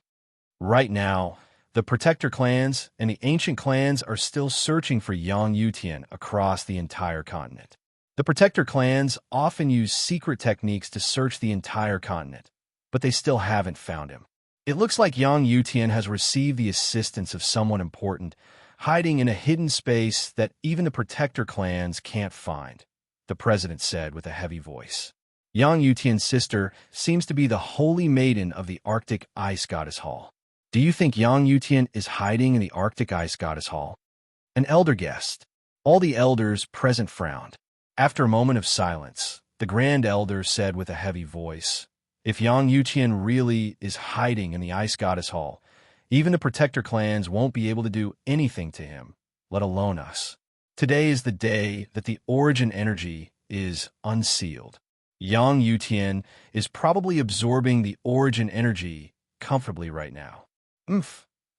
Right now, the Protector clans and the ancient clans are still searching for Yang Yutian across the entire continent. The Protector clans often use secret techniques to search the entire continent, but they still haven't found him. It looks like Yang Yutian has received the assistance of someone important, hiding in a hidden space that even the Protector clans can't find, the president said with a heavy voice. Yang Yutian's sister seems to be the holy maiden of the Arctic Ice Goddess Hall. Do you think Yang Yutian is hiding in the Arctic Ice Goddess Hall? An elder guessed. All the elders present frowned. After a moment of silence, the Grand Elder said with a heavy voice, "If Yang Yutian really is hiding in the Ice Goddess Hall, even the Protector clans won't be able to do anything to him, let alone us. Today is the day that the origin energy is unsealed. Yang Yutian is probably absorbing the origin energy comfortably right now.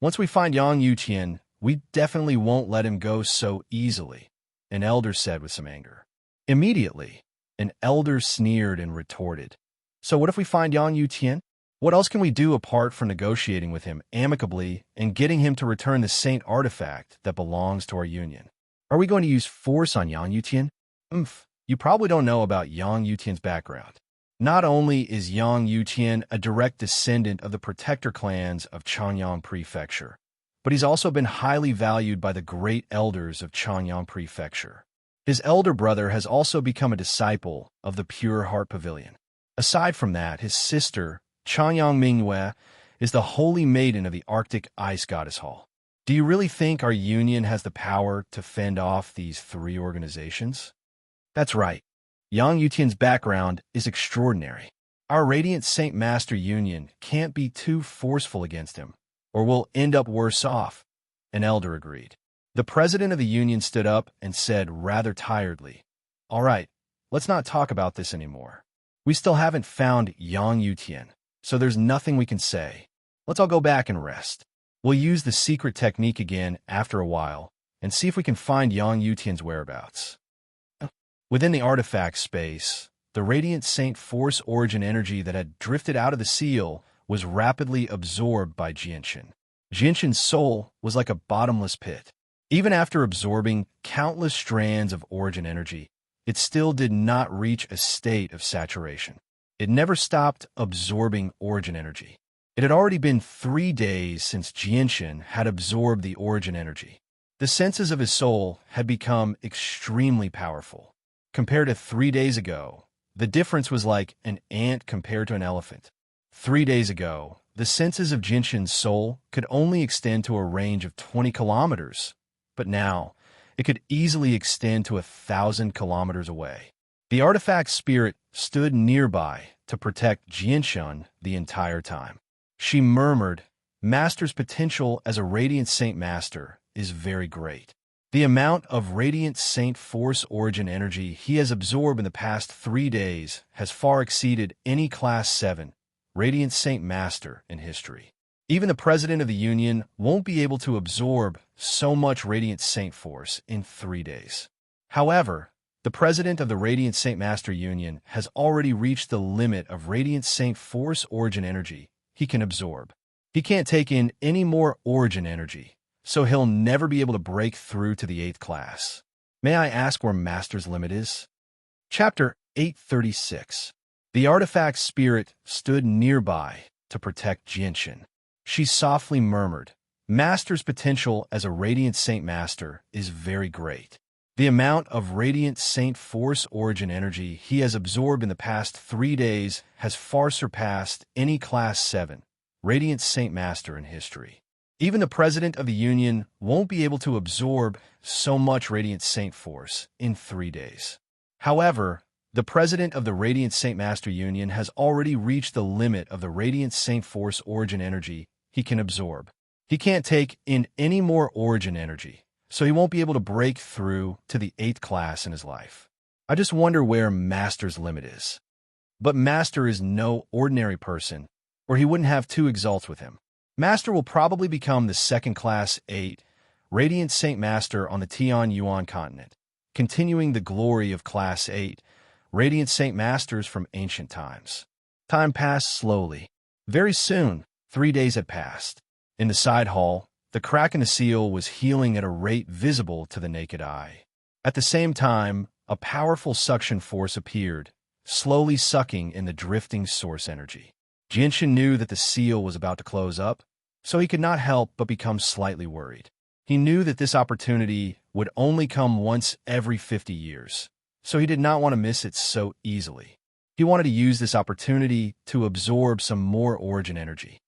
Once we find Yang Yutian, we definitely won't let him go so easily," an elder said with some anger. Immediately, an elder sneered and retorted, "So what if we find Yang Yutian? What else can we do apart from negotiating with him amicably and getting him to return the Saint artifact that belongs to our union? Are we going to use force on Yang Yutian?" You probably don't know about Yang Yutian's background. Not only is Yang Yutian a direct descendant of the Protector clans of Chanyang Prefecture, but he's also been highly valued by the great elders of Chanyang Prefecture. His elder brother has also become a disciple of the Pure Heart Pavilion. Aside from that, his sister, Chanyang Mingyue, is the holy maiden of the Arctic Ice Goddess Hall. Do you really think our union has the power to fend off these three organizations? That's right. Yang Yutian's background is extraordinary. Our Radiant Saint Master Union can't be too forceful against him, or we'll end up worse off, an elder agreed. The president of the union stood up and said rather tiredly, "All right, let's not talk about this anymore. We still haven't found Yang Yutian, so there's nothing we can say. Let's all go back and rest. We'll use the secret technique again after a while and see if we can find Yang Yutian's whereabouts." Within the artifact space, the Radiant Saint Force origin energy that had drifted out of the seal was rapidly absorbed by Jianshan. Jianshan's soul was like a bottomless pit. Even after absorbing countless strands of origin energy, it still did not reach a state of saturation. It never stopped absorbing origin energy. It had already been 3 days since Jianshan had absorbed the origin energy. The senses of his soul had become extremely powerful. Compared to 3 days ago, the difference was like an ant compared to an elephant. 3 days ago, the senses of Jinshin's soul could only extend to a range of 20 kilometers, but now it could easily extend to 1,000 kilometers away. The artifact spirit stood nearby to protect Jinshan the entire time. She murmured, "Master's potential as a Radiant Saint Master is very great. The amount of Radiant Saint Force origin energy he has absorbed in the past 3 days has far exceeded any Class 7 Radiant Saint Master in history. Even the President of the Union won't be able to absorb so much Radiant Saint Force in 3 days. However, the President of the Radiant Saint Master Union has already reached the limit of Radiant Saint Force origin energy he can absorb. He can't take in any more origin energy, so he'll never be able to break through to the 8th class. May I ask where Master's limit is?" Chapter 836. The artifact spirit stood nearby to protect Jinshin. She softly murmured, "Master's potential as a Radiant Saint Master is very great. The amount of Radiant Saint Force origin energy he has absorbed in the past 3 days has far surpassed any Class 7 Radiant Saint Master in history. Even the President of the Union won't be able to absorb so much Radiant Saint Force in 3 days. However, the President of the Radiant Saint Master Union has already reached the limit of the Radiant Saint Force origin energy he can absorb. He can't take in any more origin energy, so he won't be able to break through to the 8th class in his life. I just wonder where Master's limit is. But Master is no ordinary person, or he wouldn't have 2 exalts with him. Master will probably become the 2nd Class 8 Radiant Saint Master on the Tian Yuan continent, continuing the glory of Class 8 Radiant Saint Masters from ancient times. Time passed slowly. Very soon, 3 days had passed. In the side hall, the crack in the seal was healing at a rate visible to the naked eye. At the same time, a powerful suction force appeared, slowly sucking in the drifting source energy. Jinshin knew that the seal was about to close up, so he could not help but become slightly worried. He knew that this opportunity would only come once every 50 years, so he did not want to miss it so easily. He wanted to use this opportunity to absorb some more origin energy.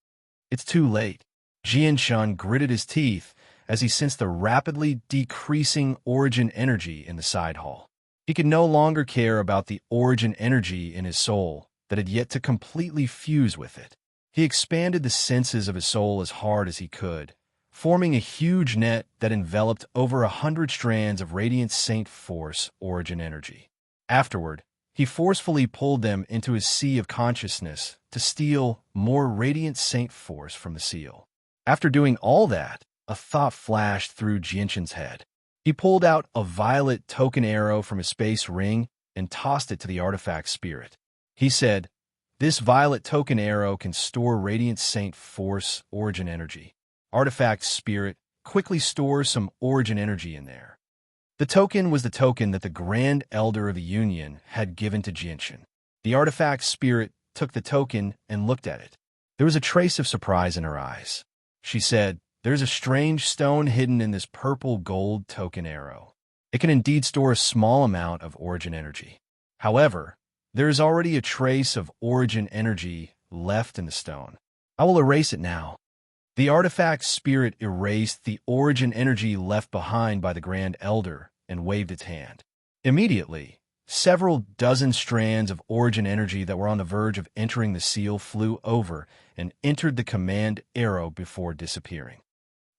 It's too late. Jinshin gritted his teeth as he sensed the rapidly decreasing origin energy in the side hall. He could no longer care about the origin energy in his soul that had yet to completely fuse with it. He expanded the senses of his soul as hard as he could, forming a huge net that enveloped over 100 strands of Radiant Saint Force origin energy. Afterward, he forcefully pulled them into his sea of consciousness to steal more Radiant Saint Force from the seal. After doing all that, a thought flashed through Jinshin's head. He pulled out a violet token arrow from his space ring and tossed it to the artifact spirit. He said, "This violet token arrow can store Radiant Saint Force origin energy. Artifact spirit, quickly store some origin energy in there." The token was the token that the Grand Elder of the Union had given to Jinshin. The artifact spirit took the token and looked at it. There was a trace of surprise in her eyes. She said, "There's a strange stone hidden in this purple gold token arrow. It can indeed store a small amount of origin energy. However, there is already a trace of origin energy left in the stone. I will erase it now." The artifact spirit erased the origin energy left behind by the Grand Elder and waved its hand. Immediately, several dozen strands of origin energy that were on the verge of entering the seal flew over and entered the command arrow before disappearing.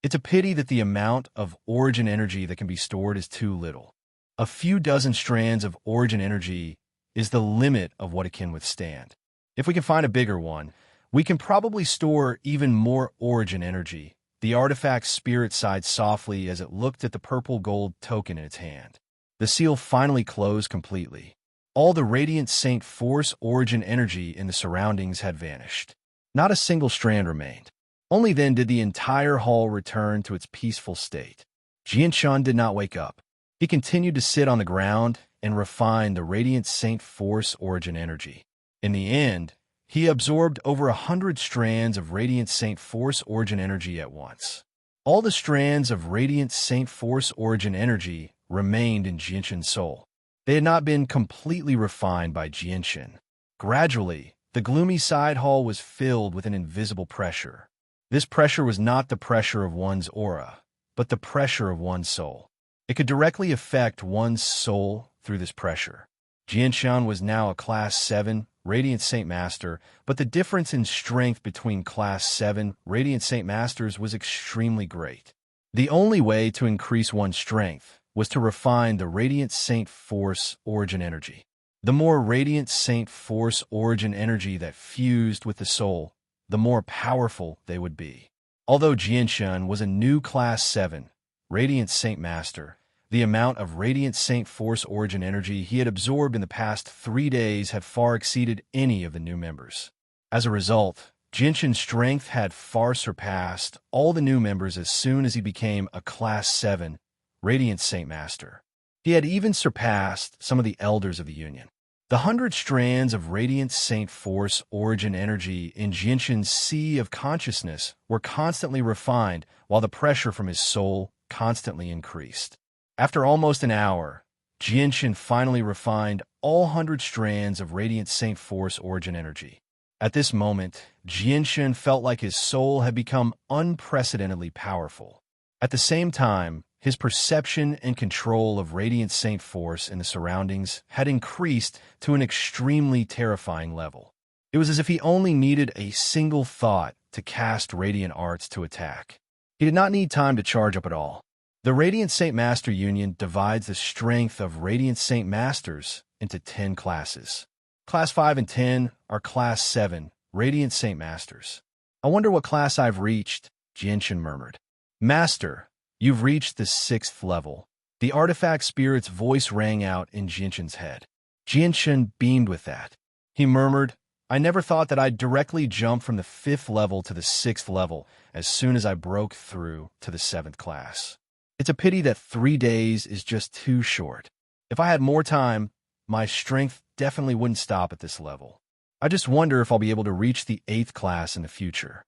It's a pity that the amount of origin energy that can be stored is too little. A few dozen strands of origin energy is the limit of what it can withstand. If we can find a bigger one, we can probably store even more origin energy. The artifact spirit sighed softly as it looked at the purple gold token in its hand. The seal finally closed completely. All the Radiant Saint Force origin energy in the surroundings had vanished. Not a single strand remained. Only then did the entire hall return to its peaceful state. Jinshin did not wake up. He continued to sit on the ground and refine the Radiant Saint Force origin energy. In the end, he absorbed over 100 strands of Radiant Saint Force origin energy at once. All the strands of Radiant Saint Force origin energy remained in Jinshin's soul. They had not been completely refined by Jinshin. Gradually, the gloomy side hall was filled with an invisible pressure. This pressure was not the pressure of one's aura, but the pressure of one's soul. It could directly affect one's soul through this pressure. Jinshin was now a Class 7 Radiant Saint Master, but the difference in strength between Class 7 Radiant Saint Masters was extremely great. The only way to increase one's strength was to refine the Radiant Saint Force origin energy. The more Radiant Saint Force origin energy that fused with the soul, the more powerful they would be. Although Jinshin was a new Class 7 Radiant Saint Master, the amount of Radiant Saint Force origin energy he had absorbed in the past 3 days had far exceeded any of the new members. As a result, Jinshin's strength had far surpassed all the new members as soon as he became a Class 7 Radiant Saint Master. He had even surpassed some of the elders of the Union. The 100 strands of Radiant Saint Force origin energy in Jinshin's sea of consciousness were constantly refined while the pressure from his soul constantly increased. After almost an hour, Jinshin finally refined all 100 strands of Radiant Saint Force origin energy. At this moment, Jinshin felt like his soul had become unprecedentedly powerful. At the same time, his perception and control of Radiant Saint Force in the surroundings had increased to an extremely terrifying level. It was as if he only needed a single thought to cast Radiant Arts to attack. He did not need time to charge up at all. The Radiant Saint Master Union divides the strength of Radiant Saint Masters into 10 classes. Class 5 and 10 are Class 7, Radiant Saint Masters. I wonder what class I've reached, Jinshin murmured. Master, you've reached the 6th level. The artifact spirit's voice rang out in Jinshin's head. Jinshin beamed with that. He murmured, I never thought that I'd directly jump from the 5th level to the 6th level as soon as I broke through to the 7th class. It's a pity that 3 days is just too short. If I had more time, my strength definitely wouldn't stop at this level. I just wonder if I'll be able to reach the 8th class in the future.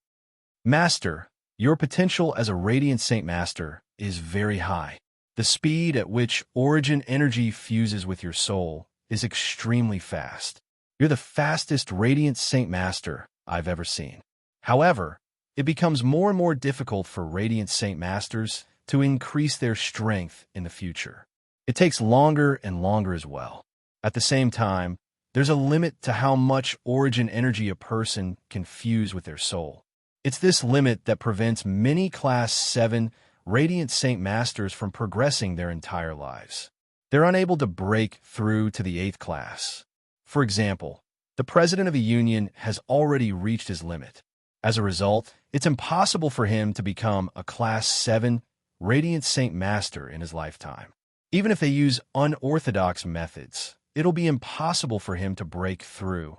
Master, your potential as a Radiant Saint Master is very high. The speed at which origin energy fuses with your soul is extremely fast. You're the fastest Radiant Saint Master I've ever seen. However, it becomes more and more difficult for Radiant Saint Masters to increase their strength in the future. It takes longer and longer as well. At the same time, there's a limit to how much origin energy a person can fuse with their soul. It's this limit that prevents many Class 7 Radiant Saint Masters from progressing their entire lives. They're unable to break through to the 8th class. For example, the president of a union has already reached his limit. As a result, it's impossible for him to become a Class 7 Radiant Saint Master in his lifetime. Even if they use unorthodox methods, it'll be impossible for him to break through,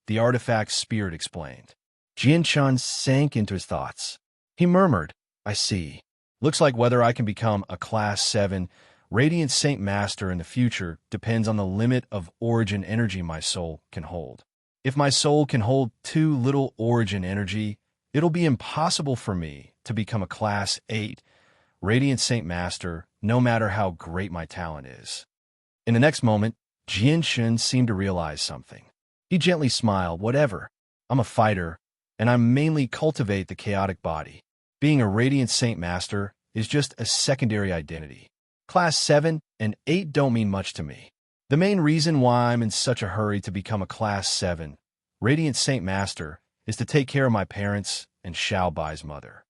the artifact spirit explained. Jinshin sank into his thoughts. He murmured, I see. Looks like whether I can become a Class 7 Radiant Saint Master in the future depends on the limit of origin energy my soul can hold. If my soul can hold too little origin energy, it'll be impossible for me to become a Class 8 Radiant Saint Master, no matter how great my talent is. In the next moment, Jinshin seemed to realize something. He gently smiled, whatever. I'm a fighter, and I mainly cultivate the chaotic body. Being a Radiant Saint Master is just a secondary identity. Class 7 and 8 don't mean much to me. The main reason why I'm in such a hurry to become a Class 7 Radiant Saint Master is to take care of my parents and Xiao Bai's mother.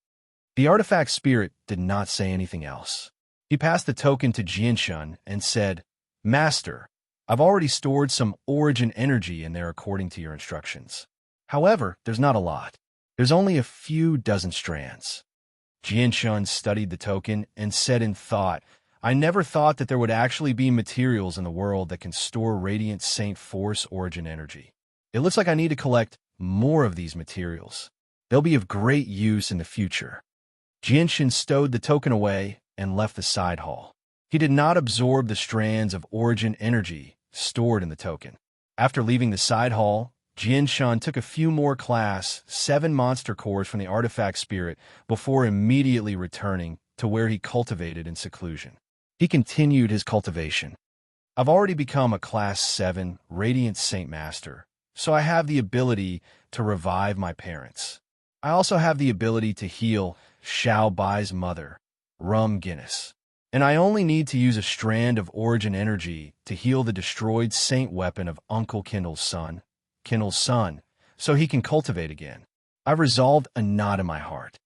The artifact spirit did not say anything else. He passed the token to Jinshin and said, Master, I've already stored some origin energy in there according to your instructions. However, there's not a lot. There's only a few dozen strands. Jinshin studied the token and said in thought, I never thought that there would actually be materials in the world that can store Radiant Saint Force origin energy. It looks like I need to collect more of these materials. They'll be of great use in the future. Jinshin stowed the token away and left the side hall. He did not absorb the strands of origin energy stored in the token. After leaving the side hall, Jinshin took a few more Class 7 monster cores from the artifact spirit before immediately returning to where he cultivated in seclusion. He continued his cultivation. I've already become a Class 7 Radiant Saint Master, so I have the ability to revive my parents. I also have the ability to heal Xiao Bai's mother, Rum Guinness. And I only need to use a strand of origin energy to heal the destroyed saint weapon of Uncle Kindle's son, so he can cultivate again. I've resolved a knot in my heart.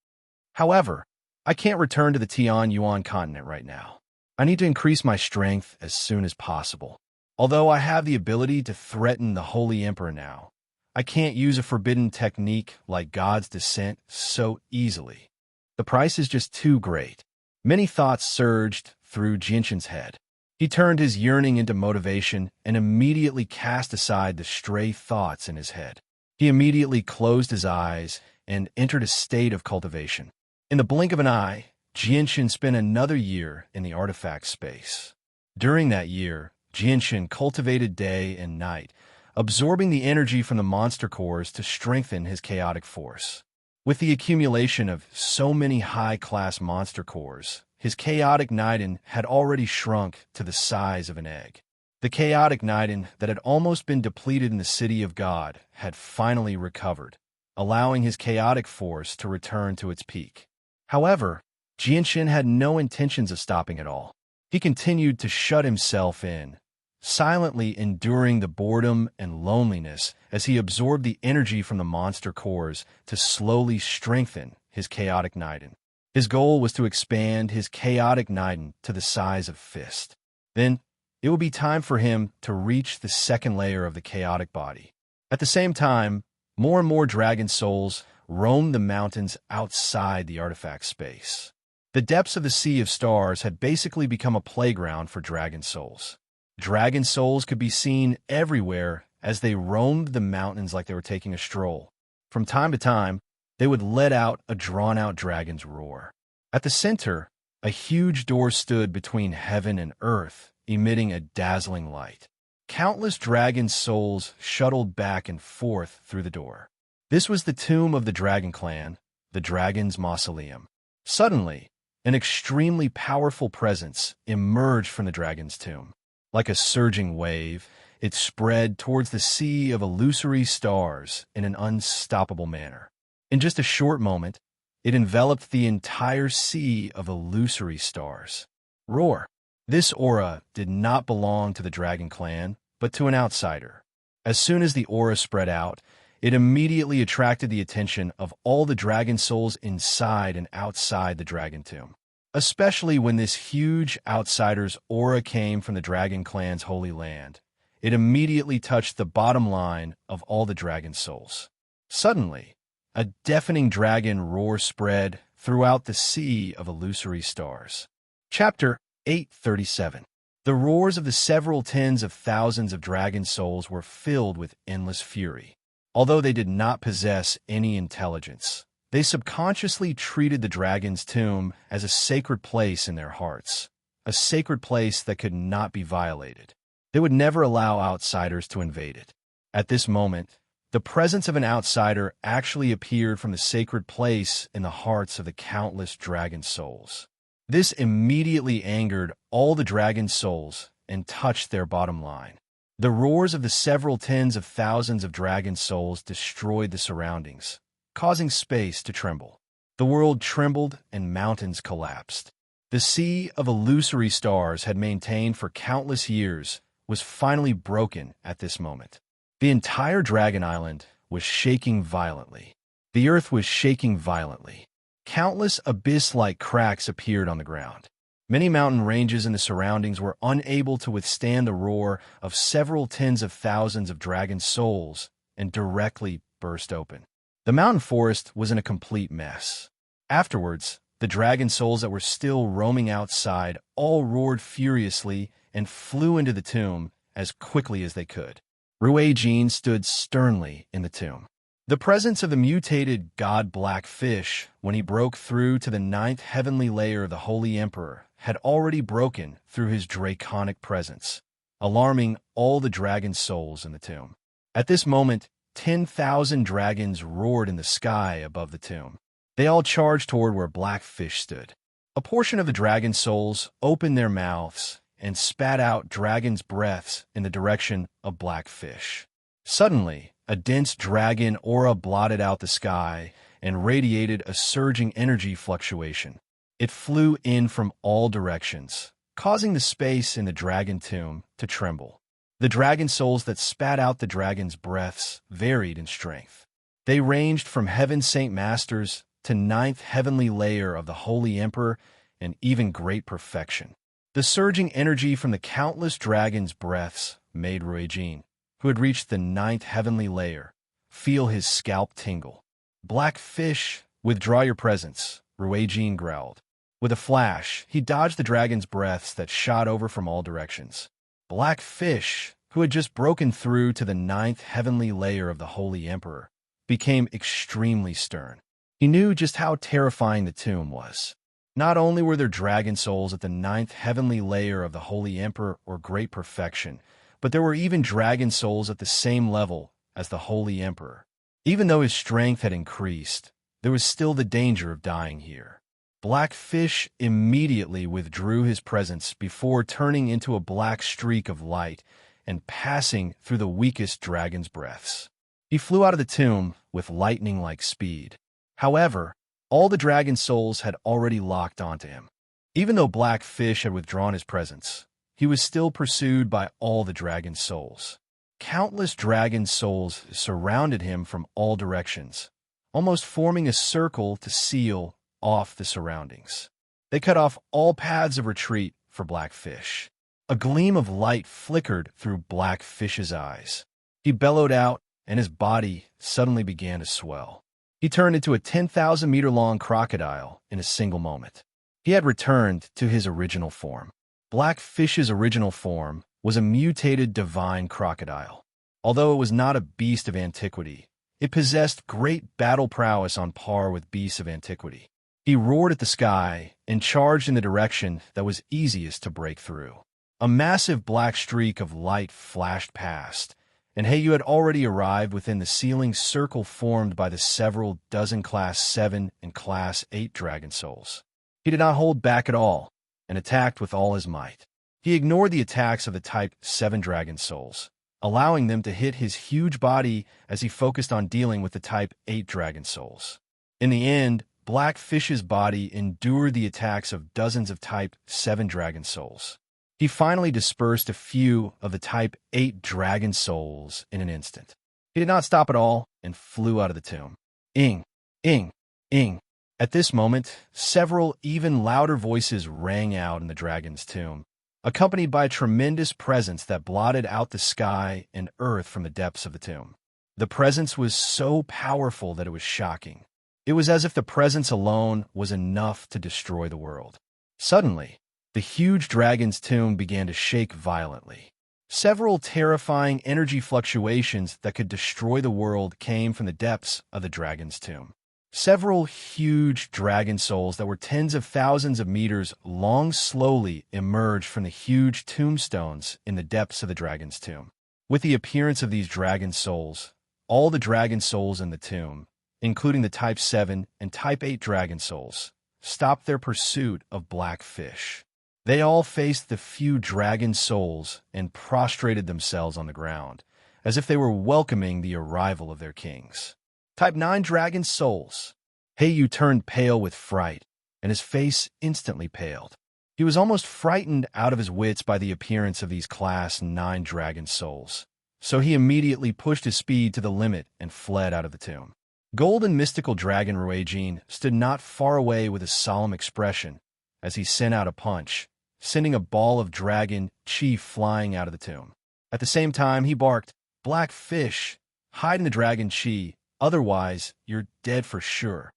However, I can't return to the Tian Yuan continent right now. I need to increase my strength as soon as possible. Although I have the ability to threaten the Holy Emperor now, I can't use a forbidden technique like God's Descent so easily. The price is just too great. Many thoughts surged through Jinshin's head. He turned his yearning into motivation and immediately cast aside the stray thoughts in his head. He immediately closed his eyes and entered a state of cultivation. In the blink of an eye, Jinshin spent another year in the artifact space. During that year, Jinshin cultivated day and night, absorbing the energy from the monster cores to strengthen his chaotic force. With the accumulation of so many high-class monster cores, his chaotic Niden had already shrunk to the size of an egg. The chaotic Niden that had almost been depleted in the city of God had finally recovered, allowing his chaotic force to return to its peak. However, Jianshin had no intentions of stopping at all. He continued to shut himself in, silently enduring the boredom and loneliness as he absorbed the energy from the monster cores to slowly strengthen his chaotic Niden. His goal was to expand his chaotic Niden to the size of fist. Then, it would be time for him to reach the second layer of the chaotic body. At the same time, more and more dragon souls roamed the mountains outside the artifact space. The depths of the Sea of Stars had basically become a playground for dragon souls. Dragon souls could be seen everywhere as they roamed the mountains like they were taking a stroll. From time to time, they would let out a drawn-out dragon's roar. At the center, a huge door stood between heaven and earth, emitting a dazzling light. Countless dragon souls shuttled back and forth through the door. This was the tomb of the Dragon Clan, the Dragon's Mausoleum. Suddenly, an extremely powerful presence emerged from the dragon's tomb. Like a surging wave, it spread towards the sea of illusory stars in an unstoppable manner. In just a short moment, it enveloped the entire sea of illusory stars. Roar! This aura did not belong to the Dragon Clan, but to an outsider. As soon as the aura spread out, it immediately attracted the attention of all the dragon souls inside and outside the dragon tomb. Especially when this huge outsider's aura came from the Dragon Clan's holy land, it immediately touched the bottom line of all the dragon souls. Suddenly, a deafening dragon roar spread throughout the sea of illusory stars. Chapter 837. The roars of the several tens of thousands of dragon souls were filled with endless fury. Although they did not possess any intelligence, they subconsciously treated the dragon's tomb as a sacred place in their hearts, a sacred place that could not be violated. They would never allow outsiders to invade it. At this moment, the presence of an outsider actually appeared from the sacred place in the hearts of the countless dragon souls. This immediately angered all the dragon souls and touched their bottom line. The roars of the several tens of thousands of dragon souls destroyed the surroundings, causing space to tremble. The world trembled and mountains collapsed. The sea of illusory stars had maintained for countless years was finally broken at this moment. The entire Dragon Island was shaking violently. The earth was shaking violently. Countless abyss-like cracks appeared on the ground. Many mountain ranges in the surroundings were unable to withstand the roar of several tens of thousands of dragon souls and directly burst open. The mountain forest was in a complete mess. Afterwards, the dragon souls that were still roaming outside all roared furiously and flew into the tomb as quickly as they could. Ruijin stood sternly in the tomb. The presence of the mutated god Black Fish, when he broke through to the 9th heavenly layer of the Holy Emperor, had already broken through his draconic presence, alarming all the dragon souls in the tomb. At this moment, 10,000 dragons roared in the sky above the tomb. They all charged toward where Black Fish stood. A portion of the dragon souls opened their mouths and spat out dragon's breaths in the direction of Black Fish. Suddenly, a dense dragon aura blotted out the sky and radiated a surging energy fluctuation. It flew in from all directions, causing the space in the dragon tomb to tremble. The dragon souls that spat out the dragon's breaths varied in strength. They ranged from Heaven Saint Masters to 9th heavenly layer of the Holy Emperor and even great perfection. The surging energy from the countless dragons' breaths made Ruijin, who had reached the 9th heavenly layer, feel his scalp tingle. Black Fish, withdraw your presence, Ruijin growled. With a flash, he dodged the dragon's breaths that shot over from all directions. Black Fish, who had just broken through to the 9th heavenly layer of the Holy Emperor, became extremely stern. He knew just how terrifying the tomb was. Not only were there dragon souls at the 9th heavenly layer of the Holy Emperor or Great Perfection, but there were even dragon souls at the same level as the Holy Emperor. Even though his strength had increased, there was still the danger of dying here. Blackfish immediately withdrew his presence before turning into a black streak of light and passing through the weakest dragon's breaths. He flew out of the tomb with lightning-like speed. However, all the dragon souls had already locked onto him. Even though Blackfish had withdrawn his presence, he was still pursued by all the dragon souls. Countless dragon souls surrounded him from all directions, almost forming a circle to seal off the surroundings. They cut off all paths of retreat for Blackfish. A gleam of light flickered through Blackfish's eyes. He bellowed out, and his body suddenly began to swell. He turned into a 10,000-meter-long crocodile in a single moment. He had returned to his original form. Blackfish's original form was a mutated divine crocodile. Although it was not a beast of antiquity, it possessed great battle prowess on par with beasts of antiquity. He roared at the sky and charged in the direction that was easiest to break through. A massive black streak of light flashed past, and Heiyu had already arrived within the sealing circle formed by the several dozen Class 7 and Class 8 dragon souls. He did not hold back at all, and attacked with all his might. He ignored the attacks of the Type 7 dragon souls, allowing them to hit his huge body as he focused on dealing with the Type 8 dragon souls. In the end, Blackfish's body endured the attacks of dozens of Type 7 dragon souls. He finally dispersed a few of the Type 8 dragon souls in an instant. He did not stop at all and flew out of the tomb. Ing, ing, ing. At this moment, several even louder voices rang out in the dragon's tomb, accompanied by a tremendous presence that blotted out the sky and earth from the depths of the tomb. The presence was so powerful that it was shocking. It was as if the presence alone was enough to destroy the world. Suddenly, the huge dragon's tomb began to shake violently. Several terrifying energy fluctuations that could destroy the world came from the depths of the dragon's tomb. Several huge dragon souls that were tens of thousands of meters long slowly emerged from the huge tombstones in the depths of the dragon's tomb. With the appearance of these dragon souls, all the dragon souls in the tomb, including the Type 7 and Type 8 dragon souls, stopped their pursuit of Blackfish. They all faced the few dragon souls and prostrated themselves on the ground, as if they were welcoming the arrival of their kings. Type 9 dragon souls. Heiyu turned pale with fright, and his face instantly paled. He was almost frightened out of his wits by the appearance of these Class 9 dragon souls, so he immediately pushed his speed to the limit and fled out of the tomb. Golden mystical dragon Ruijin stood not far away with a solemn expression as he sent out a punch, sending a ball of dragon chi flying out of the tomb. At the same time, he barked, "Blackfish, hide in the dragon chi, otherwise you're dead for sure."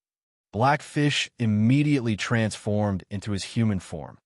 Blackfish immediately transformed into his human form,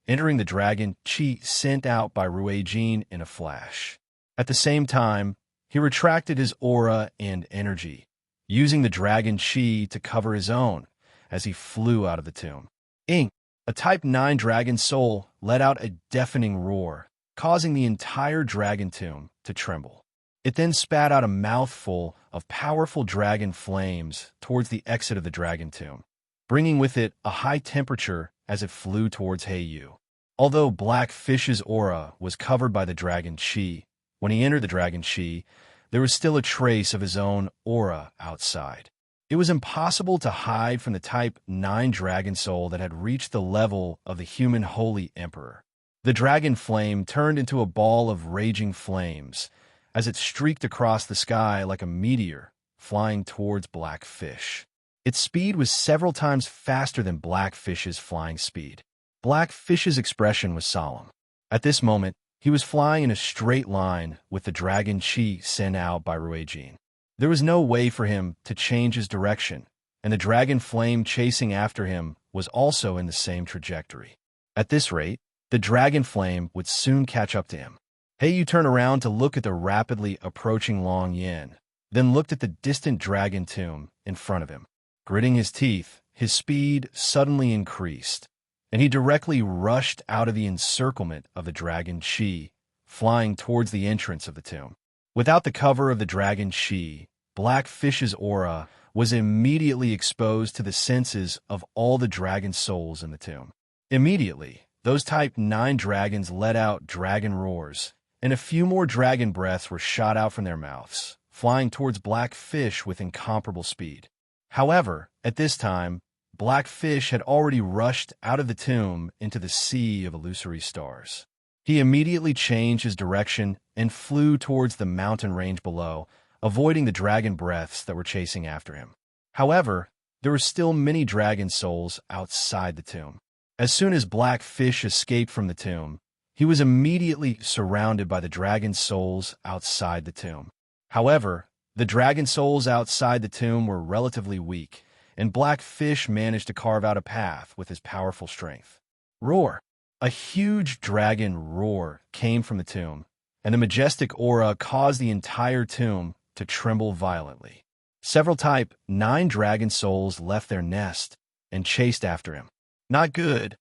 entering the dragon chi sent out by Ruijin in a flash. At the same time, he retracted his aura and energy, using the dragon chi to cover his own as he flew out of the tomb. Ing! A Type 9 dragon soul let out a deafening roar, causing the entire dragon tomb to tremble. It then spat out a mouthful of powerful dragon flames towards the exit of the dragon tomb, bringing with it a high temperature as it flew towards Heiyu. Although Blackfish's aura was covered by the dragon chi, when he entered the dragon chi, there was still a trace of his own aura outside. It was impossible to hide from the Type 9 dragon soul that had reached the level of the human holy emperor. The dragon flame turned into a ball of raging flames as it streaked across the sky like a meteor flying towards Blackfish. Its speed was several times faster than Blackfish's flying speed. Blackfish's expression was solemn. At this moment, he was flying in a straight line with the dragon chi sent out by Ruijin. There was no way for him to change his direction, and the dragon flame chasing after him was also in the same trajectory. At this rate, the dragon flame would soon catch up to him. Heiyu turned around to look at the rapidly approaching Long Yin, then looked at the distant dragon tomb in front of him. Gritting his teeth, his speed suddenly increased, and he directly rushed out of the encirclement of the dragon chi, flying towards the entrance of the tomb. Without the cover of the dragon chi, Blackfish's aura was immediately exposed to the senses of all the dragon souls in the tomb. Immediately, those Type 9 dragons let out dragon roars, and a few more dragon breaths were shot out from their mouths, flying towards Black Fish with incomparable speed. However, at this time, Black Fish had already rushed out of the tomb into the sea of illusory stars. He immediately changed his direction and flew towards the mountain range below, avoiding the dragon breaths that were chasing after him. However, there were still many dragon souls outside the tomb. As soon as Black Fish escaped from the tomb, he was immediately surrounded by the dragon souls outside the tomb. However, the dragon souls outside the tomb were relatively weak, and Black Fish managed to carve out a path with his powerful strength. Roar! A huge dragon roar came from the tomb, and the majestic aura caused the entire tomb to tremble violently. Several Type 9 dragon souls left their nest and chased after him. Not good.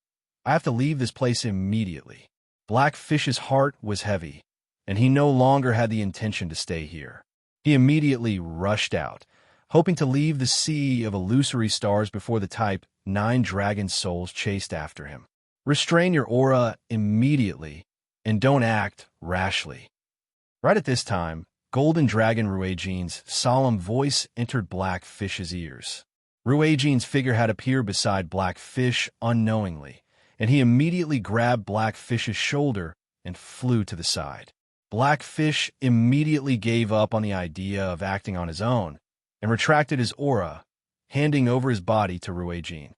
I have to leave this place immediately. Black Fish's heart was heavy, and he no longer had the intention to stay here. He immediately rushed out, hoping to leave the sea of illusory stars before the Type 9 dragon souls chased after him. Restrain your aura immediately, and don't act rashly. Right at this time, Golden Dragon Ruejine's solemn voice entered Black Fish's ears. Ruejine's figure had appeared beside Black Fish unknowingly, and he immediately grabbed Black Fish's shoulder and flew to the side. Black Fish immediately gave up on the idea of acting on his own and retracted his aura, handing over his body to Ruejine.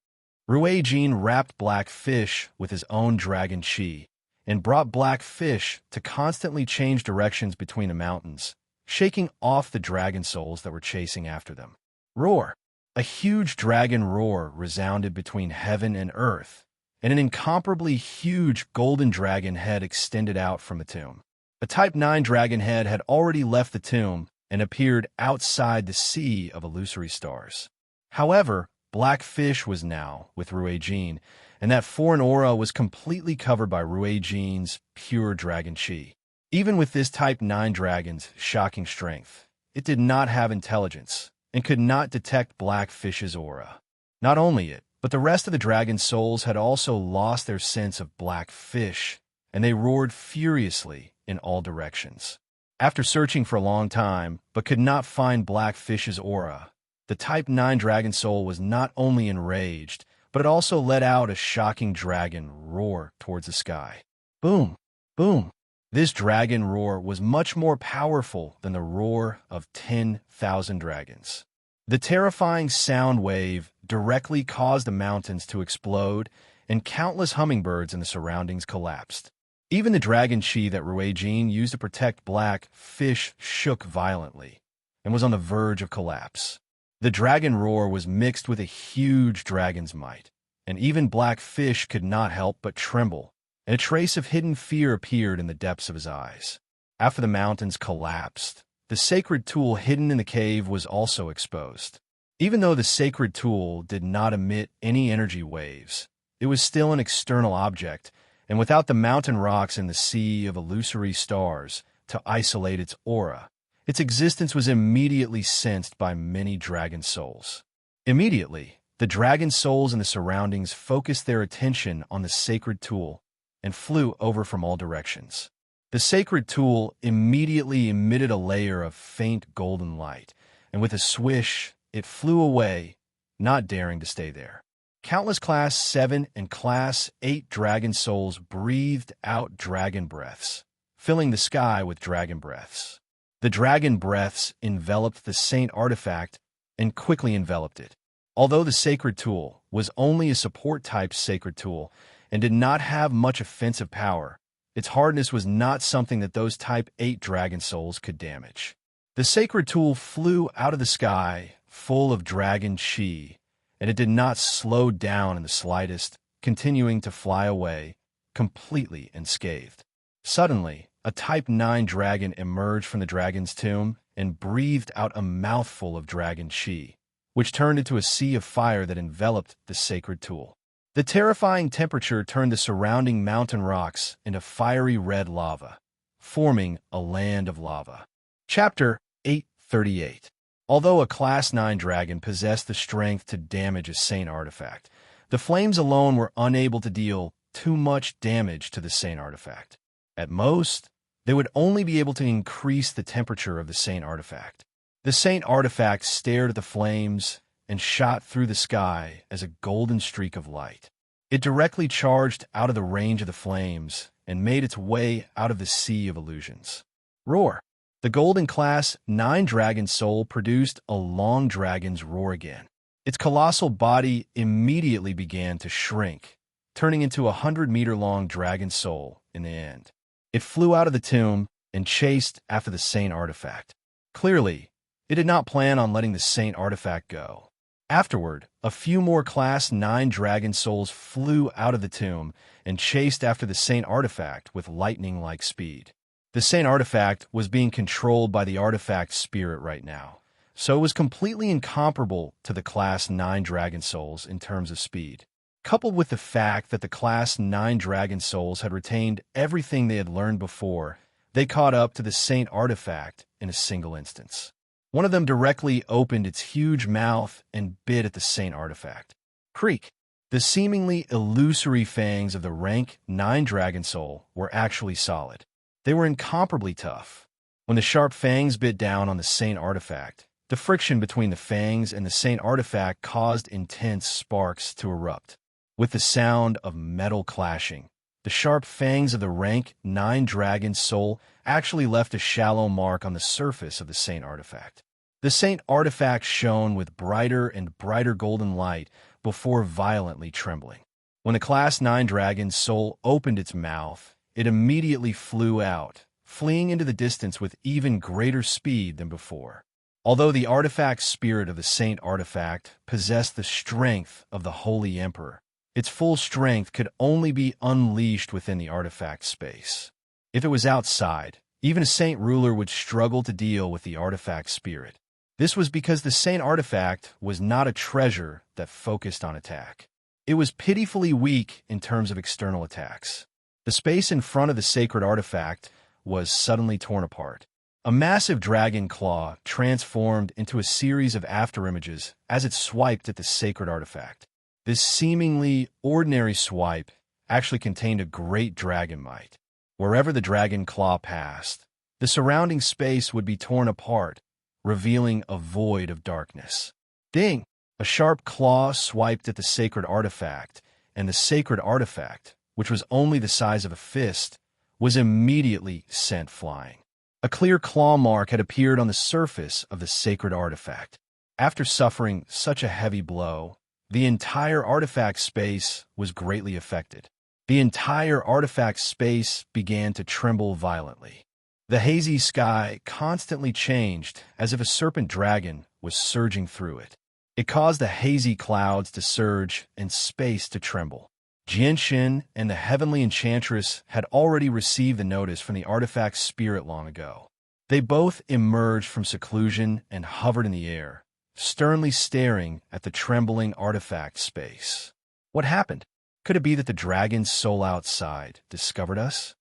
Ruejine wrapped Black Fish with his own dragon chi and brought Black Fish to constantly change directions between the mountains, shaking off the dragon souls that were chasing after them. Roar! A huge dragon roar resounded between heaven and earth, and an incomparably huge golden dragon head extended out from the tomb. A Type 9 dragon head had already left the tomb and appeared outside the sea of illusory stars. However, Black Fish was now with Ruejine, and that foreign aura was completely covered by Ruejine's pure dragon chi. Even with this Type 9 dragon's shocking strength, it did not have intelligence and could not detect Black Fish's aura. Not only it, but the rest of the dragon souls had also lost their sense of Black Fish, and they roared furiously in all directions. After searching for a long time, but could not find Black Fish's aura, the Type 9 dragon soul was not only enraged, but it also let out a shocking dragon roar towards the sky. Boom! Boom! This dragon roar was much more powerful than the roar of 10,000 dragons. The terrifying sound wave directly caused the mountains to explode, and countless hummingbirds in the surroundings collapsed. Even the dragon chi that Ruejine used to protect Black Fish shook violently and was on the verge of collapse. The dragon roar was mixed with a huge dragon's might, and even Black Fish could not help but tremble, and a trace of hidden fear appeared in the depths of his eyes. After the mountains collapsed, the sacred tool hidden in the cave was also exposed. Even though the sacred tool did not emit any energy waves, it was still an external object, and without the mountain rocks in the sea of illusory stars to isolate its aura, its existence was immediately sensed by many dragon souls. Immediately, the dragon souls in the surroundings focused their attention on the sacred tool and flew over from all directions. The sacred tool immediately emitted a layer of faint golden light, and with a swish, it flew away, not daring to stay there. Countless Class 7 and Class 8 dragon souls breathed out dragon breaths, filling the sky with dragon breaths. The dragon breaths enveloped the saint artifact and quickly enveloped it. Although the sacred tool was only a support-type sacred tool and did not have much offensive power, its hardness was not something that those Type 8 dragon souls could damage. The sacred tool flew out of the sky, full of dragon chi, and it did not slow down in the slightest, continuing to fly away, completely unscathed. Suddenly, a Type 9 dragon emerged from the dragon's tomb and breathed out a mouthful of dragon chi, which turned into a sea of fire that enveloped the sacred tool. The terrifying temperature turned the surrounding mountain rocks into fiery red lava, forming a land of lava. Chapter 838. Although a Class 9 dragon possessed the strength to damage a Saint artifact, the flames alone were unable to deal too much damage to the Saint artifact. At most, they would only be able to increase the temperature of the Saint artifact. The Saint artifact stared at the flames and shot through the sky as a golden streak of light. It directly charged out of the range of the flames and made its way out of the sea of illusions. Roar! The golden Class 9 dragon soul produced a long dragon's roar again. Its colossal body immediately began to shrink, turning into a 100-meter-long dragon soul in the end. It flew out of the tomb and chased after the Saint artifact. Clearly, it did not plan on letting the Saint artifact go. Afterward, a few more Class 9 dragon souls flew out of the tomb and chased after the Saint artifact with lightning-like speed. The Saint artifact was being controlled by the artifact spirit right now, so it was completely incomparable to the Class 9 dragon souls in terms of speed. Coupled with the fact that the Class 9 dragon souls had retained everything they had learned before, they caught up to the Saint artifact in a single instance. One of them directly opened its huge mouth and bit at the Saint artifact. Creak! The seemingly illusory fangs of the rank 9 dragon soul were actually solid. They were incomparably tough. When the sharp fangs bit down on the Saint artifact, the friction between the fangs and the Saint artifact caused intense sparks to erupt. With the sound of metal clashing, the sharp fangs of the rank 9 dragon soul actually left a shallow mark on the surface of the Saint artifact. The Saint artifact shone with brighter and brighter golden light before violently trembling. When the Class 9 dragon soul opened its mouth, it immediately flew out, fleeing into the distance with even greater speed than before. Although the artifact spirit of the Saint artifact possessed the strength of the Holy Emperor, its full strength could only be unleashed within the artifact space. If it was outside, even a Saint ruler would struggle to deal with the artifact spirit. This was because the Saint artifact was not a treasure that focused on attack. It was pitifully weak in terms of external attacks. The space in front of the sacred artifact was suddenly torn apart. A massive dragon claw transformed into a series of afterimages as it swiped at the sacred artifact. This seemingly ordinary swipe actually contained a great dragon might. Wherever the dragon claw passed, the surrounding space would be torn apart, revealing a void of darkness. Ding! A sharp claw swiped at the sacred artifact, and the sacred artifact, which was only the size of a fist, was immediately sent flying. A clear claw mark had appeared on the surface of the sacred artifact. After suffering such a heavy blow, the entire artifact space was greatly affected. The entire artifact space began to tremble violently. The hazy sky constantly changed as if a serpent dragon was surging through it. It caused the hazy clouds to surge and space to tremble. Jinshin and the heavenly enchantress had already received the notice from the artifact spirit long ago. They both emerged from seclusion and hovered in the air, sternly staring at the trembling artifact space. What happened? Could it be that the dragon's soul outside discovered us?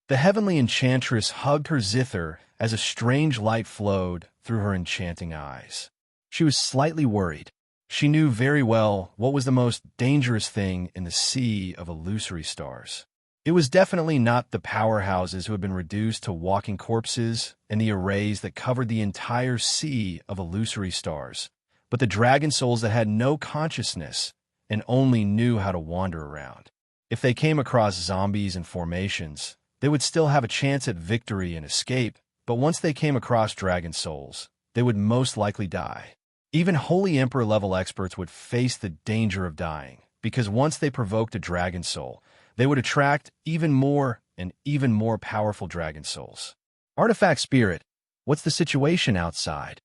The heavenly enchantress hugged her zither as a strange light flowed through her enchanting eyes. She was slightly worried. She knew very well what was the most dangerous thing in the sea of illusory stars. It was definitely not the powerhouses who had been reduced to walking corpses and the arrays that covered the entire sea of illusory stars, but the dragon souls that had no consciousness and only knew how to wander around. If they came across zombies and formations, they would still have a chance at victory and escape, but once they came across dragon souls, they would most likely die. Even Holy Emperor level experts would face the danger of dying, because once they provoked a dragon soul, they would attract even more and even more powerful dragon souls. Artifact Spirit, what's the situation outside?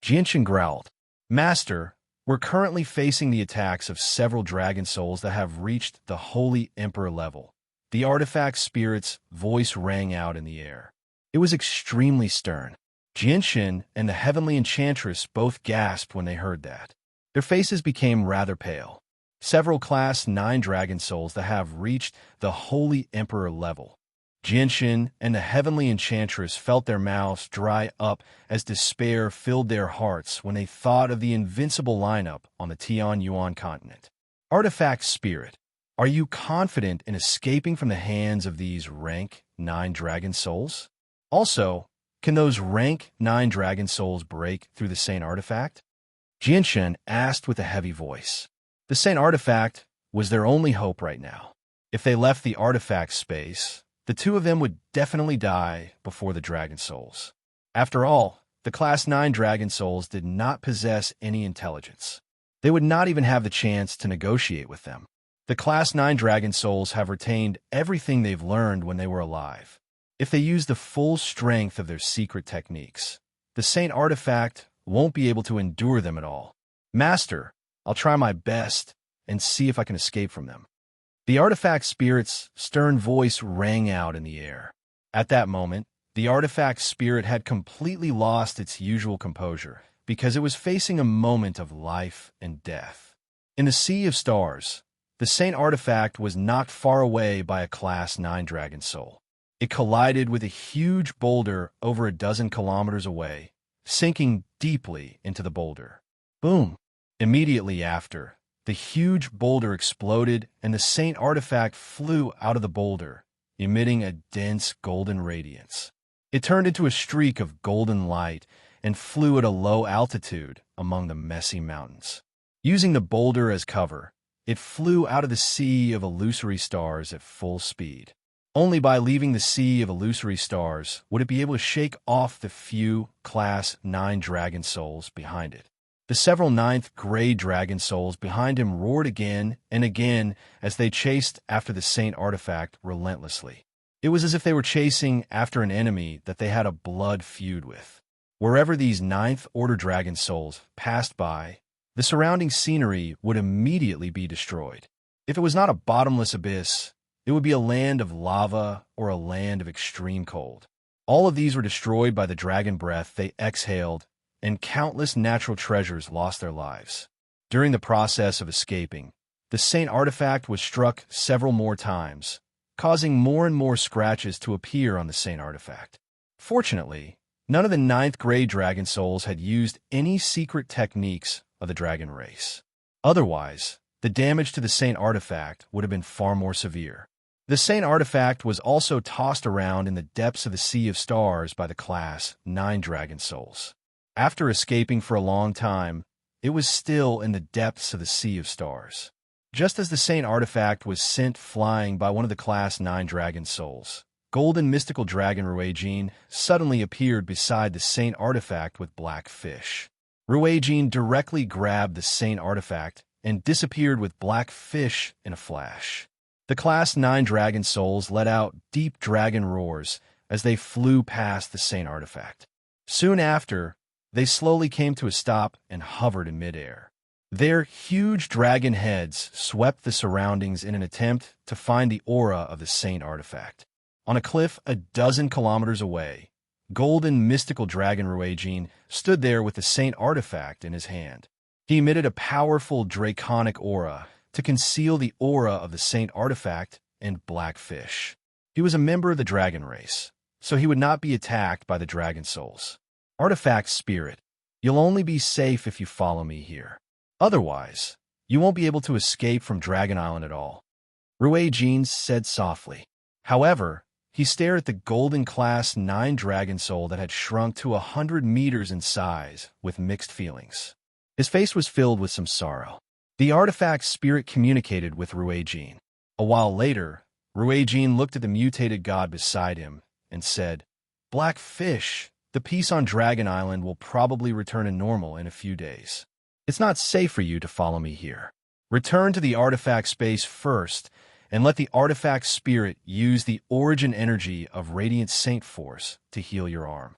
Jinshin growled. Master, we're currently facing the attacks of several dragon souls that have reached the Holy Emperor level. The Artifact Spirit's voice rang out in the air. It was extremely stern. Jinshin and the Heavenly Enchantress both gasped when they heard that. Their faces became rather pale. Several Class 9 dragon souls that have reached the Holy Emperor level. Jinshin and the heavenly enchantress felt their mouths dry up as despair filled their hearts when they thought of the invincible lineup on the Tianyuan continent. Artifact Spirit, are you confident in escaping from the hands of these rank 9 dragon souls? Also, can those rank 9 dragon souls break through the Saint Artifact? Jinshin asked with a heavy voice. The Saint Artifact was their only hope right now. If they left the artifact space, the two of them would definitely die before the Dragon Souls. After all, the Class 9 Dragon Souls did not possess any intelligence. They would not even have the chance to negotiate with them. The Class 9 Dragon Souls have retained everything they've learned when they were alive. If they use the full strength of their secret techniques, the Saint Artifact won't be able to endure them at all. Master, I'll try my best and see if I can escape from them. The artifact spirit's stern voice rang out in the air. At that moment, the artifact spirit had completely lost its usual composure because it was facing a moment of life and death. In the Sea of Stars, the Saint Artifact was knocked far away by a Class 9 Dragon Soul. It collided with a huge boulder over a dozen kilometers away, sinking deeply into the boulder. Boom! Immediately after, the huge boulder exploded and the Saint Artifact flew out of the boulder, emitting a dense golden radiance. It turned into a streak of golden light and flew at a low altitude among the messy mountains. Using the boulder as cover, it flew out of the sea of illusory stars at full speed. Only by leaving the sea of illusory stars would it be able to shake off the few Class 9 Dragon Souls behind it. The several 9th grade Dragon Souls behind him roared again and again as they chased after the Saint Artifact relentlessly. It was as if they were chasing after an enemy that they had a blood feud with. Wherever these 9th Order Dragon Souls passed by, the surrounding scenery would immediately be destroyed. If it was not a bottomless abyss, it would be a land of lava or a land of extreme cold. All of these were destroyed by the dragon breath they exhaled, and countless natural treasures lost their lives. During the process of escaping, the Saint Artifact was struck several more times, causing more and more scratches to appear on the Saint Artifact. Fortunately, none of the 9th grade Dragon Souls had used any secret techniques of the dragon race. Otherwise, the damage to the Saint Artifact would have been far more severe. The Saint Artifact was also tossed around in the depths of the Sea of Stars by the Class 9 Dragon Souls. After escaping for a long time, it was still in the depths of the Sea of Stars. Just as the Saint Artifact was sent flying by one of the Class 9 Dragon Souls, golden mystical dragon Ruijin suddenly appeared beside the Saint Artifact with black fish. Ruijin directly grabbed the Saint Artifact and disappeared with black fish in a flash. The Class 9 Dragon Souls let out deep dragon roars as they flew past the Saint Artifact. Soon after, they slowly came to a stop and hovered in midair. Their huge dragon heads swept the surroundings in an attempt to find the aura of the Saint Artifact. On a cliff a dozen kilometers away, golden mystical dragon Ruijin stood there with the Saint Artifact in his hand. He emitted a powerful draconic aura to conceal the aura of the Saint Artifact and Blackfish. He was a member of the dragon race, so he would not be attacked by the Dragon Souls. Artifact Spirit, you'll only be safe if you follow me here. Otherwise, you won't be able to escape from Dragon Island at all, Ruijin said softly. However, he stared at the golden Class 9 Dragon Soul that had shrunk to 100 meters in size with mixed feelings. His face was filled with some sorrow. The artifact spirit communicated with Ruijin. A while later, Ruijin looked at the mutated god beside him and said, "Black Fish, the peace on Dragon Island will probably return to normal in a few days. It's not safe for you to follow me here. Return to the artifact space first and let the artifact spirit use the origin energy of Radiant Saint Force to heal your arm."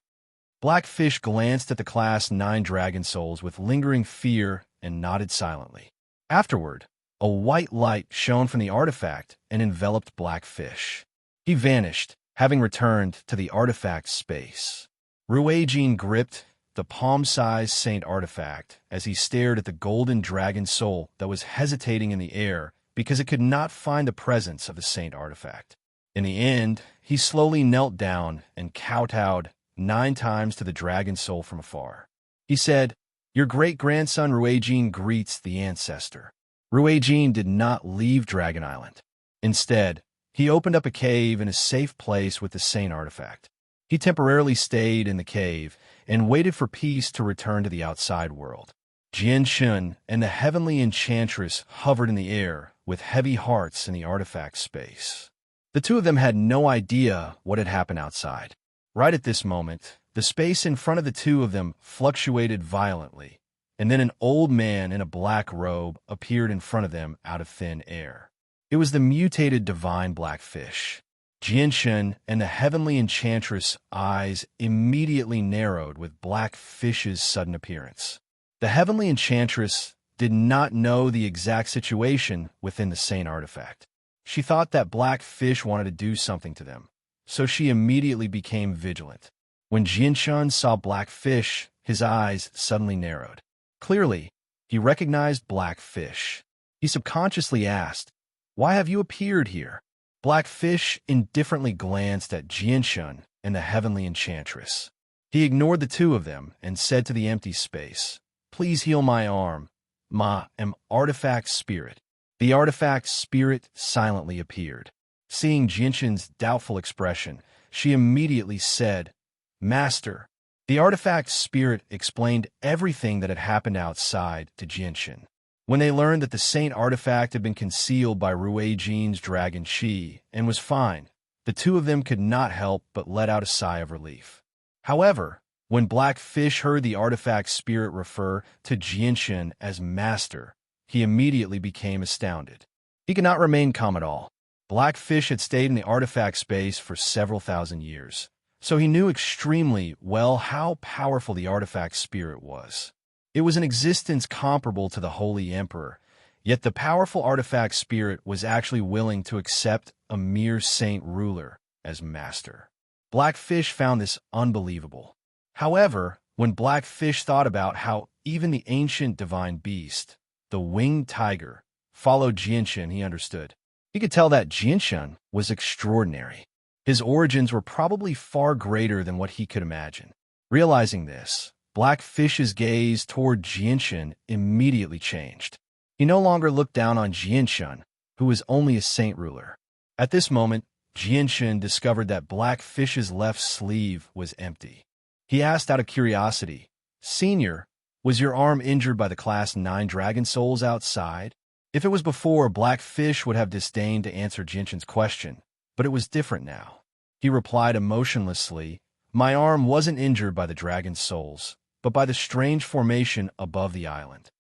Blackfish glanced at the Class 9 Dragon Souls with lingering fear and nodded silently. Afterward, a white light shone from the artifact and enveloped Blackfish. He vanished, having returned to the artifact space. Ruijin gripped the palm-sized Saint Artifact as he stared at the golden dragon soul that was hesitating in the air because it could not find the presence of the Saint Artifact. In the end, he slowly knelt down and kowtowed 9 times to the dragon soul from afar. He said, "Your great-grandson Ruejin greets the ancestor." Ruejin did not leave Dragon Island. Instead, he opened up a cave in a safe place with the Saint artifact. He temporarily stayed in the cave and waited for peace to return to the outside world. Jian Shun and the heavenly enchantress hovered in the air with heavy hearts in the artifact space. The two of them had no idea what had happened outside. Right at this moment, the space in front of the two of them fluctuated violently, and then an old man in a black robe appeared in front of them out of thin air. It was the mutated divine black fish. Jianshun and the heavenly enchantress' eyes immediately narrowed with black fish's sudden appearance. The heavenly enchantress did not know the exact situation within the Saint artifact. She thought that black fish wanted to do something to them, so she immediately became vigilant. When Jianshun saw black fish, his eyes suddenly narrowed. Clearly, he recognized black fish. He subconsciously asked, "Why have you appeared here?" Blackfish indifferently glanced at Jianshun and the heavenly enchantress. He ignored the two of them and said to the empty space, "Please heal my arm. Am artifact spirit." The artifact spirit silently appeared. Seeing Jianshun's doubtful expression, she immediately said, "Master." The artifact spirit explained everything that had happened outside to Jianshun. When they learned that the Saint artifact had been concealed by Ruejin's dragon Shi and was fine, the two of them could not help but let out a sigh of relief. However, when Blackfish heard the artifact spirit refer to Jianshun as master, he immediately became astounded. He could not remain calm at all. Blackfish had stayed in the artifact space for several thousand years, so he knew extremely well how powerful the artifact spirit was. It was an existence comparable to the Holy Emperor, yet the powerful artifact spirit was actually willing to accept a mere saint ruler as master. Blackfish found this unbelievable. However, when Blackfish thought about how even the ancient divine beast, the winged tiger, followed Jianshun, he understood. He could tell that Jianshun was extraordinary. His origins were probably far greater than what he could imagine. Realizing this, Blackfish's gaze toward Jianshun immediately changed. He no longer looked down on Jianshun, who was only a saint ruler. At this moment, Jianshun discovered that Blackfish's left sleeve was empty. He asked out of curiosity, "Senior, was your arm injured by the Class 9 dragon souls outside?" If it was before, Blackfish would have disdained to answer Jianshun's question, but it was different now. He replied emotionlessly, "My arm wasn't injured by the dragon souls, but by the strange formation above the island."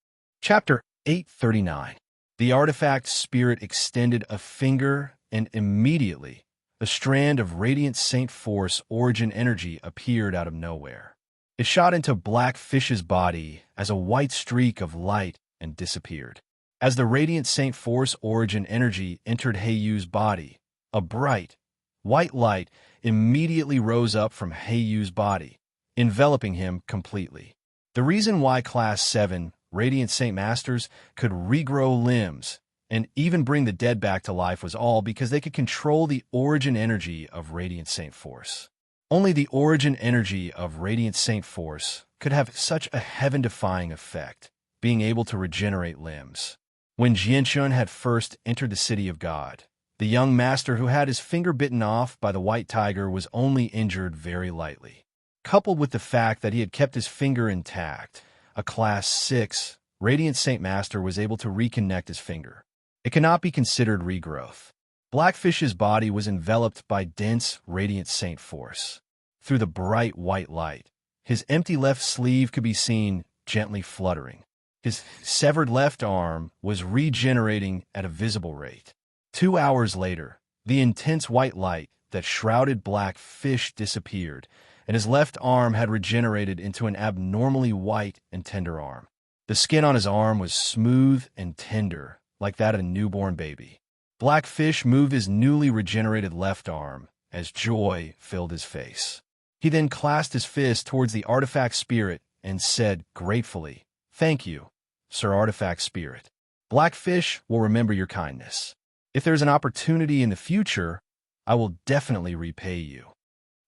Chapter 839. The artifact spirit extended a finger, and immediately, a strand of radiant saint force origin energy appeared out of nowhere. It shot into Blackfish's body as a white streak of light and disappeared. As the radiant saint force origin energy entered Heiyu's body, a bright, white light immediately rose up from Heiyu's body, enveloping him completely. The reason why Class 7 Radiant Saint Masters could regrow limbs and even bring the dead back to life was all because they could control the origin energy of Radiant Saint Force. Only the origin energy of Radiant Saint Force could have such a heaven-defying effect, being able to regenerate limbs. When Jianshun had first entered the City of God, the young master who had his finger bitten off by the white tiger was only injured very lightly. Coupled with the fact that he had kept his finger intact, a Class 6 Radiant Saint Master was able to reconnect his finger. It cannot be considered regrowth. Blackfish's body was enveloped by dense Radiant Saint Force. Through the bright white light, his empty left sleeve could be seen gently fluttering. His severed left arm was regenerating at a visible rate. 2 hours later, the intense white light that shrouded Blackfish disappeared, and his left arm had regenerated into an abnormally white and tender arm. The skin on his arm was smooth and tender, like that of a newborn baby. Blackfish moved his newly regenerated left arm as joy filled his face. He then clasped his fist towards the artifact spirit and said gratefully, "Thank you, Sir Artifact Spirit. Blackfish will remember your kindness. If there's an opportunity in the future, I will definitely repay you."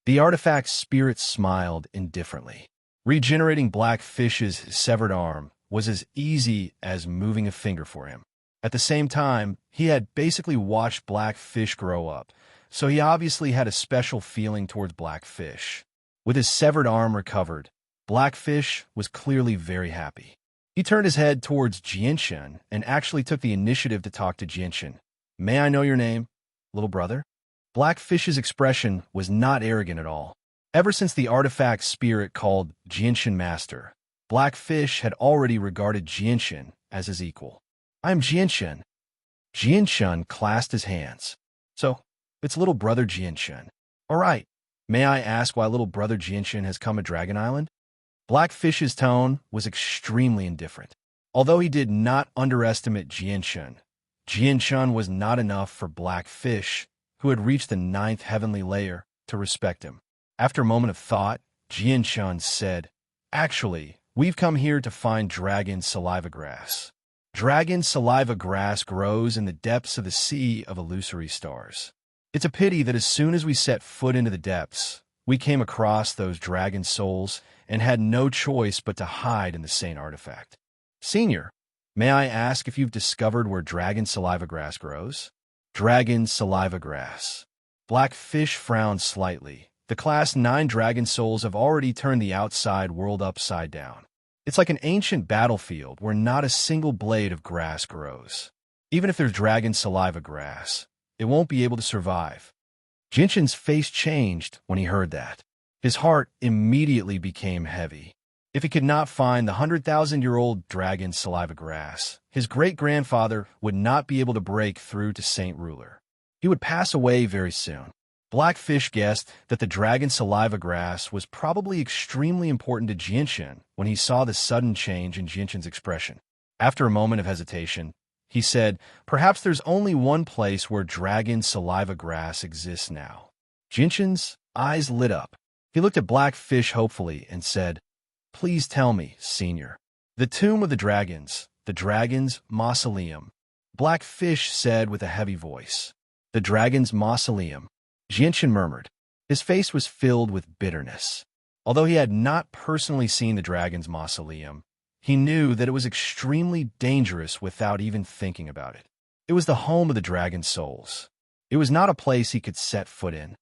The artifact's spirit smiled indifferently. Regenerating Blackfish's severed arm was as easy as moving a finger for him. At the same time, he had basically watched Blackfish grow up, so he obviously had a special feeling towards Blackfish. With his severed arm recovered, Blackfish was clearly very happy. He turned his head towards Jianshan and actually took the initiative to talk to Jianshan. "May I know your name, little brother?" Blackfish's expression was not arrogant at all. Ever since the artifact spirit called Jianshan Master, Blackfish had already regarded Jianshan as his equal. "I am Jianshan." Jianshan clasped his hands. "So, it's little brother Jianshan. All right. May I ask why little brother Jianshan has come to Dragon Island?" Blackfish's tone was extremely indifferent. Although he did not underestimate Jianshan, Jianshan was not enough for Blackfish, who had reached the 9th heavenly layer, to respect him. After a moment of thought, Jianshan said, "Actually, we've come here to find dragon saliva grass. Dragon saliva grass grows in the depths of the sea of illusory stars. It's a pity that as soon as we set foot into the depths, we came across those dragon souls and had no choice but to hide in the Saint artifact. Senior, may I ask if you've discovered where dragon saliva grass grows?" Dragon saliva grass. Blackfish frowned slightly. The Class 9 dragon souls have already turned the outside world upside down. It's like an ancient battlefield where not a single blade of grass grows. Even if there's dragon saliva grass, it won't be able to survive. Jinshin's face changed when he heard that. His heart immediately became heavy. If he could not find the 100,000-year-old dragon saliva grass, his great-grandfather would not be able to break through to Saint Ruler. He would pass away very soon. Blackfish guessed that the dragon saliva grass was probably extremely important to Jinshin when he saw the sudden change in Jinshin's expression. After a moment of hesitation, he said, "Perhaps there's only one place where dragon saliva grass exists now." Jinshin's eyes lit up. He looked at Blackfish hopefully and said, "Please tell me, Senior." "The Tomb of the Dragon's Mausoleum," Blackfish said with a heavy voice. "The Dragon's Mausoleum," Jinshin murmured. His face was filled with bitterness. Although he had not personally seen the Dragon's Mausoleum, he knew that it was extremely dangerous without even thinking about it. It was the home of the dragon souls. It was not a place he could set foot in.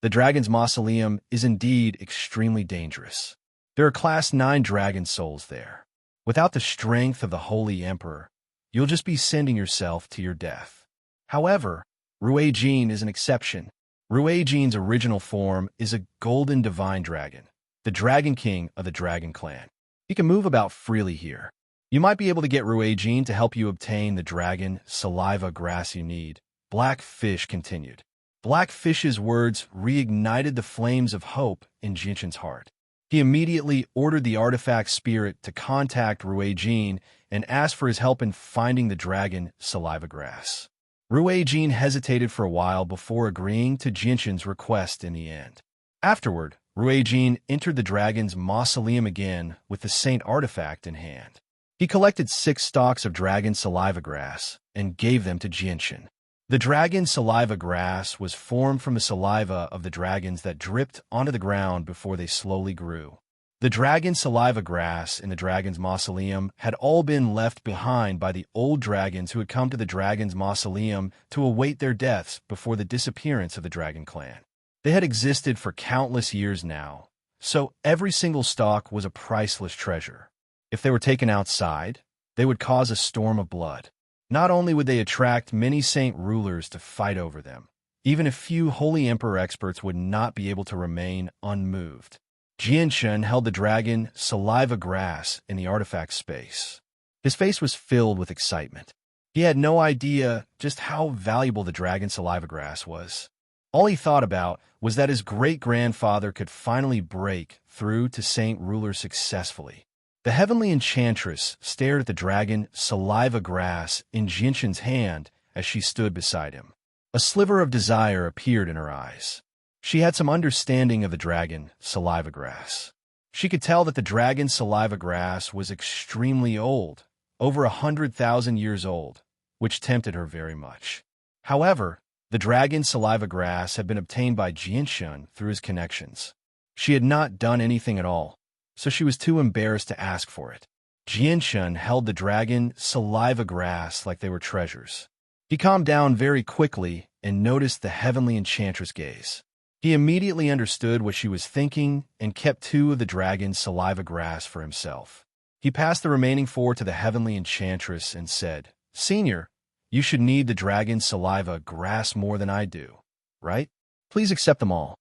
The Dragon's Mausoleum is indeed extremely dangerous. There are Class 9 dragon souls there. Without the strength of the Holy Emperor, you'll just be sending yourself to your death. However, Ruijin is an exception. Ruijin's original form is a golden divine dragon, the Dragon King of the Dragon Clan. He can move about freely here. You might be able to get Ruijin to help you obtain the dragon saliva grass you need, Blackfish continued. Blackfish's words reignited the flames of hope in Jinshin's heart. He immediately ordered the artifact spirit to contact Ruijin and ask for his help in finding the dragon saliva grass. Ruijin hesitated for a while before agreeing to Jinshin's request in the end. Afterward, Ruijin entered the dragon's mausoleum again with the Saint artifact in hand. He collected 6 stalks of dragon saliva grass and gave them to Jinshin. The dragon saliva grass was formed from the saliva of the dragons that dripped onto the ground before they slowly grew. The dragon saliva grass in the dragon's mausoleum had all been left behind by the old dragons who had come to the dragon's mausoleum to await their deaths before the disappearance of the dragon clan. They had existed for countless years now, so every single stalk was a priceless treasure. If they were taken outside, they would cause a storm of blood. Not only would they attract many saint rulers to fight over them, even a few Holy Emperor experts would not be able to remain unmoved. Jianshan held the dragon saliva grass in the artifact space. His face was filled with excitement. He had no idea just how valuable the dragon saliva grass was. All he thought about was that his great-grandfather could finally break through to Saint Ruler successfully. The heavenly enchantress stared at the dragon saliva grass in Jinshin's hand as she stood beside him. A sliver of desire appeared in her eyes. She had some understanding of the dragon saliva grass. She could tell that the dragon saliva grass was extremely old, over 100,000 years old, which tempted her very much. However, The dragon saliva grass had been obtained by Jianshun through his connections. She had not done anything at all, so she was too embarrassed to ask for it. Jianshun held the dragon saliva grass like they were treasures. He calmed down very quickly and noticed the heavenly enchantress gaze. He immediately understood what she was thinking and kept 2 of the dragon's saliva grass for himself. He passed the remaining 4 to the heavenly enchantress and said, "Senior, you should need the dragon's saliva grass more than I do, right? Please accept them all."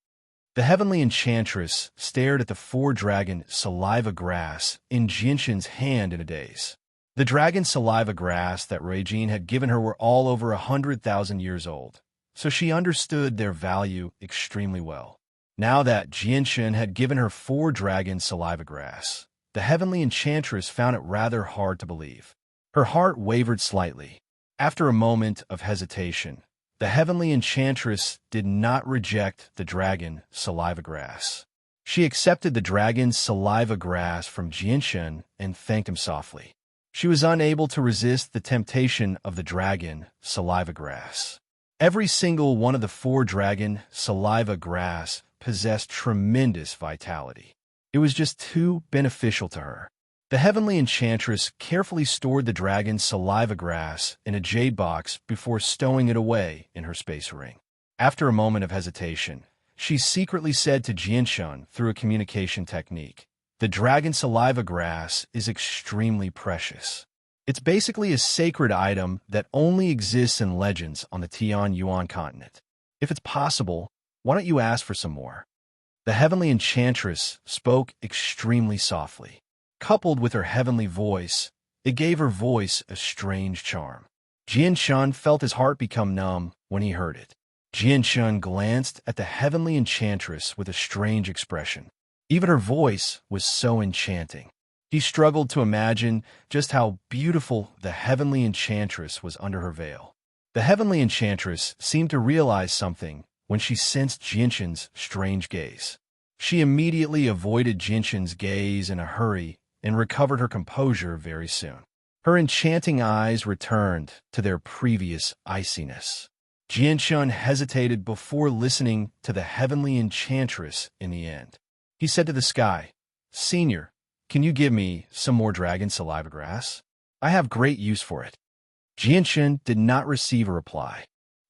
The heavenly enchantress stared at the 4 dragon saliva grass in Jianshun's hand in a daze. The dragon saliva grass that Ruijin had given her were all over 100,000 years old, so she understood their value extremely well. Now that Jianshun had given her 4 dragon saliva grass, the heavenly enchantress found it rather hard to believe. Her heart wavered slightly. After a moment of hesitation, the heavenly enchantress did not reject the dragon saliva grass. She accepted the dragon's saliva grass from Jianshun and thanked him softly. She was unable to resist the temptation of the dragon saliva grass. Every single one of the 4 dragon saliva grass possessed tremendous vitality. It was just too beneficial to her. The heavenly enchantress carefully stored the dragon's saliva grass in a jade box before stowing it away in her space ring. After a moment of hesitation, she secretly said to Jianshun through a communication technique, "The dragon saliva grass is extremely precious. It's basically a sacred item that only exists in legends on the Tianyuan continent. If it's possible, why don't you ask for some more?" The heavenly enchantress spoke extremely softly. Coupled with her heavenly voice, it gave her voice a strange charm. Jianshun felt his heart become numb when he heard it. Jianshun glanced at the heavenly enchantress with a strange expression. Even her voice was so enchanting. He struggled to imagine just how beautiful the heavenly enchantress was under her veil. The heavenly enchantress seemed to realize something when she sensed Jianshun's strange gaze. She immediately avoided Jianshun's gaze in a hurry and recovered her composure very soon. Her enchanting eyes returned to their previous iciness. Jianshun hesitated before listening to the heavenly enchantress in the end. He said to the sky, "Senior, can you give me some more dragon saliva grass? I have great use for it." Jianshun did not receive a reply.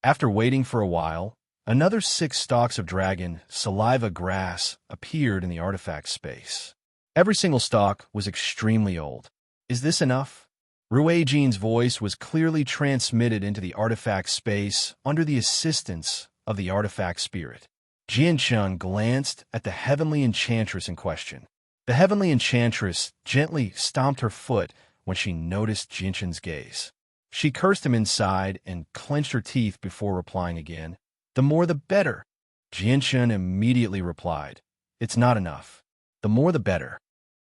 After waiting for a while, another 6 stalks of dragon saliva grass appeared in the artifact space. Every single stalk was extremely old. "Is this enough?" Ruijin's voice was clearly transmitted into the artifact space under the assistance of the artifact spirit. Jianshun glanced at the heavenly enchantress in question. The heavenly enchantress gently stomped her foot when she noticed Jianshun's gaze. She cursed him inside and clenched her teeth before replying again. "The more the better." Jianshun immediately replied, "It's not enough. The more the better."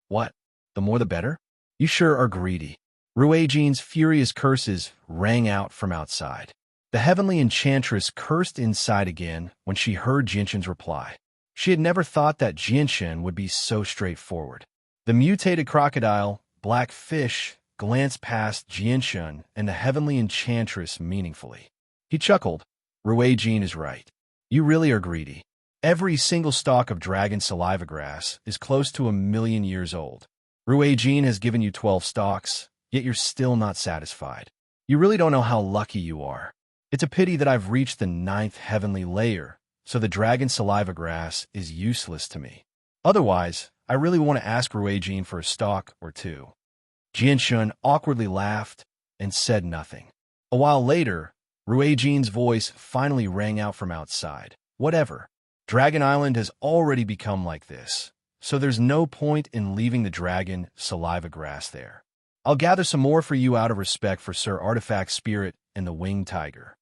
"What? The more the better? You sure are greedy." Ruijin's furious curses rang out from outside. The heavenly enchantress cursed inside again when she heard Jianshun's reply. She had never thought that Jianshun would be so straightforward. The mutated crocodile, Black Fish, glanced past Jianshun and the heavenly enchantress meaningfully. He chuckled. "Ruijin is right. You really are greedy. Every single stalk of dragon saliva grass is close to 1,000,000 years old. Ruijin has given you 12 stalks, yet you're still not satisfied. You really don't know how lucky you are. It's a pity that I've reached the 9th heavenly layer, so the dragon saliva grass is useless to me. Otherwise, I really want to ask Ruijin for a stalk or 2. Jianshun awkwardly laughed and said nothing. A while later, Ruijin's voice finally rang out from outside. "Whatever. Dragon Island has already become like this, so there's no point in leaving the dragon saliva grass there. I'll gather some more for you out of respect for Sir Artifact Spirit and the Winged Tiger."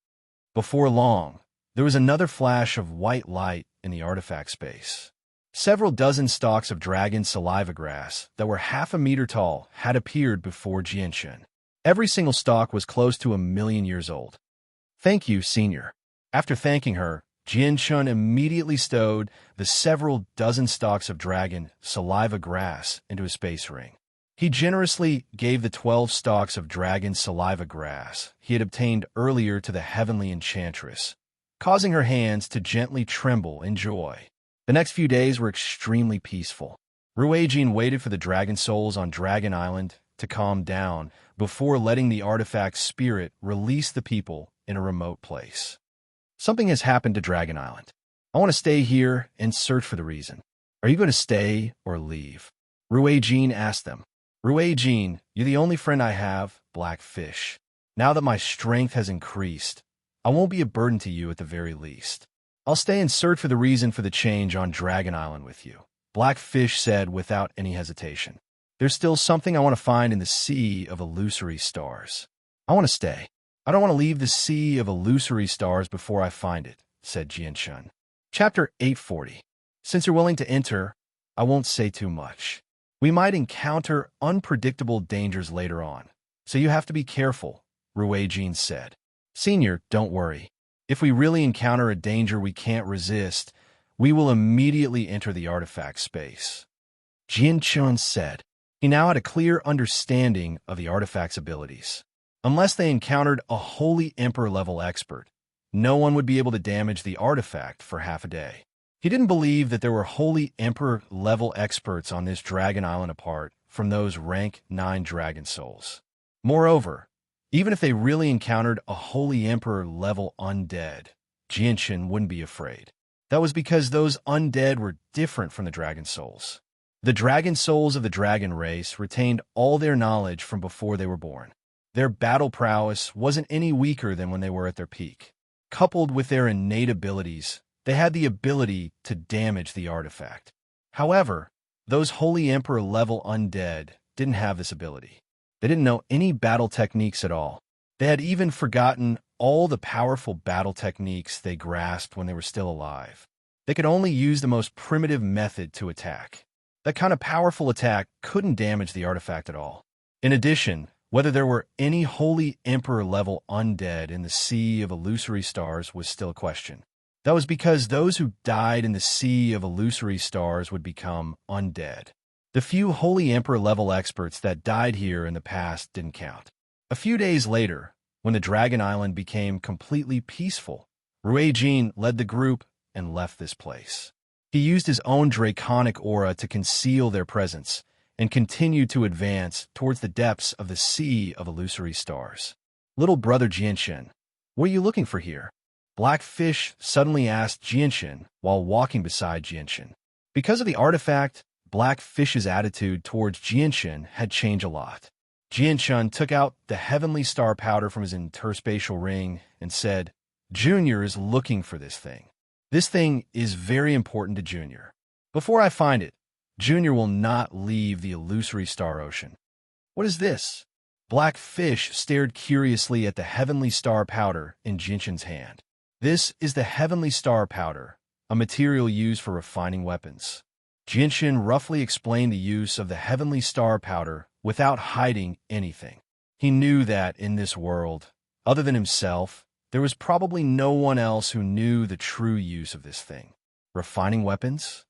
Before long, there was another flash of white light in the artifact space. Several dozen stalks of dragon saliva grass that were 1/2 meter tall had appeared before Jianshun. Every single stalk was close to 1,000,000 years old. "Thank you, Senior." After thanking her, Jianshun immediately stowed the several dozen stalks of dragon saliva grass into his space ring. He generously gave the 12 stalks of dragon saliva grass he had obtained earlier to the heavenly enchantress, causing her hands to gently tremble in joy. The next few days were extremely peaceful. Ruijin waited for the dragon souls on Dragon Island to calm down before letting the artifact's spirit release the people in a remote place. Something has happened to Dragon Island. I want to stay here and search for the reason. Are you going to stay or leave? Ruijin asked them. Ruijin, you're the only friend I have, Blackfish. Now that my strength has increased, I won't be a burden to you at the very least. I'll stay and search for the reason for the change on Dragon Island with you, Blackfish said without any hesitation. There's still something I want to find in the sea of illusory stars. I want to stay. I don't want to leave the sea of illusory stars before I find it, said Jianshun. Chapter 840. Since you're willing to enter, I won't say too much. We might encounter unpredictable dangers later on, so you have to be careful, Ruijin said. Senior, don't worry. If we really encounter a danger we can't resist, we will immediately enter the artifact space. Jianshun said. He now had a clear understanding of the artifact's abilities. Unless they encountered a Holy Emperor-level expert, no one would be able to damage the artifact for half a day. He didn't believe that there were Holy Emperor-level experts on this Dragon Island apart from those rank 9 dragon souls. Moreover, even if they really encountered a Holy Emperor-level undead, Jianshun wouldn't be afraid. That was because those undead were different from the dragon souls. The dragon souls of the dragon race retained all their knowledge from before they were born. Their battle prowess wasn't any weaker than when they were at their peak. Coupled with their innate abilities, they had the ability to damage the artifact. However, those Holy Emperor-level undead didn't have this ability. They didn't know any battle techniques at all. They had even forgotten all the powerful battle techniques they grasped when they were still alive. They could only use the most primitive method to attack. That kind of powerful attack couldn't damage the artifact at all. In addition, whether there were any Holy Emperor-level undead in the sea of illusory stars was still a question. That was because those who died in the sea of illusory stars would become undead. The few Holy Emperor-level experts that died here in the past didn't count. A few days later, when the Dragon Island became completely peaceful, Ruijin led the group and left this place. He used his own draconic aura to conceal their presence and continued to advance towards the depths of the sea of illusory stars. Little brother Jianshun, what are you looking for here? Blackfish suddenly asked Jianshun while walking beside Jianshun. Because of the artifact, Blackfish's attitude towards Jianshun had changed a lot. Jianshun took out the heavenly star powder from his interspatial ring and said, Junior is looking for this thing. This thing is very important to Junior. Before I find it, Junior will not leave the illusory star ocean. What is this? Blackfish stared curiously at the heavenly star powder in Jianshun's hand. This is the heavenly star powder, a material used for refining weapons. Jianshun roughly explained the use of the heavenly star powder without hiding anything. He knew that in this world, other than himself, there was probably no one else who knew the true use of this thing. Refining weapons?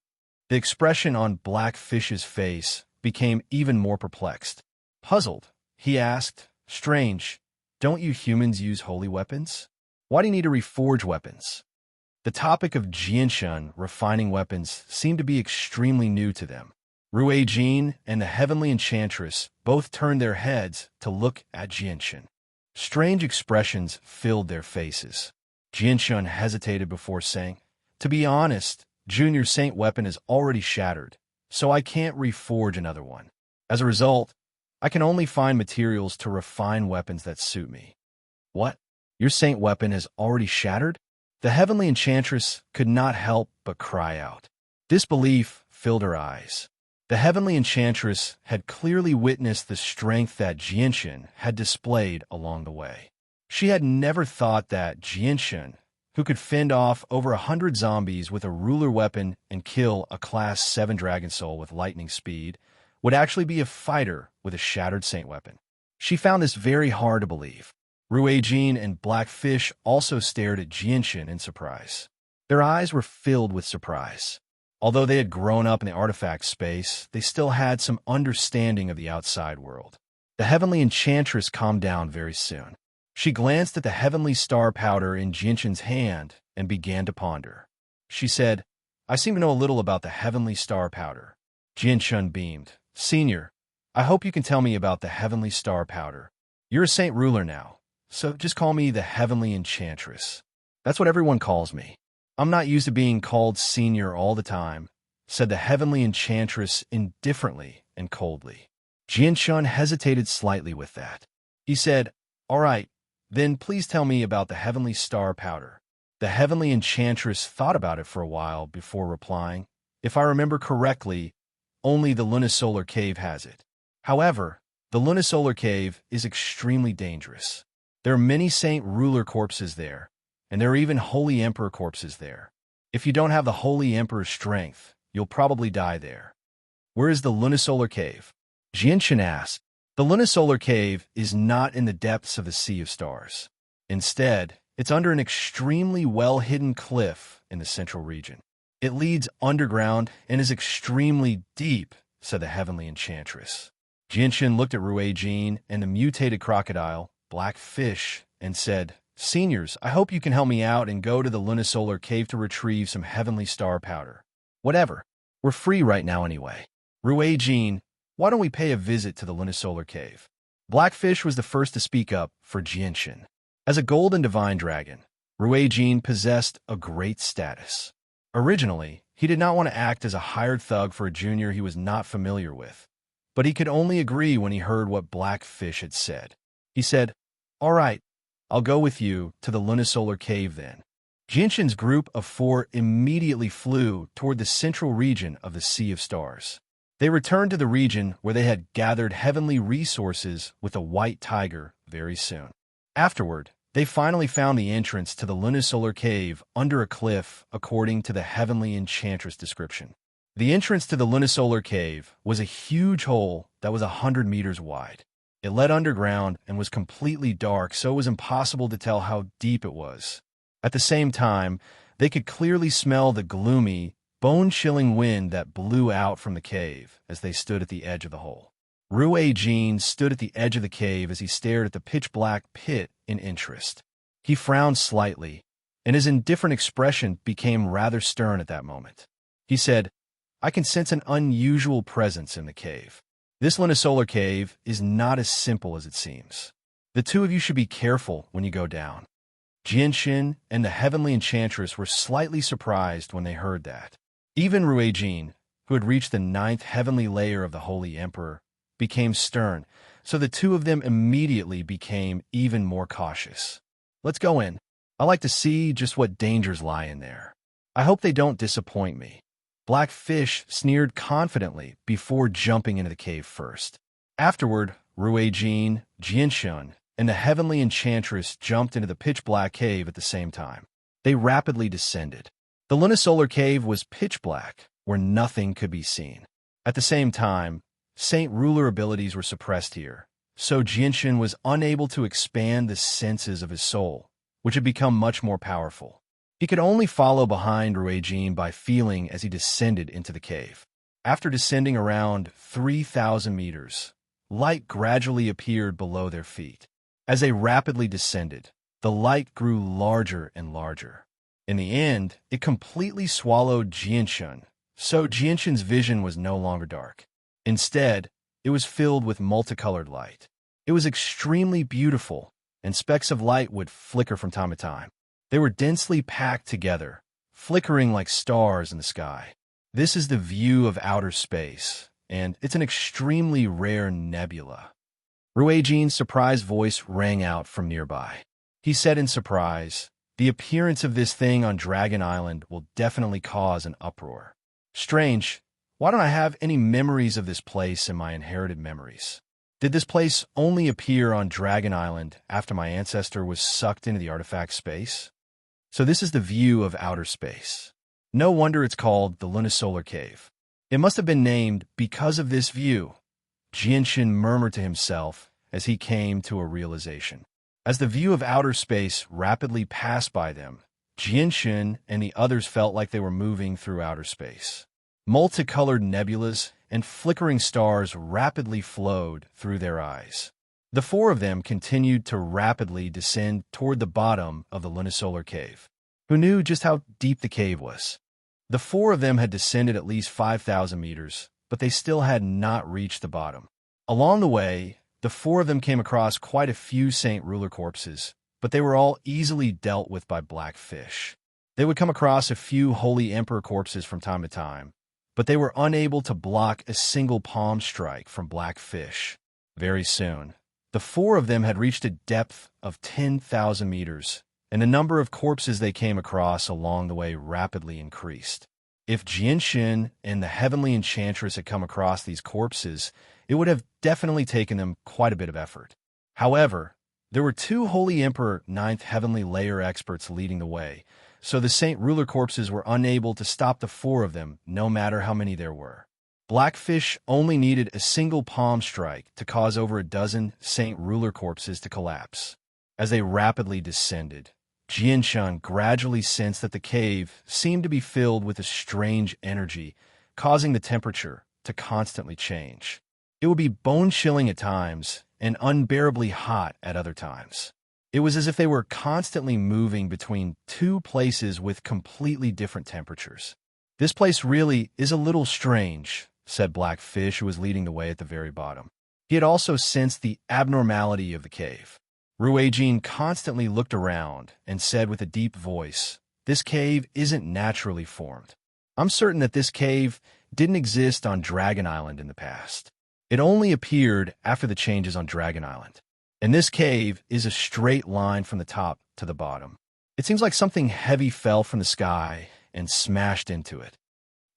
The expression on Blackfish's face became even more perplexed. Puzzled, he asked, Strange, don't you humans use holy weapons? Why do you need to reforge weapons? The topic of Jianshun refining weapons seemed to be extremely new to them. Ruijin and the Heavenly Enchantress both turned their heads to look at Jianshun. Strange expressions filled their faces. Jianshun hesitated before saying, To be honest, Junior Saint weapon is already shattered, so I can't reforge another one. As a result, I can only find materials to refine weapons that suit me. What? Your Saint weapon is already shattered? The Heavenly Enchantress could not help but cry out. Disbelief filled her eyes. The Heavenly Enchantress had clearly witnessed the strength that Jianshun had displayed along the way. She had never thought that Jianshun, who could fend off over 100 zombies with a ruler weapon and kill a Class 7 Dragon Soul with lightning speed, would actually be a fighter with a shattered Saint weapon. She found this very hard to believe. Ruijin and Blackfish also stared at Jianshun in surprise. Their eyes were filled with surprise. Although they had grown up in the artifact space, they still had some understanding of the outside world. The Heavenly Enchantress calmed down very soon. She glanced at the heavenly star powder in Jianshun's hand and began to ponder. She said, "I seem to know a little about the heavenly star powder." Jianshun beamed. "Senior, I hope you can tell me about the heavenly star powder. You're a saint ruler now, so just call me the heavenly enchantress. That's what everyone calls me. I'm not used to being called senior all the time," said the heavenly enchantress indifferently and coldly. Jianshun hesitated slightly with that. He said, "All right, then please tell me about the heavenly star powder." The heavenly enchantress thought about it for a while before replying, "If I remember correctly, only the lunisolar cave has it. However, the lunisolar cave is extremely dangerous. There are many saint ruler corpses there, and there are even holy emperor corpses there. If you don't have the holy emperor's strength, you'll probably die there." "Where is the lunisolar cave?" Jianshun asked. "The lunisolar cave is not in the depths of the Sea of Stars. Instead, it's under an extremely well-hidden cliff in the central region. It leads underground and is extremely deep," said the heavenly enchantress. Jianshun looked at Ruijin and the mutated crocodile, Black Fish, and said, "Seniors, I hope you can help me out and go to the lunisolar cave to retrieve some heavenly star powder. Whatever. We're free right now anyway. Ruijin, why don't we pay a visit to the lunisolar cave?" Blackfish was the first to speak up for Jianshun. As a golden divine dragon, Ruijin possessed a great status. Originally, he did not want to act as a hired thug for a junior he was not familiar with, but he could only agree when he heard what Blackfish had said. He said, "All right, I'll go with you to the lunisolar cave then." Jianshun's group of 4 immediately flew toward the central region of the Sea of Stars. They returned to the region where they had gathered heavenly resources with a white tiger very soon. Afterward, they finally found the entrance to the lunisolar cave under a cliff according to the heavenly enchantress description. The entrance to the lunisolar cave was a huge hole that was 100 meters wide. It led underground and was completely dark, so it was impossible to tell how deep it was. At the same time, they could clearly smell the gloomy, bone-chilling wind that blew out from the cave as they stood at the edge of the hole. Ruijin stood at the edge of the cave as he stared at the pitch-black pit in interest. He frowned slightly, and his indifferent expression became rather stern at that moment. He said, "I can sense an unusual presence in the cave. This lunisolar cave is not as simple as it seems. The two of you should be careful when you go down." Jianshun and the heavenly enchantress were slightly surprised when they heard that. Even Ruijin, who had reached the 9th heavenly layer of the Holy Emperor, became stern, so the two of them immediately became even more cautious. "Let's go in. I like to see just what dangers lie in there. I hope they don't disappoint me." Blackfish sneered confidently before jumping into the cave first. Afterward, Ruijin, Jianshun, and the heavenly enchantress jumped into the pitch-black cave at the same time. They rapidly descended. The lunisolar cave was pitch black, where nothing could be seen. At the same time, saint ruler abilities were suppressed here, so Jianshun was unable to expand the senses of his soul, which had become much more powerful. He could only follow behind Ruijin by feeling as he descended into the cave. After descending around 3,000 meters, light gradually appeared below their feet. As they rapidly descended, the light grew larger and larger. In the end, it completely swallowed Jianshun, so Jianshun's vision was no longer dark. Instead, it was filled with multicolored light. It was extremely beautiful, and specks of light would flicker from time to time. They were densely packed together, flickering like stars in the sky. This is the view of outer space, and it's an extremely rare nebula. Ruijin's surprised voice rang out from nearby. He said in surprise, "The appearance of this thing on Dragon Island will definitely cause an uproar. Strange, why don't I have any memories of this place in my inherited memories? Did this place only appear on Dragon Island after my ancestor was sucked into the artifact space? So this is the view of outer space. No wonder it's called the lunisolar cave. It must have been named because of this view," Jianshun murmured to himself as he came to a realization. As the view of outer space rapidly passed by them, Jianshun and the others felt like they were moving through outer space. Multicolored nebulas and flickering stars rapidly flowed through their eyes. The 4 of them continued to rapidly descend toward the bottom of the lunisolar cave. who knew just how deep the cave was. The four of them had descended at least 5,000 meters, but they still had not reached the bottom. Along the way, the four of them came across quite a few Saint Ruler corpses, but they were all easily dealt with by Blackfish. They would come across a few Holy Emperor corpses from time to time, but they were unable to block a single palm strike from Blackfish. Very soon, the four of them had reached a depth of 10,000 meters, and the number of corpses they came across along the way rapidly increased. If Jinshin and the Heavenly Enchantress had come across these corpses, it would have definitely taken them quite a bit of effort. However, there were two Holy Emperor 9th Heavenly Layer experts leading the way, so the Saint Ruler corpses were unable to stop the four of them, no matter how many there were. Blackfish only needed a single palm strike to cause over a dozen Saint Ruler corpses to collapse. As they rapidly descended, Jianshan gradually sensed that the cave seemed to be filled with a strange energy, causing the temperature to constantly change. It would be bone-chilling at times and unbearably hot at other times. It was as if they were constantly moving between two places with completely different temperatures. "This place really is a little strange," said Blackfish, who was leading the way at the very bottom. He had also sensed the abnormality of the cave. Ruijin constantly looked around and said with a deep voice, "This cave isn't naturally formed. I'm certain that this cave didn't exist on Dragon Island in the past. It only appeared after the changes on Dragon Island. And this cave is a straight line from the top to the bottom. It seems like something heavy fell from the sky and smashed into it.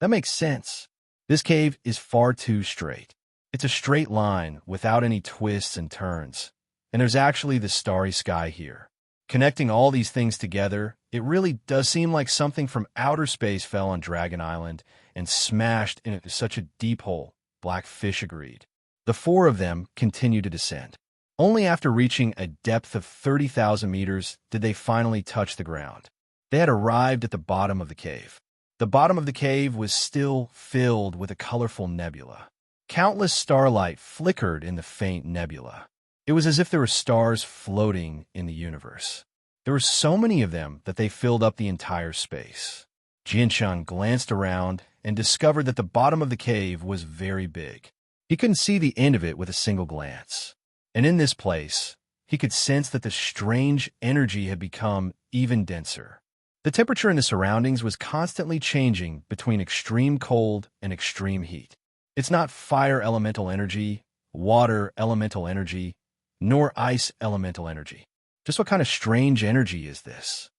That makes sense. This cave is far too straight. It's a straight line without any twists and turns. And there's actually the starry sky here. Connecting all these things together, it really does seem like something from outer space fell on Dragon Island and smashed into such a deep hole," Blackfish agreed. The four of them continued to descend. Only after reaching a depth of 30,000 meters did they finally touch the ground. They had arrived at the bottom of the cave. The bottom of the cave was still filled with a colorful nebula. Countless starlight flickered in the faint nebula. It was as if there were stars floating in the universe. There were so many of them that they filled up the entire space. Jinshan glanced around and discovered that the bottom of the cave was very big. He couldn't see the end of it with a single glance. And in this place, he could sense that the strange energy had become even denser. The temperature in the surroundings was constantly changing between extreme cold and extreme heat. It's not fire elemental energy, water elemental energy, nor ice elemental energy. Just what kind of strange energy is this?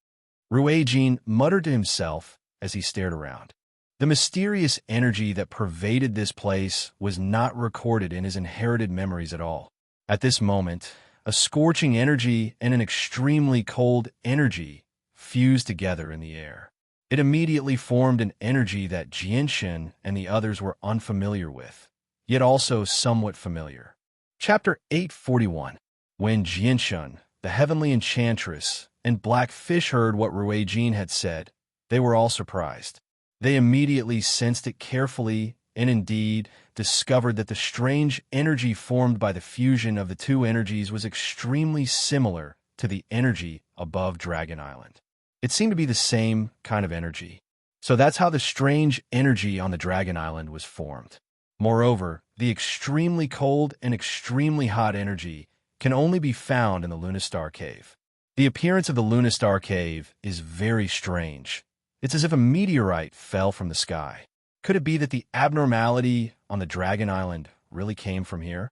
Ruijin muttered to himself as he stared around. The mysterious energy that pervaded this place was not recorded in his inherited memories at all. At this moment, a scorching energy and an extremely cold energy fused together in the air. It immediately formed an energy that Jianshan and the others were unfamiliar with, yet also somewhat familiar. Chapter 841. When Jianshan, the Heavenly Enchantress, and Blackfish heard what Ruijin had said, they were all surprised. They immediately sensed it carefully and indeed discovered that the strange energy formed by the fusion of the two energies was extremely similar to the energy above Dragon Island. It seemed to be the same kind of energy. So that's how the strange energy on the Dragon Island was formed. Moreover, the extremely cold and extremely hot energy can only be found in the Lunistar Cave. The appearance of the Lunistar Cave is very strange. It's as if a meteorite fell from the sky. Could it be that the abnormality on the Dragon Island really came from here?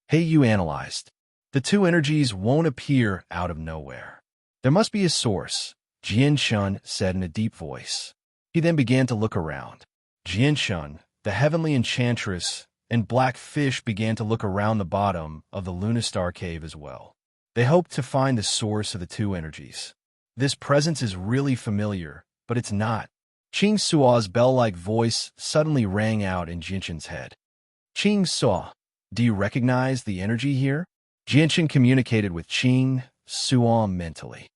Hey, you analyzed. The two energies won't appear out of nowhere. There must be a source, Jianshan said in a deep voice. He then began to look around. Jianshan, the Heavenly Enchantress, and Blackfish began to look around the bottom of the Lunistar Cave as well. They hoped to find the source of the two energies. This presence is really familiar, but it's not. Ching Sua's bell-like voice suddenly rang out in Jinshan's head. Ching Sua, do you recognize the energy here? Jinshan communicated with Ching Sua mentally.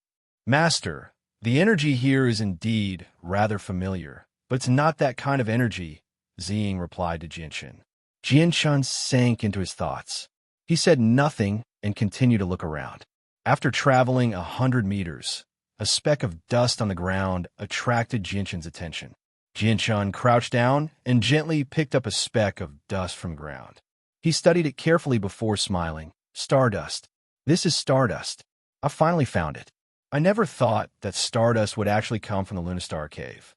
Master, the energy here is indeed rather familiar, but it's not that kind of energy, Ziying replied to Jinshan. Jinshan sank into his thoughts. He said nothing and continued to look around. After traveling 100 meters, a speck of dust on the ground attracted Jianchun's attention. Jianchun crouched down and gently picked up a speck of dust from the ground. He studied it carefully before smiling. Stardust. This is stardust. I finally found it. I never thought that stardust would actually come from the Lunistar cave.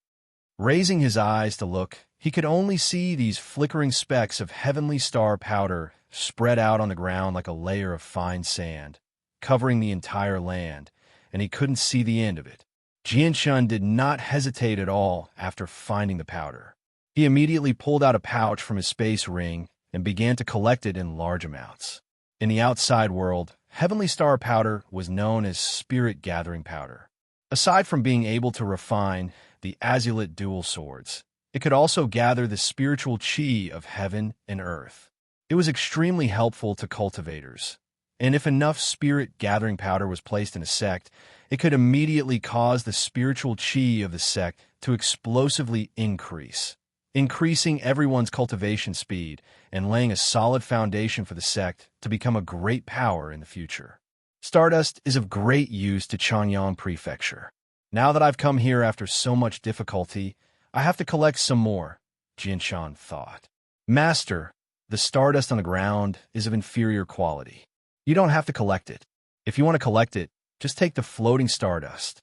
Raising his eyes to look, he could only see these flickering specks of heavenly star powder spread out on the ground like a layer of fine sand, covering the entire land, and he couldn't see the end of it. Jianchun did not hesitate at all after finding the powder. He immediately pulled out a pouch from his space ring and began to collect it in large amounts. In the outside world, heavenly star powder was known as spirit-gathering powder. Aside from being able to refine the azulite dual swords, it could also gather the spiritual chi of heaven and earth. It was extremely helpful to cultivators, and if enough spirit-gathering powder was placed in a sect, it could immediately cause the spiritual chi of the sect to explosively increase, increasing everyone's cultivation speed and laying a solid foundation for the sect to become a great power in the future. Stardust is of great use to Chanyang Prefecture. Now that I've come here after so much difficulty, I have to collect some more, Jianchun thought. Master, the stardust on the ground is of inferior quality. You don't have to collect it. If you want to collect it, just take the floating stardust.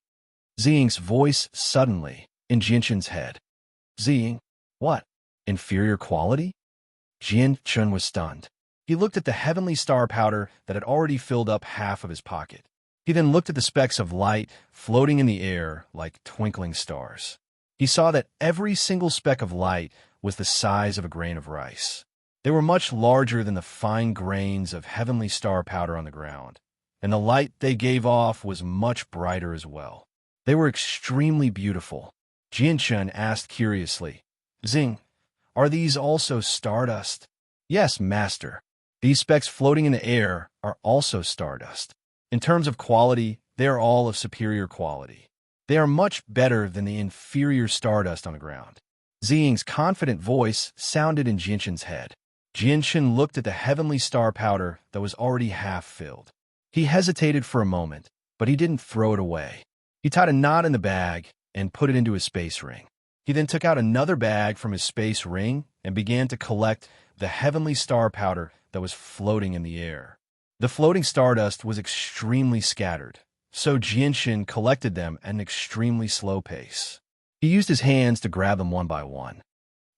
Ziying's voice suddenly in Jianchun's head. Ziying, what? Inferior quality? Jianchun was stunned. He looked at the heavenly star powder that had already filled up half of his pocket. He then looked at the specks of light floating in the air like twinkling stars. He saw that every single speck of light was the size of a grain of rice. They were much larger than the fine grains of heavenly star powder on the ground, and the light they gave off was much brighter as well. They were extremely beautiful. Jianchun asked curiously, Zing, are these also stardust? Yes, master. These specks floating in the air are also stardust. In terms of quality, they are all of superior quality. They are much better than the inferior stardust on the ground. Ziying's confident voice sounded in Jianchun's head. Jianchun looked at the heavenly star powder that was already half filled. He hesitated for a moment, but he didn't throw it away. He tied a knot in the bag and put it into his space ring. He then took out another bag from his space ring and began to collect the heavenly star powder that was floating in the air. The floating stardust was extremely scattered, so Jianchun collected them at an extremely slow pace. He used his hands to grab them one by one.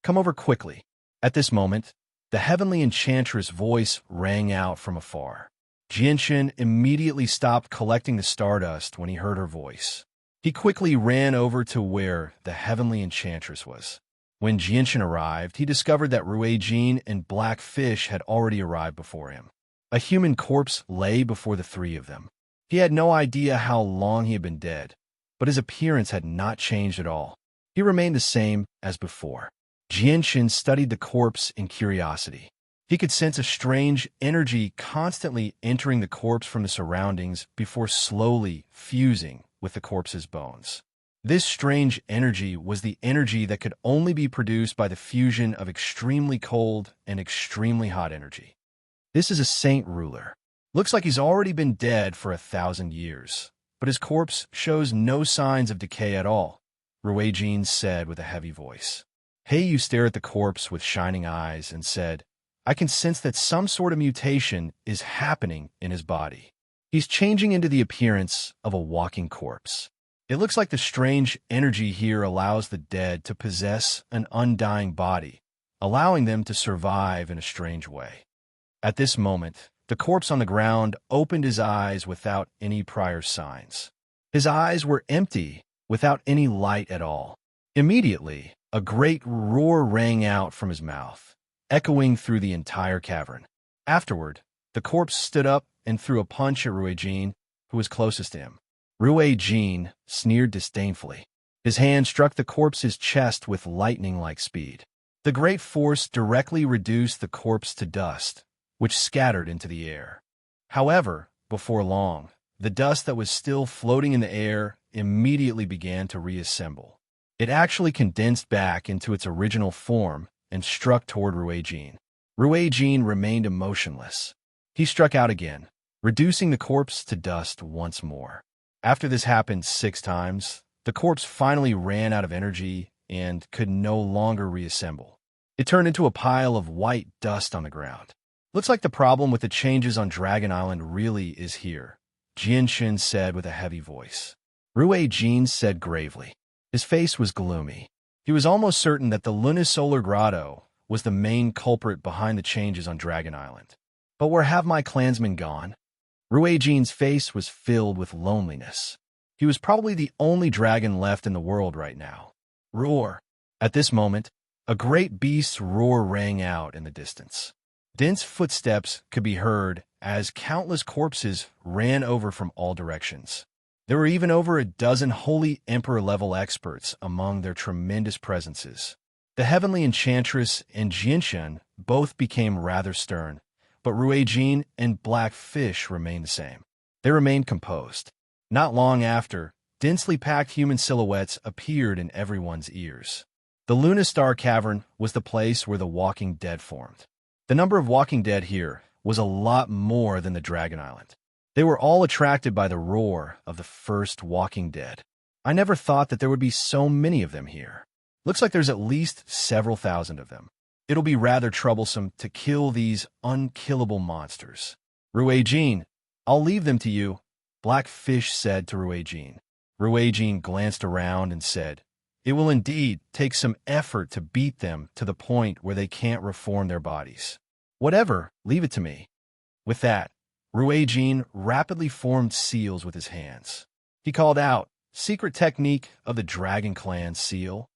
Come over quickly. At this moment, the heavenly enchantress voice rang out from afar. Jianchun immediately stopped collecting the stardust when he heard her voice. He quickly ran over to where the heavenly enchantress was. When Jianchun arrived, he discovered that Ruijin and Blackfish had already arrived before him. A human corpse lay before the three of them. He had no idea how long he had been dead, but his appearance had not changed at all. He remained the same as before. Jianchun studied the corpse in curiosity. He could sense a strange energy constantly entering the corpse from the surroundings before slowly fusing with the corpse's bones. This strange energy was the energy that could only be produced by the fusion of extremely cold and extremely hot energy. This is a saint ruler. Looks like he's already been dead for 1,000 years, but his corpse shows no signs of decay at all, Ruijin said with a heavy voice. Heiyu stared at the corpse with shining eyes and said, I can sense that some sort of mutation is happening in his body. He's changing into the appearance of a walking corpse. It looks like the strange energy here allows the dead to possess an undying body, allowing them to survive in a strange way. At this moment, the corpse on the ground opened his eyes without any prior signs. His eyes were empty, without any light at all. Immediately, a great roar rang out from his mouth, echoing through the entire cavern. Afterward, the corpse stood up and threw a punch at Ruijin, who was closest to him. Ruijin sneered disdainfully. His hand struck the corpse's chest with lightning-like speed. The great force directly reduced the corpse to dust, which scattered into the air. However, before long, the dust that was still floating in the air immediately began to reassemble. It actually condensed back into its original form and struck toward Ruijin. Ruijin remained emotionless. He struck out again, reducing the corpse to dust once more. After this happened 6 times, the corpse finally ran out of energy and could no longer reassemble. It turned into a pile of white dust on the ground. Looks like the problem with the changes on Dragon Island really is here, Jianshan said with a heavy voice. Rui Jin said gravely. His face was gloomy. He was almost certain that the lunisolar grotto was the main culprit behind the changes on Dragon Island. But where have my clansmen gone? Rui Jin's face was filled with loneliness. He was probably the only dragon left in the world right now. Roar! At this moment, a great beast's roar rang out in the distance. Dense footsteps could be heard as countless corpses ran over from all directions. There were even over a dozen holy emperor-level experts among their tremendous presences. The heavenly enchantress and Jianshan both became rather stern, but Rui Jin and Black Fish remained the same. They remained composed. Not long after, densely packed human silhouettes appeared in everyone's ears. The Luna Star Cavern was the place where the Walking Dead formed. The number of Walking Dead here was a lot more than the Dragon Island. They were all attracted by the roar of the first Walking Dead. I never thought that there would be so many of them here. Looks like there's at least several thousand of them. It'll be rather troublesome to kill these unkillable monsters. Rui Jin, I'll leave them to you, Black Fish said to Rui Jin. Rui Jin glanced around and said, it will indeed take some effort to beat them to the point where they can't reform their bodies. Whatever, leave it to me. With that, Rui Jin rapidly formed seals with his hands. He called out, secret technique of the Dragon Clan seal.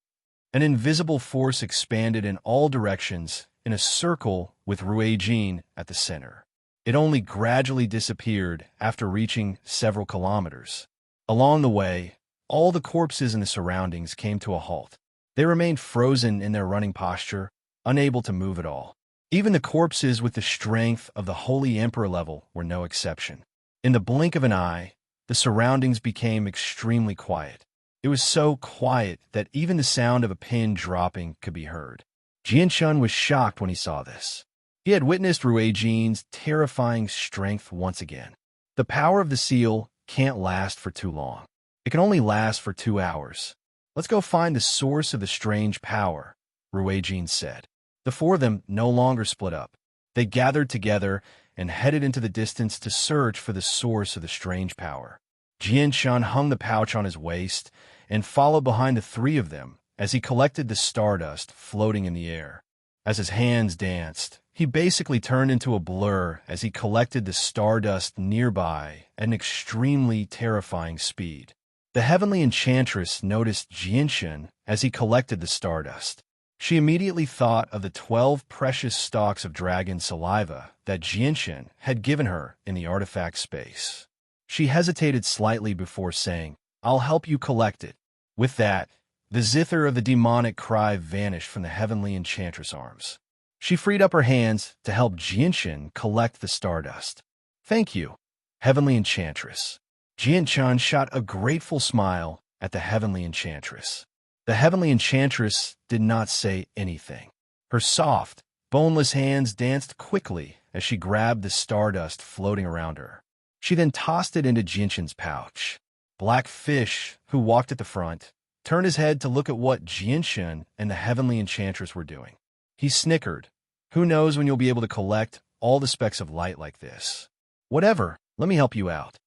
An invisible force expanded in all directions in a circle with Rui Jin at the center. It only gradually disappeared after reaching several kilometers. Along the way, all the corpses in the surroundings came to a halt. They remained frozen in their running posture, unable to move at all. Even the corpses with the strength of the Holy Emperor level were no exception. In the blink of an eye, the surroundings became extremely quiet. It was so quiet that even the sound of a pin dropping could be heard. Jianshan was shocked when he saw this. He had witnessed Rui Jin's terrifying strength once again. The power of the seal can't last for too long. It can only last for 2 hours. Let's go find the source of the strange power, Rui Jin said. The 4 of them no longer split up. They gathered together and headed into the distance to search for the source of the strange power. Jianshan hung the pouch on his waist and followed behind the 3 of them as he collected the stardust floating in the air. As his hands danced, he basically turned into a blur as he collected the stardust nearby at an extremely terrifying speed. The heavenly enchantress noticed Jianshan as he collected the stardust. She immediately thought of the 12 precious stalks of dragon saliva that Jianshan had given her in the artifact space. She hesitated slightly before saying, I'll help you collect it. With that, the zither of the demonic cry vanished from the heavenly enchantress' arms. She freed up her hands to help Jianshan collect the stardust. Thank you, heavenly enchantress. Jianshan shot a grateful smile at the heavenly enchantress. The heavenly enchantress did not say anything. Her soft, boneless hands danced quickly as she grabbed the stardust floating around her. She then tossed it into Jianshan's pouch. Black Fish, who walked at the front, turned his head to look at what Jianshan and the heavenly enchantress were doing. He snickered. Who knows when you'll be able to collect all the specks of light like this? Whatever, let me help you out.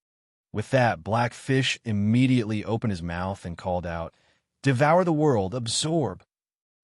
With that, Black Fish immediately opened his mouth and called out, Devour the world, absorb.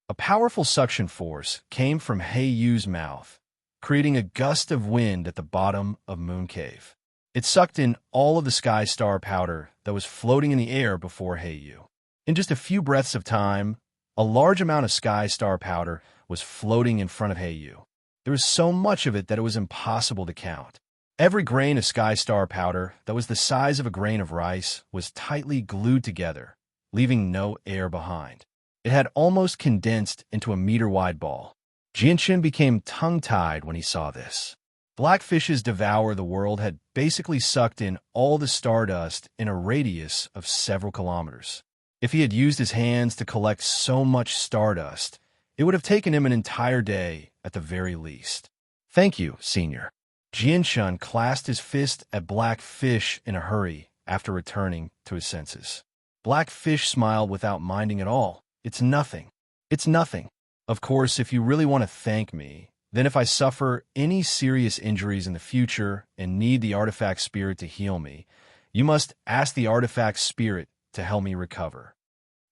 A powerful suction force came from Heiyu's mouth, creating a gust of wind at the bottom of Moon Cave. It sucked in all of the sky star powder that was floating in the air before Heiyu. In just a few breaths of time, a large amount of sky star powder was floating in front of Heiyu. There was so much of it that it was impossible to count. Every grain of sky star powder that was the size of a grain of rice was tightly glued together, leaving no air behind. It had almost condensed into a meter-wide ball. Jianshan became tongue-tied when he saw this. Blackfish's Devour the World had basically sucked in all the stardust in a radius of several kilometers. If he had used his hands to collect so much stardust, it would have taken him an entire day at the very least. Thank you, Senior. Jianshan clasped his fist at Black Fish in a hurry after returning to his senses. Black Fish smiled without minding at all. It's nothing. It's nothing. Of course, if you really want to thank me, then if I suffer any serious injuries in the future and need the artifact spirit to heal me, you must ask the artifact spirit to help me recover.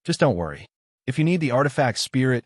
Just don't worry. If you need the artifact spirit,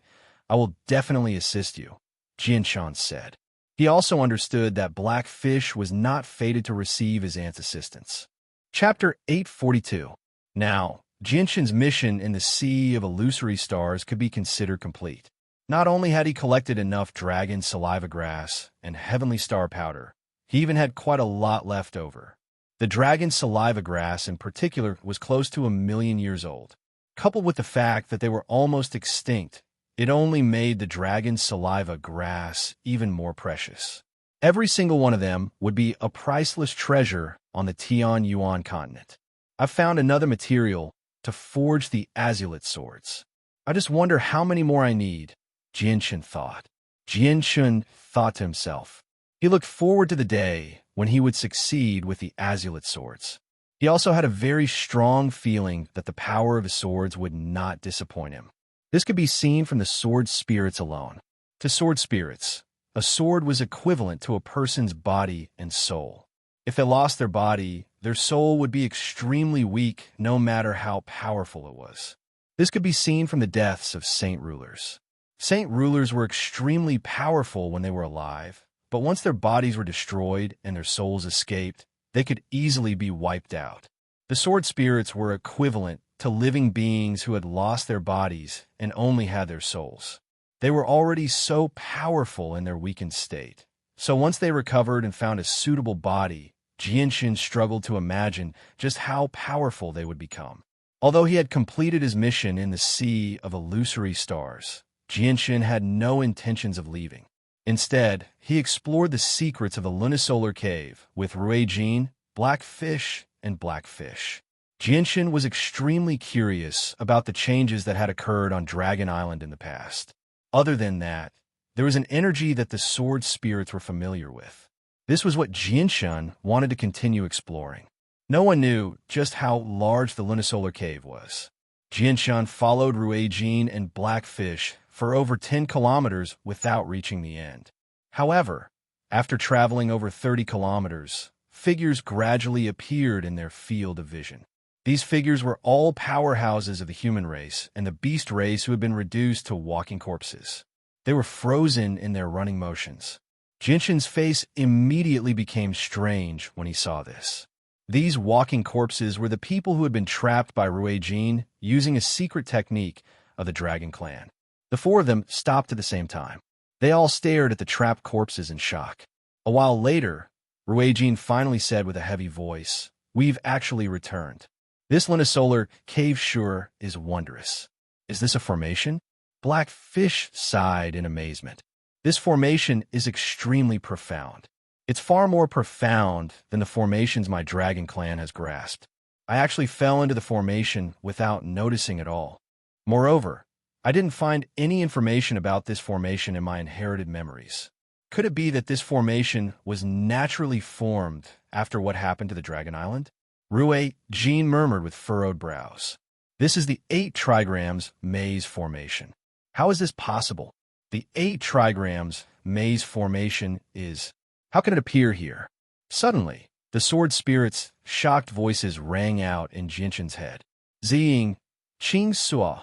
I will definitely assist you, Jianshan said. He also understood that Black Fish was not fated to receive his aunt's assistance. Chapter 842. Now, Jianshan's mission in the Sea of Illusory Stars could be considered complete. Not only had he collected enough dragon saliva grass and heavenly star powder, he even had quite a lot left over. The dragon saliva grass in particular was close to 1,000,000 years old. Coupled with the fact that they were almost extinct, it only made the dragon saliva grass even more precious. Every single one of them would be a priceless treasure on the Tian Yuan continent. I've found another material to forge the azulite swords. I just wonder how many more I need, Jianshan thought. Jianshan thought to himself. He looked forward to the day when he would succeed with the azulite swords. He also had a very strong feeling that the power of his swords would not disappoint him. This could be seen from the sword spirits alone. To sword spirits, a sword was equivalent to a person's body and soul. If they lost their body, their soul would be extremely weak no matter how powerful it was. This could be seen from the deaths of saint rulers. Saint rulers were extremely powerful when they were alive, but once their bodies were destroyed and their souls escaped, they could easily be wiped out. The sword spirits were equivalent to living beings who had lost their bodies and only had their souls. They were already so powerful in their weakened state. So once they recovered and found a suitable body, Jianshan struggled to imagine just how powerful they would become. Although he had completed his mission in the Sea of Illusory Stars, Jianshan had no intentions of leaving. Instead, he explored the secrets of the lunisolar cave with Ruijin, Black Fish, and Black Fish. Jianshan was extremely curious about the changes that had occurred on Dragon Island in the past. Other than that, there was an energy that the sword spirits were familiar with. This was what Jianshan wanted to continue exploring. No one knew just how large the lunisolar cave was. Jianshan followed Ruijin and Black Fish for over 10 kilometers without reaching the end. However, after traveling over 30 kilometers, figures gradually appeared in their field of vision. These figures were all powerhouses of the human race and the beast race who had been reduced to walking corpses. They were frozen in their running motions. Jianshan's face immediately became strange when he saw this. These walking corpses were the people who had been trapped by Ruijin using a secret technique of the Dragon Clan. The four of them stopped at the same time. They all stared at the trapped corpses in shock. A while later, Ruijin finally said with a heavy voice, "We've actually returned. This lunisolar cave sure is wondrous. Is this a formation?" Black Fish sighed in amazement. This formation is extremely profound. It's far more profound than the formations my dragon clan has grasped. I actually fell into the formation without noticing it all. Moreover, I didn't find any information about this formation in my inherited memories. Could it be that this formation was naturally formed after what happened to the Dragon Island? Ruijin murmured with furrowed brows. This is the 8 trigrams maze formation. How is this possible? The 8 trigrams maze formation is... How can it appear here? Suddenly, the sword spirit's shocked voices rang out in Jianshan's head. Ziying, Qing Suo,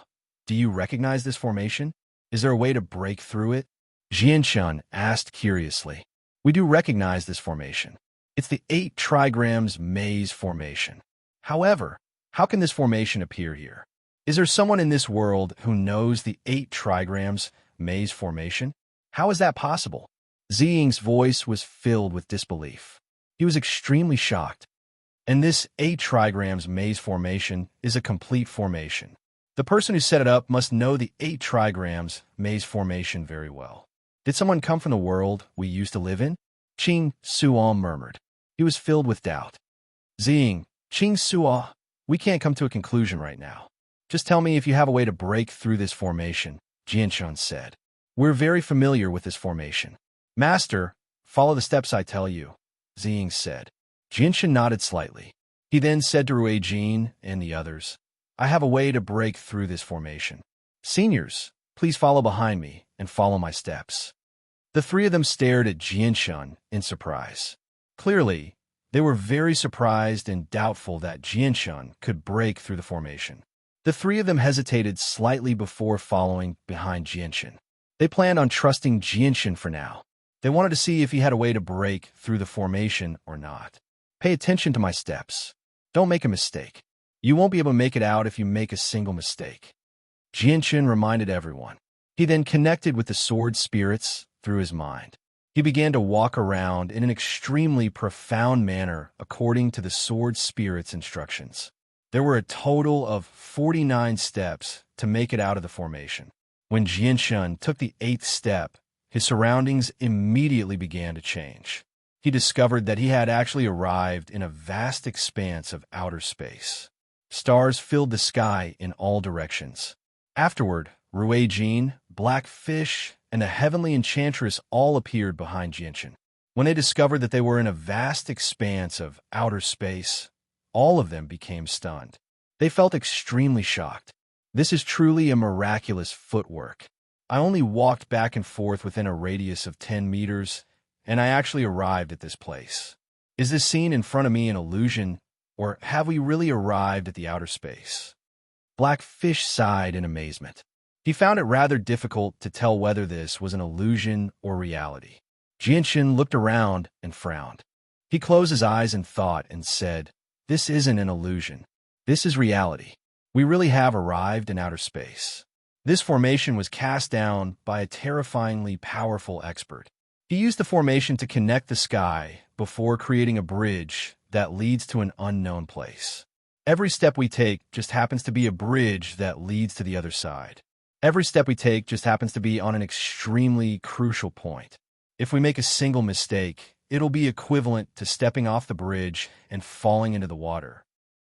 do you recognize this formation? Is there a way to break through it? Jianshan asked curiously. We do recognize this formation. It's the 8 trigrams maze formation. However, how can this formation appear here? Is there someone in this world who knows the 8 trigrams maze formation? How is that possible? Ziying's voice was filled with disbelief. He was extremely shocked. And this 8 trigrams maze formation is a complete formation. The person who set it up must know the 8 trigrams maze formation very well. Did someone come from the world we used to live in? Qing Suo murmured. He was filled with doubt. Ziying, Qing Suo, we can't come to a conclusion right now. Just tell me if you have a way to break through this formation, Jianshan said. We're very familiar with this formation. Master, follow the steps I tell you, Ziying said. Jianshan nodded slightly. He then said to Ruijin and the others, "I have a way to break through this formation. Seniors, please follow behind me and follow my steps." The three of them stared at Jianshun in surprise. Clearly, they were very surprised and doubtful that Jianshun could break through the formation. The three of them hesitated slightly before following behind Jianshun. They planned on trusting Jianshun for now. They wanted to see if he had a way to break through the formation or not. "Pay attention to my steps. Don't make a mistake. You won't be able to make it out if you make a single mistake," Jianshun reminded everyone. He then connected with the sword spirits through his mind. He began to walk around in an extremely profound manner according to the sword spirit's instructions. There were a total of 49 steps to make it out of the formation. When Jianshun took the 8th step, his surroundings immediately began to change. He discovered that he had actually arrived in a vast expanse of outer space. Stars filled the sky in all directions. Afterward, Ruijin, Blackfish, and the heavenly enchantress all appeared behind Jianshun. When they discovered that they were in a vast expanse of outer space, all of them became stunned. They felt extremely shocked. "This is truly a miraculous footwork. I only walked back and forth within a radius of 10 meters, and I actually arrived at this place. Is this scene in front of me an illusion, or have we really arrived at the outer space?" Blackfish sighed in amazement. He found it rather difficult to tell whether this was an illusion or reality. Jianshun looked around and frowned. He closed his eyes in thought and said, "This isn't an illusion. This is reality. We really have arrived in outer space." This formation was cast down by a terrifyingly powerful expert. He used the formation to connect the sky before creating a bridge that leads to an unknown place. Every step we take just happens to be a bridge that leads to the other side. Every step we take just happens to be on an extremely crucial point. If we make a single mistake, it'll be equivalent to stepping off the bridge and falling into the water.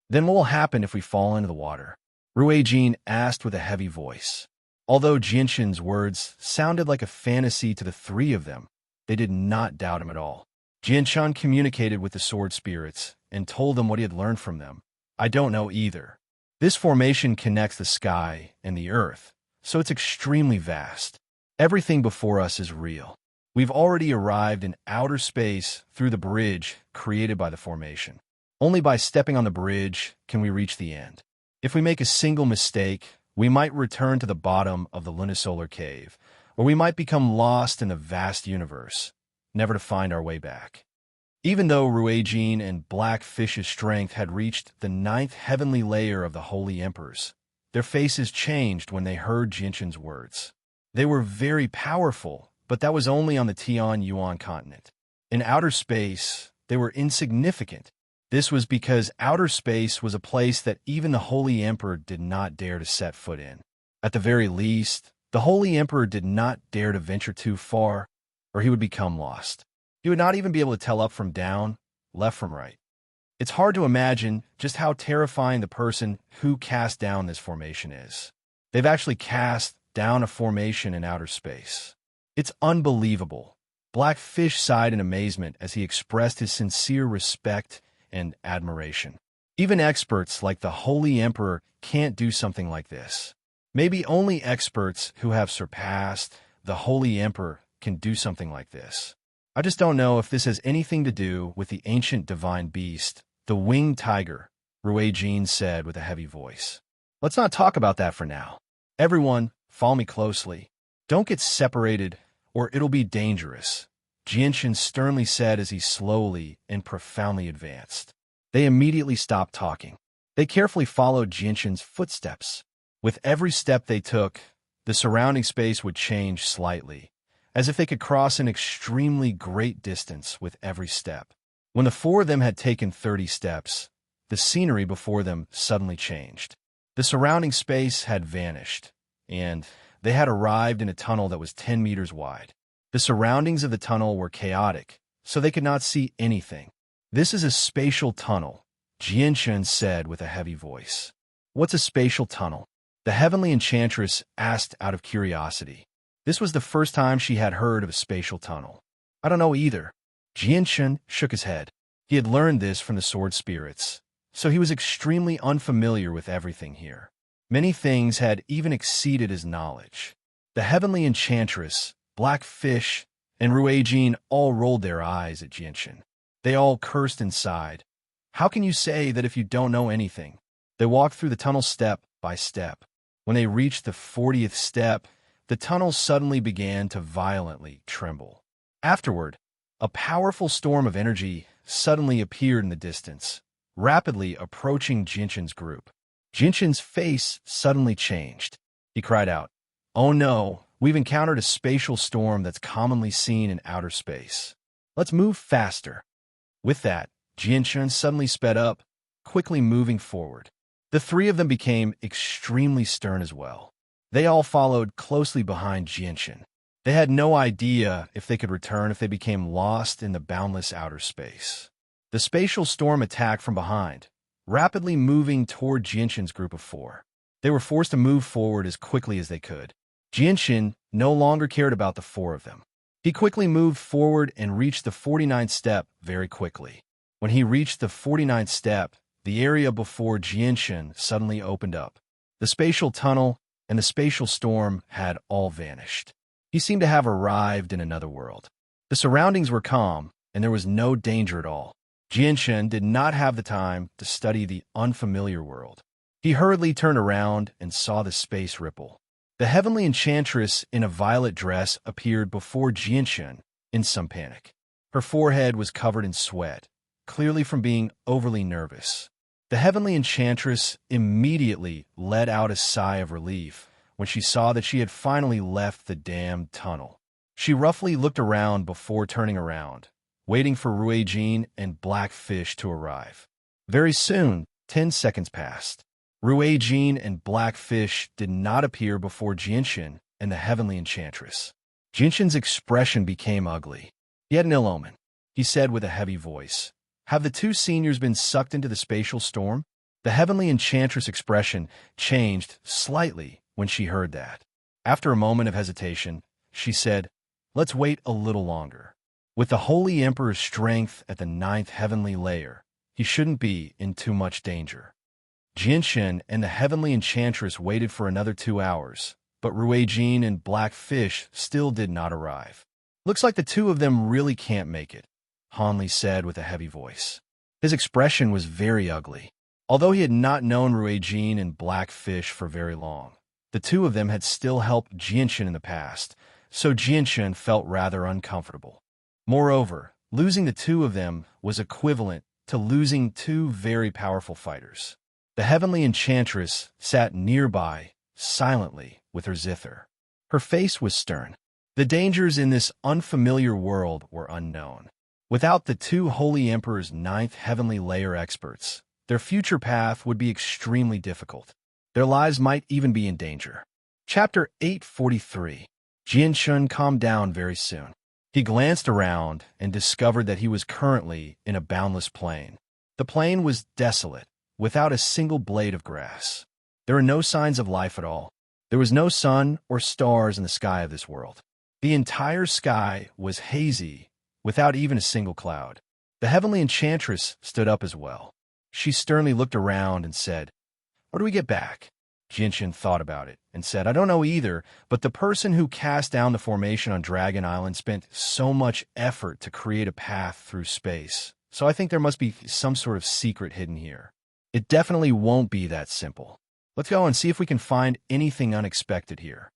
Then what will happen if we fall into the water? Ruijin asked with a heavy voice. Although Jianshun's words sounded like a fantasy to the three of them, they did not doubt him at all. Jianshun communicated with the sword spirits and told them what he had learned from them. "I don't know either. This formation connects the sky and the earth, so it's extremely vast. Everything before us is real. We've already arrived in outer space through the bridge created by the formation. Only by stepping on the bridge can we reach the end. If we make a single mistake, we might return to the bottom of the lunisolar cave, or we might become lost in the vast universe, never to find our way back." Even though Ruijin and Blackfish's strength had reached the 9th heavenly layer of the Holy Emperors, their faces changed when they heard Jianshun's words. They were very powerful, but that was only on the Tianyuan continent. In outer space, they were insignificant. This was because outer space was a place that even the Holy Emperor did not dare to set foot in. At the very least, the Holy Emperor did not dare to venture too far, or he would become lost. He would not even be able to tell up from down, left from right. It's hard to imagine just how terrifying the person who cast down this formation is. They've actually cast down a formation in outer space. It's unbelievable. Blackfish sighed in amazement as he expressed his sincere respect and admiration. Even experts like the Holy Emperor can't do something like this. Maybe only experts who have surpassed the Holy Emperor can do something like this. I just don't know if this has anything to do with the ancient divine beast, the winged tiger, Ruijin said with a heavy voice. "Let's not talk about that for now. Everyone, follow me closely. Don't get separated, or it'll be dangerous," Jianshun sternly said as he slowly and profoundly advanced. They immediately stopped talking. They carefully followed Jianshun's footsteps. With every step they took, the surrounding space would change slightly, as if they could cross an extremely great distance with every step. When the four of them had taken 30 steps, the scenery before them suddenly changed. The surrounding space had vanished, and they had arrived in a tunnel that was 10 meters wide. The surroundings of the tunnel were chaotic, so they could not see anything. "This is a spatial tunnel," Jianshun said with a heavy voice. "What's a spatial tunnel?" The heavenly enchantress asked out of curiosity. This was the first time she had heard of a spatial tunnel. "I don't know either." Jianshun shook his head. He had learned this from the sword spirits, so he was extremely unfamiliar with everything here. Many things had even exceeded his knowledge. The heavenly enchantress, Black Fish, and Ruijin all rolled their eyes at Jinshin. They all cursed and sighed. How can you say that if you don't know anything? They walked through the tunnel step by step. When they reached the 40th step, the tunnel suddenly began to violently tremble. Afterward, a powerful storm of energy suddenly appeared in the distance, rapidly approaching Jinshin's group. Jinshin's face suddenly changed. He cried out, "Oh no, we've encountered a spatial storm that's commonly seen in outer space. Let's move faster." With that, Jinshin suddenly sped up, quickly moving forward. The three of them became extremely stern as well. They all followed closely behind Jinshin. They had no idea if they could return if they became lost in the boundless outer space. The spatial storm attacked from behind, rapidly moving toward Jinshin's group of four. They were forced to move forward as quickly as they could. Jinshin no longer cared about the four of them. He quickly moved forward and reached the 49th step very quickly. When he reached the 49th step, the area before Jinshin suddenly opened up. The spatial tunnel and the spatial storm had all vanished. He seemed to have arrived in another world. The surroundings were calm, and there was no danger at all. Jinshin did not have the time to study the unfamiliar world. He hurriedly turned around and saw the space ripple. The heavenly enchantress in a violet dress appeared before Jinshin in some panic. Her forehead was covered in sweat, clearly from being overly nervous. The heavenly enchantress immediately let out a sigh of relief when she saw that she had finally left the damned tunnel. She roughly looked around before turning around, waiting for Ruijin and Black Fish to arrive. Very soon, 10 seconds passed. Ruijin and Black Fish did not appear before Jinshin and the heavenly enchantress. Jinshin's expression became ugly. He had an ill omen. He said with a heavy voice, "Have the two seniors been sucked into the spatial storm?" The heavenly enchantress' expression changed slightly when she heard that. After a moment of hesitation, she said, "Let's wait a little longer. With the Holy Emperor's strength at the 9th heavenly layer, he shouldn't be in too much danger." Jinshin and the heavenly enchantress waited for another 2 hours, but Ruijin and Black Fish still did not arrive. "Looks like the two of them really can't make it," Hanli said with a heavy voice. His expression was very ugly. Although he had not known Ruijin and Black Fish for very long, the two of them had still helped Jinshin in the past, so Jinshin felt rather uncomfortable. Moreover, losing the two of them was equivalent to losing two very powerful fighters. The heavenly enchantress sat nearby, silently, with her zither. Her face was stern. The dangers in this unfamiliar world were unknown. Without the two Holy Emperor's 9th heavenly layer experts, their future path would be extremely difficult. Their lives might even be in danger. Chapter 843. Jinshin calmed down very soon. He glanced around and discovered that he was currently in a boundless plain. The plain was desolate, without a single blade of grass. There were no signs of life at all. There was no sun or stars in the sky of this world. The entire sky was hazy, without even a single cloud. The heavenly enchantress stood up as well. She sternly looked around and said, "Where do we get back?" Jinshin thought about it and said, "I don't know either, but the person who cast down the formation on Dragon Island spent so much effort to create a path through space, so I think there must be some sort of secret hidden here. It definitely won't be that simple. Let's go and see if we can find anything unexpected here."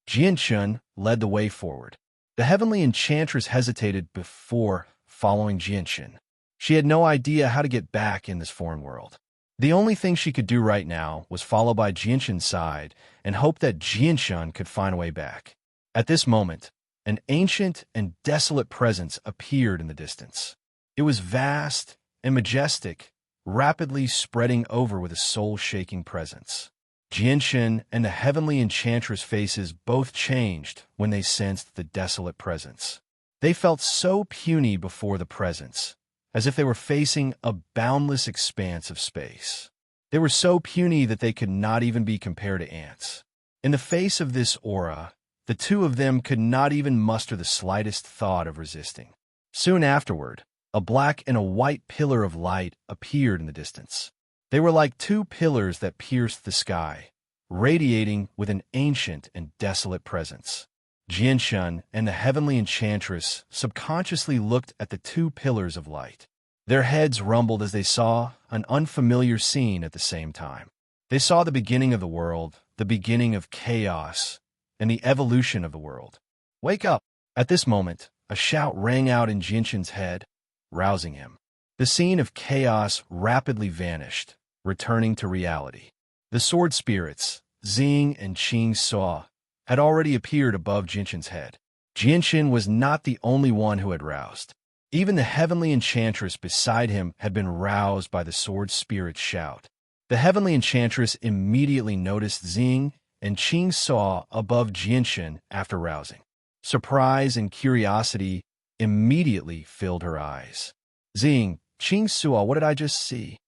Jinshin led the way forward. The heavenly enchantress hesitated before following Jinshin. She had no idea how to get back in this foreign world. The only thing she could do right now was follow by Jinshin's side and hope that Jinshin could find a way back. At this moment, an ancient and desolate presence appeared in the distance. It was vast and majestic, rapidly spreading over with a soul-shaking presence. Jinshin and the heavenly enchantress' faces both changed when they sensed the desolate presence. They felt so puny before the presence, as if they were facing a boundless expanse of space. They were so puny that they could not even be compared to ants. In the face of this aura, the two of them could not even muster the slightest thought of resisting. Soon afterward, A black and a white pillar of light appeared in the distance. They were like two pillars that pierced the sky, radiating with an ancient and desolate presence. Jianshun and the heavenly enchantress subconsciously looked at the two pillars of light. Their heads rumbled as they saw an unfamiliar scene at the same time. They saw the beginning of the world, the beginning of chaos, and the evolution of the world. "Wake up!" At this moment, a shout rang out in Jianshun's head, rousing him. The scene of chaos rapidly vanished, returning to reality. The sword spirits, Xing and Qing Suo, had already appeared above Jianshun's head. Jianshun was not the only one who had roused. Even the heavenly enchantress beside him had been roused by the sword spirit's shout. The heavenly enchantress immediately noticed Xing and Qing Suo above Jianshun after rousing. Surprise and curiosity immediately filled her eyes. "Xing, Qing Suo, what did I just see?"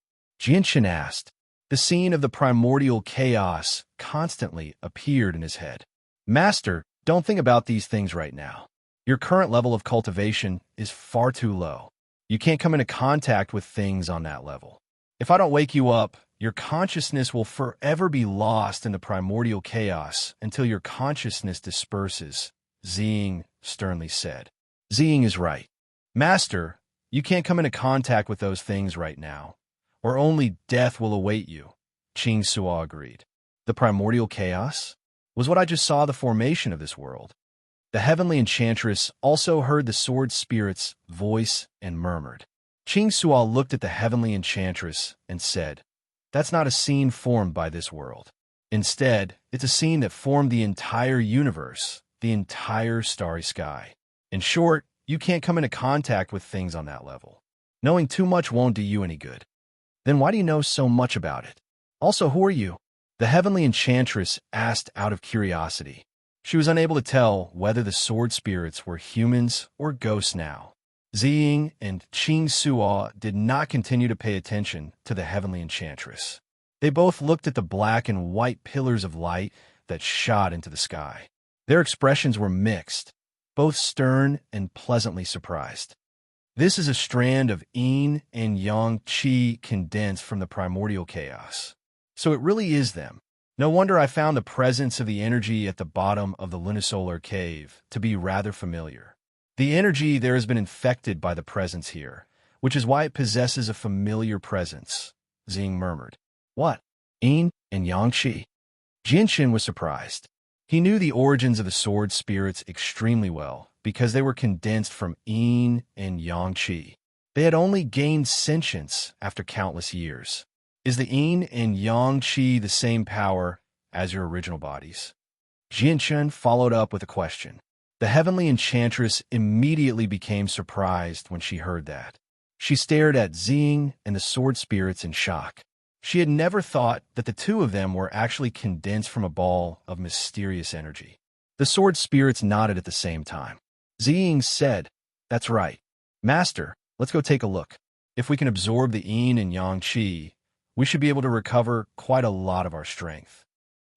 Jianshun asked. The scene of the primordial chaos constantly appeared in his head. "Master, don't think about these things right now. Your current level of cultivation is far too low. You can't come into contact with things on that level. If I don't wake you up, your consciousness will forever be lost in the primordial chaos until your consciousness disperses," Xing sternly said. "Xing is right. Master, you can't come into contact with those things right now, or only death will await you," Qing Suo agreed. The primordial chaos was what I just saw the formation of this world. The heavenly enchantress also heard the sword spirit's voice and murmured. Qing Suo looked at the heavenly enchantress and said, "That's not a scene formed by this world. Instead, it's a scene that formed the entire universe, the entire starry sky. In short, you can't come into contact with things on that level. Knowing too much won't do you any good. Then why do you know so much about it? Also, who are you?" The heavenly enchantress asked out of curiosity. She was unable to tell whether the sword spirits were humans or ghosts now. Xing and Qing Suo did not continue to pay attention to the heavenly enchantress. They both looked at the black and white pillars of light that shot into the sky. Their expressions were mixed, both stern and pleasantly surprised. This is a strand of yin and yang qi condensed from the primordial chaos. So it really is them. No wonder I found the presence of the energy at the bottom of the lunisolar cave to be rather familiar. The energy there has been infected by the presence here, which is why it possesses a familiar presence," Xing murmured. "What? Yin and yang qi?" Jianshun was surprised. He knew the origins of the sword spirits extremely well because they were condensed from yin and yang qi. They had only gained sentience after countless years. "Is the yin and yang qi the same power as your original bodies?" Jianshun followed up with a question. The heavenly enchantress immediately became surprised when she heard that. She stared at Xing and the sword spirits in shock. She had never thought that the two of them were actually condensed from a ball of mysterious energy. The sword spirits nodded at the same time. Xing said, "That's right. Master, let's go take a look. If we can absorb the yin and yang qi, we should be able to recover quite a lot of our strength."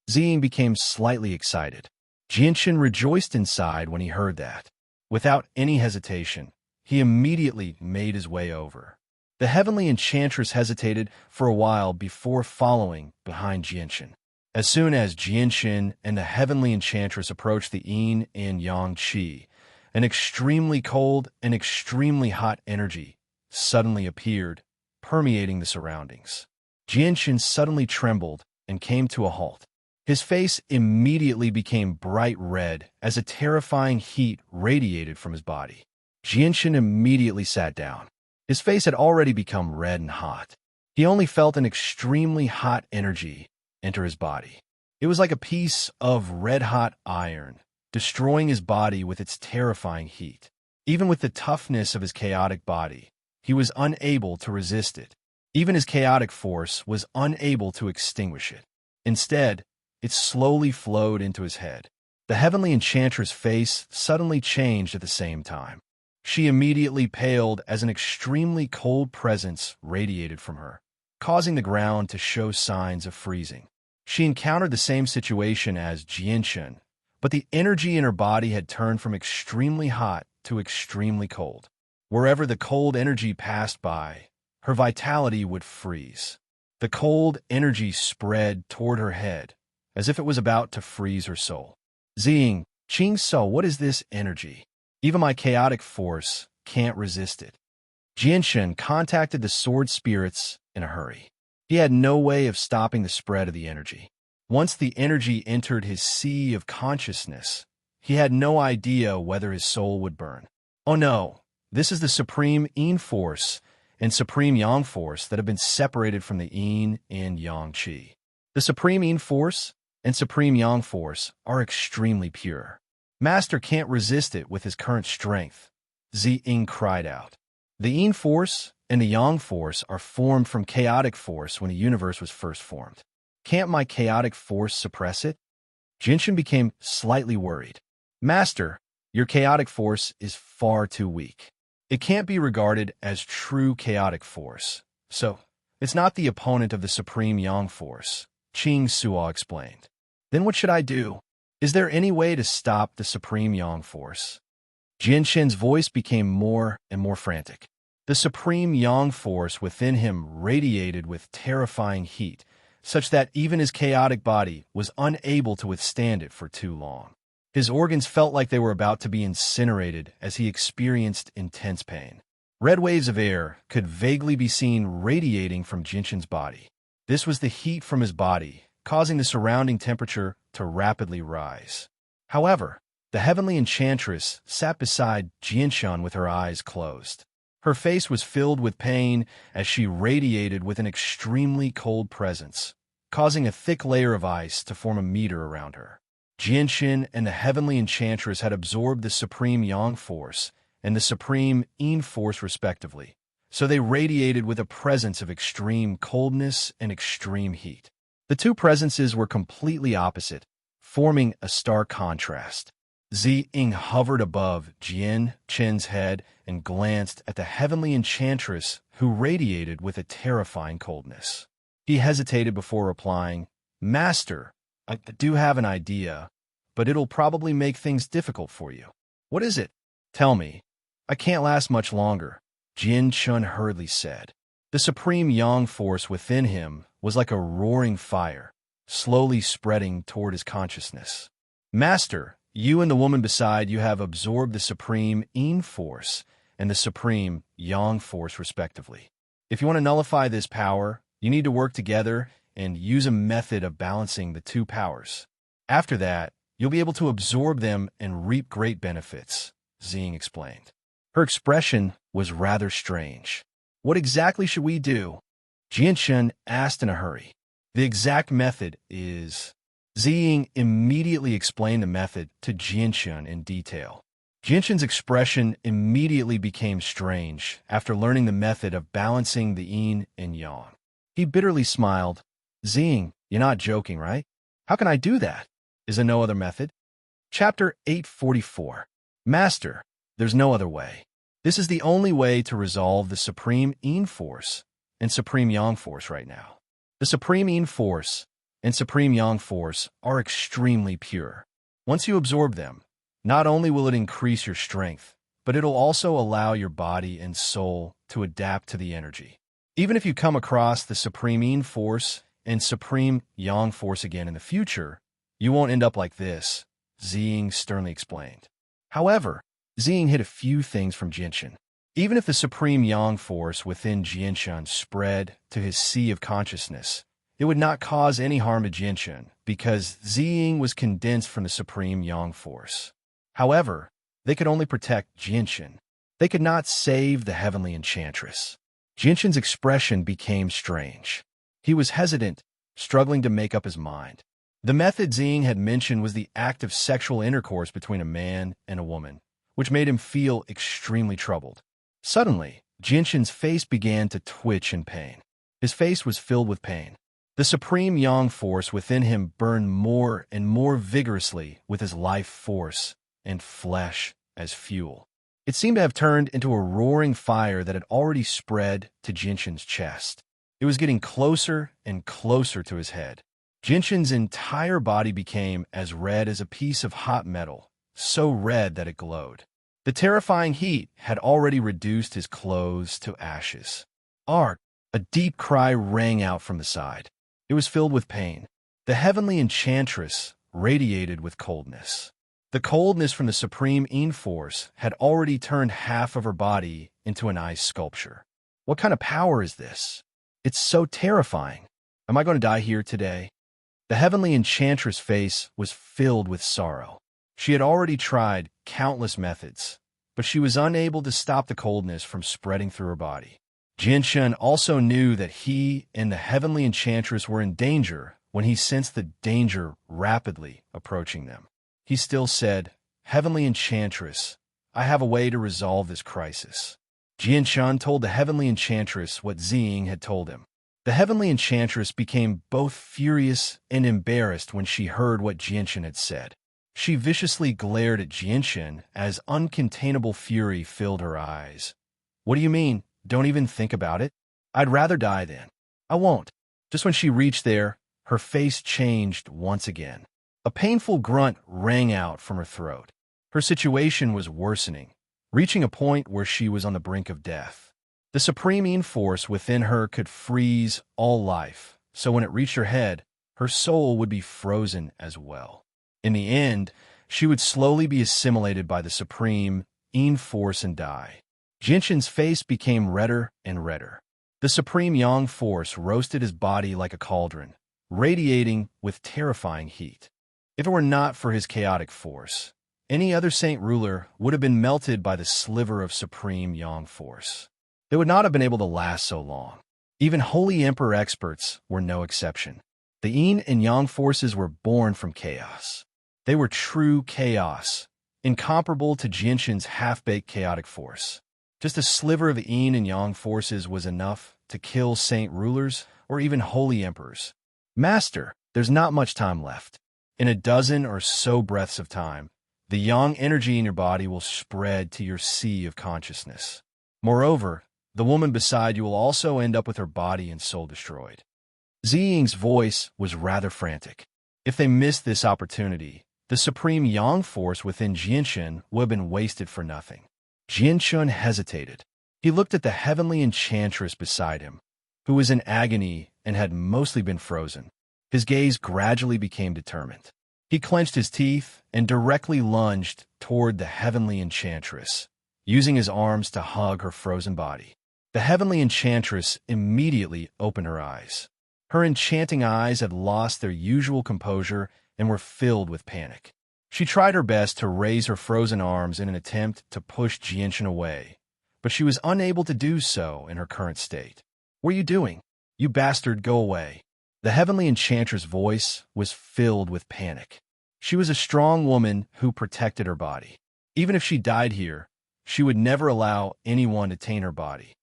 Xing became slightly excited. Jianshun rejoiced inside when he heard that. Without any hesitation, he immediately made his way over. The heavenly enchantress hesitated for a while before following behind Jianshun. As soon as Jianshun and the heavenly enchantress approached the yin and yang qi, an extremely cold and extremely hot energy suddenly appeared, permeating the surroundings. Jianshun suddenly trembled and came to a halt. His face immediately became bright red as a terrifying heat radiated from his body. Jianshun immediately sat down. His face had already become red and hot. He only felt an extremely hot energy enter his body. It was like a piece of red-hot iron, destroying his body with its terrifying heat. Even with the toughness of his chaotic body, he was unable to resist it. Even his chaotic force was unable to extinguish it. Instead, it slowly flowed into his head. The heavenly enchantress' face suddenly changed at the same time. She immediately paled as an extremely cold presence radiated from her, causing the ground to show signs of freezing. She encountered the same situation as Jianshun, but the energy in her body had turned from extremely hot to extremely cold. Wherever the cold energy passed by, her vitality would freeze. The cold energy spread toward her head, as if it was about to freeze her soul. Zing, Qing So, what is this energy? Even my chaotic force can't resist it. Jianshan contacted the sword spirits in a hurry. He had no way of stopping the spread of the energy. Once the energy entered his sea of consciousness, he had no idea whether his soul would burn. Oh no, this is the supreme yin force and supreme yang force that have been separated from the yin and yang qi. The supreme yin force and supreme yang force are extremely pure. Master can't resist it with his current strength, Ziying cried out. The yin force and the yang force are formed from chaotic force when the universe was first formed. Can't my chaotic force suppress it? Jinshin became slightly worried. Master, your chaotic force is far too weak. It can't be regarded as true chaotic force, so it's not the opponent of the supreme yang force, Qing Suo explained. Then what should I do? Is there any way to stop the supreme yang force? Jinshin's voice became more and more frantic. The supreme yang force within him radiated with terrifying heat, such that even his chaotic body was unable to withstand it for too long. His organs felt like they were about to be incinerated as he experienced intense pain. Red waves of air could vaguely be seen radiating from Jinshin's body. This was the heat from his body, causing the surrounding temperature to rapidly rise. However, the heavenly enchantress sat beside Jinshin with her eyes closed. Her face was filled with pain as she radiated with an extremely cold presence, causing a thick layer of ice to form a meter around her. Jinshin and the heavenly enchantress had absorbed the supreme yang force and the supreme yin force respectively, so they radiated with a presence of extreme coldness and extreme heat. The two presences were completely opposite, forming a stark contrast. Ziying hovered above Jinshin's head and glanced at the heavenly enchantress who radiated with a terrifying coldness. He hesitated before replying, Master, I do have an idea, but it'll probably make things difficult for you. What is it? Tell me. I can't last much longer, Jinshin hurriedly said. The supreme yang force within him was like a roaring fire, slowly spreading toward his consciousness. Master, you and the woman beside you have absorbed the supreme yin force and the supreme yang force respectively. If you want to nullify this power, you need to work together and use a method of balancing the two powers. After that, you'll be able to absorb them and reap great benefits, Ziying explained. Her expression was rather strange. What exactly should we do? Jinshin asked in a hurry. The exact method is... Ziying immediately explained the method to Jinshin in detail. Jinshin's expression immediately became strange after learning the method of balancing the yin and yang. He bitterly smiled. Ziying, you're not joking, right? How can I do that? Is there no other method? Chapter 844. Master, there's no other way. This is the only way to resolve the supreme yin force and supreme yang force right now. The supreme yin force and supreme yang force are extremely pure. Once you absorb them, not only will it increase your strength, but it'll also allow your body and soul to adapt to the energy. Even if you come across the supreme yin force and supreme yang force again in the future, you won't end up like this, Ziying sternly explained. However, Ziying hid a few things from Jinshin. Even if the supreme yang force within Jinshin spread to his sea of consciousness, it would not cause any harm to Jinshin because Ziying was condensed from the supreme yang force. However, they could only protect Jinshin. They could not save the heavenly enchantress. Jinshin's expression became strange. He was hesitant, struggling to make up his mind. The method Ziying had mentioned was the act of sexual intercourse between a man and a woman, which made him feel extremely troubled. Suddenly, Jinshin's face began to twitch in pain. His face was filled with pain. The supreme yang force within him burned more and more vigorously with his life force and flesh as fuel. It seemed to have turned into a roaring fire that had already spread to Jinshin's chest. It was getting closer and closer to his head. Jinshin's entire body became as red as a piece of hot metal, so red that it glowed. The terrifying heat had already reduced his clothes to ashes. Arg! A deep cry rang out from the side. It was filled with pain. The heavenly enchantress radiated with coldness. The coldness from the supreme force had already turned half of her body into an ice sculpture. What kind of power is this? It's so terrifying. Am I going to die here today? The heavenly enchantress' face was filled with sorrow. She had already tried countless methods, but she was unable to stop the coldness from spreading through her body. Jianshun also knew that he and the heavenly enchantress were in danger when he sensed the danger rapidly approaching them. He still said, "Heavenly enchantress, I have a way to resolve this crisis." Jianshun told the heavenly enchantress what Ziying had told him. The heavenly enchantress became both furious and embarrassed when she heard what Jianshun had said. She viciously glared at Jianshun as uncontainable fury filled her eyes. "What do you mean? Don't even think about it? I'd rather die then." "I won't." Just when she reached there, her face changed once again. A painful grunt rang out from her throat. Her situation was worsening, reaching a point where she was on the brink of death. The supreme force within her could freeze all life, so when it reached her head, her soul would be frozen as well. In the end, she would slowly be assimilated by the supreme force and die. Jinshin's face became redder and redder. The supreme yang force roasted his body like a cauldron, radiating with terrifying heat. If it were not for his chaotic force, any other saint ruler would have been melted by the sliver of supreme yang force. They would not have been able to last so long. Even holy emperor experts were no exception. The yin and yang forces were born from chaos. They were true chaos, incomparable to Jinshin's half-baked chaotic force. Just a sliver of the yin and yang forces was enough to kill saint rulers or even holy emperors. "Master, there's not much time left. In a dozen or so breaths of time, the yang energy in your body will spread to your sea of consciousness. Moreover, the woman beside you will also end up with her body and soul destroyed." Ziying's voice was rather frantic. If they missed this opportunity, the supreme yang force within Jinshin would have been wasted for nothing. Jinshin hesitated. He looked at the heavenly enchantress beside him, who was in agony and had mostly been frozen. His gaze gradually became determined. He clenched his teeth and directly lunged toward the heavenly enchantress, using his arms to hug her frozen body. The heavenly enchantress immediately opened her eyes. Her enchanting eyes had lost their usual composure and were filled with panic. She tried her best to raise her frozen arms in an attempt to push Jinshin away, but she was unable to do so in her current state. "What are you doing? You bastard, go away." The heavenly enchantress' voice was filled with panic. She was a strong woman who protected her body. Even if she died here, she would never allow anyone to taint her body.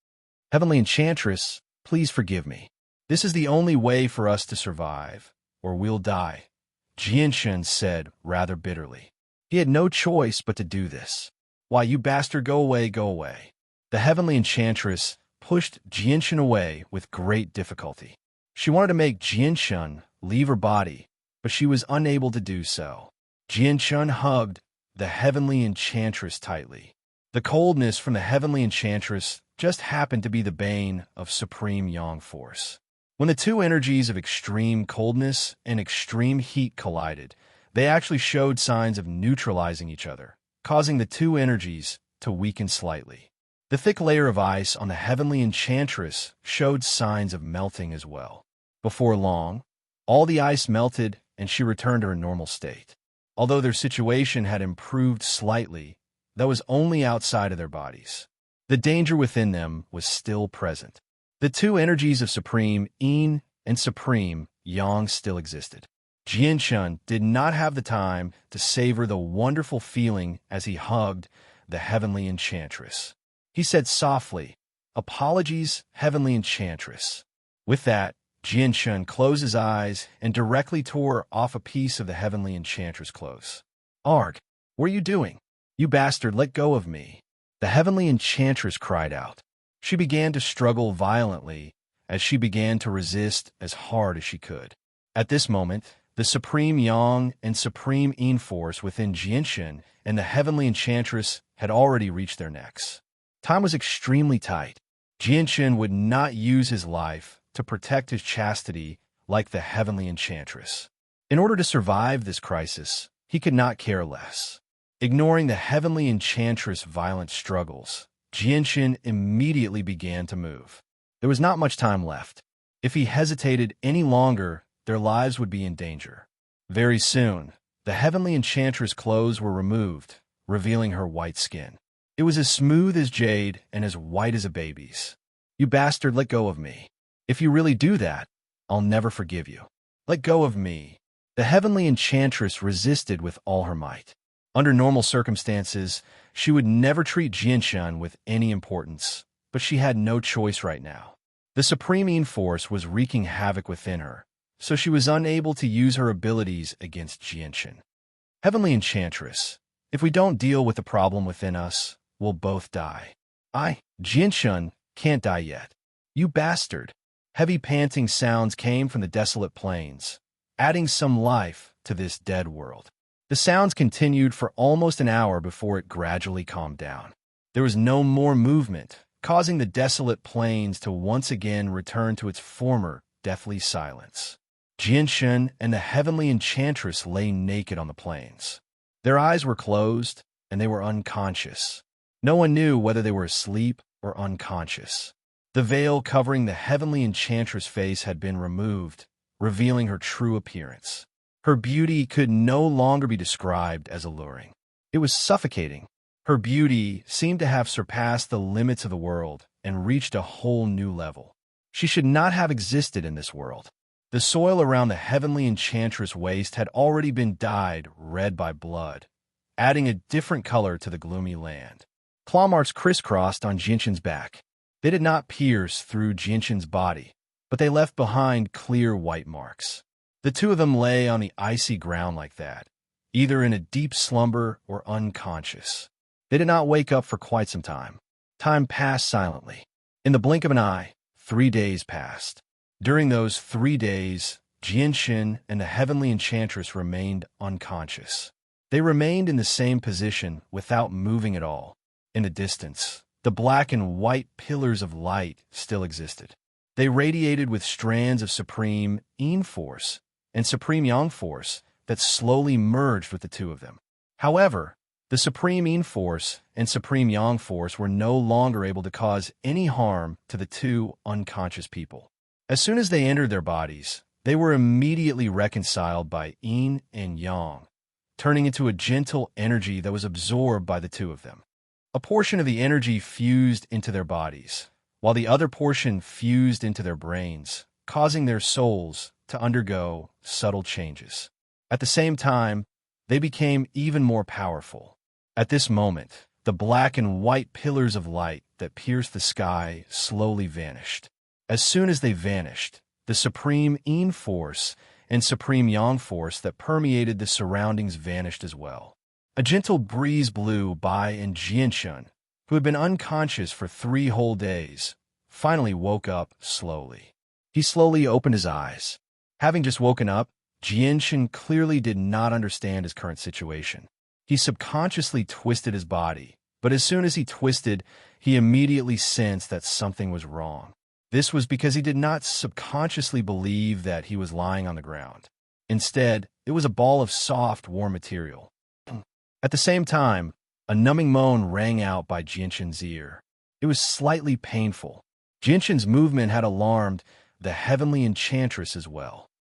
"Heavenly enchantress, please forgive me. This is the only way for us to survive, or we'll die," Jinshin said rather bitterly. He had no choice but to do this. "Why, you bastard, go away, go away." The heavenly enchantress pushed Jinshin away with great difficulty. She wanted to make Jinshin leave her body, but she was unable to do so. Jinshin hugged the heavenly enchantress tightly. The coldness from the heavenly enchantress just happened to be the bane of supreme yang force. When the two energies of extreme coldness and extreme heat collided, they actually showed signs of neutralizing each other, causing the two energies to weaken slightly. The thick layer of ice on the heavenly enchantress showed signs of melting as well. Before long, all the ice melted and she returned to her normal state. Although their situation had improved slightly, that was only outside of their bodies. The danger within them was still present. The two energies of supreme yin and supreme yang still existed. Jinshin did not have the time to savor the wonderful feeling as he hugged the heavenly enchantress. He said softly, "Apologies, heavenly enchantress." With that, Jinshin closed his eyes and directly tore off a piece of the heavenly enchantress' clothes. "Arg, what are you doing? You bastard, let go of me." The heavenly enchantress cried out. She began to struggle violently as she began to resist as hard as she could. At this moment, The supreme yang and supreme yin force within Jianshan and the heavenly enchantress had already reached their necks. Time was extremely tight. Jianshan would not use his life to protect his chastity like the heavenly enchantress. In order to survive this crisis, he could not care less. Ignoring the heavenly enchantress' violent struggles, Jianshan immediately began to move. There was not much time left. If he hesitated any longer, their lives would be in danger. Very soon, the heavenly enchantress' clothes were removed, revealing her white skin. It was as smooth as jade and as white as a baby's. "You bastard, let go of me. If you really do that, I'll never forgive you. Let go of me." The heavenly enchantress resisted with all her might. Under normal circumstances, she would never treat Jianshan with any importance, but she had no choice right now. The supreme yin force was wreaking havoc within her, so she was unable to use her abilities against Jianshan. "Heavenly enchantress, if we don't deal with the problem within us, we'll both die." Jianshan can't die yet. "You bastard." Heavy panting sounds came from the desolate plains, adding some life to this dead world. The sounds continued for almost an hour before it gradually calmed down. There was no more movement, causing the desolate plains to once again return to its former deathly silence. Jianshan and the heavenly enchantress lay naked on the plains. Their eyes were closed, and they were unconscious. No one knew whether they were asleep or unconscious. The veil covering the heavenly enchantress' face had been removed, revealing her true appearance. Her beauty could no longer be described as alluring. It was suffocating. Her beauty seemed to have surpassed the limits of the world and reached a whole new level. She should not have existed in this world. The soil around the heavenly enchantress' waist had already been dyed red by blood, adding a different color to the gloomy land. Claw marks crisscrossed on Jianshan's back. They did not pierce through Jianshan's body, but they left behind clear white marks. The two of them lay on the icy ground like that, either in a deep slumber or unconscious. They did not wake up for quite some time. Time passed silently. In the blink of an eye, 3 days passed. During those 3 days, Jianshan and the heavenly enchantress remained unconscious. They remained in the same position without moving at all. In the distance, the black and white pillars of light still existed. They radiated with strands of supreme yin force and supreme yang force that slowly merged with the two of them. However, the supreme yin force and supreme yang force were no longer able to cause any harm to the two unconscious people. As soon as they entered their bodies, they were immediately reconciled by yin and yang, turning into a gentle energy that was absorbed by the two of them. A portion of the energy fused into their bodies, while the other portion fused into their brains, causing their souls to undergo subtle changes. At the same time, they became even more powerful. At this moment, the black and white pillars of light that pierced the sky slowly vanished. As soon as they vanished, the supreme yin force and supreme yang force that permeated the surroundings vanished as well. A gentle breeze blew by, and Jianshan, who had been unconscious for 3 whole days, finally woke up slowly. He slowly opened his eyes. Having just woken up, Jianshan clearly did not understand his current situation. He subconsciously twisted his body, but as soon as he twisted, he immediately sensed that something was wrong. This was because he did not subconsciously believe that he was lying on the ground. Instead, it was a ball of soft, warm material. At the same time, a numbing moan rang out by Jianshan's ear. It was slightly painful. Jianshan's movement had alarmed the heavenly enchantress as well.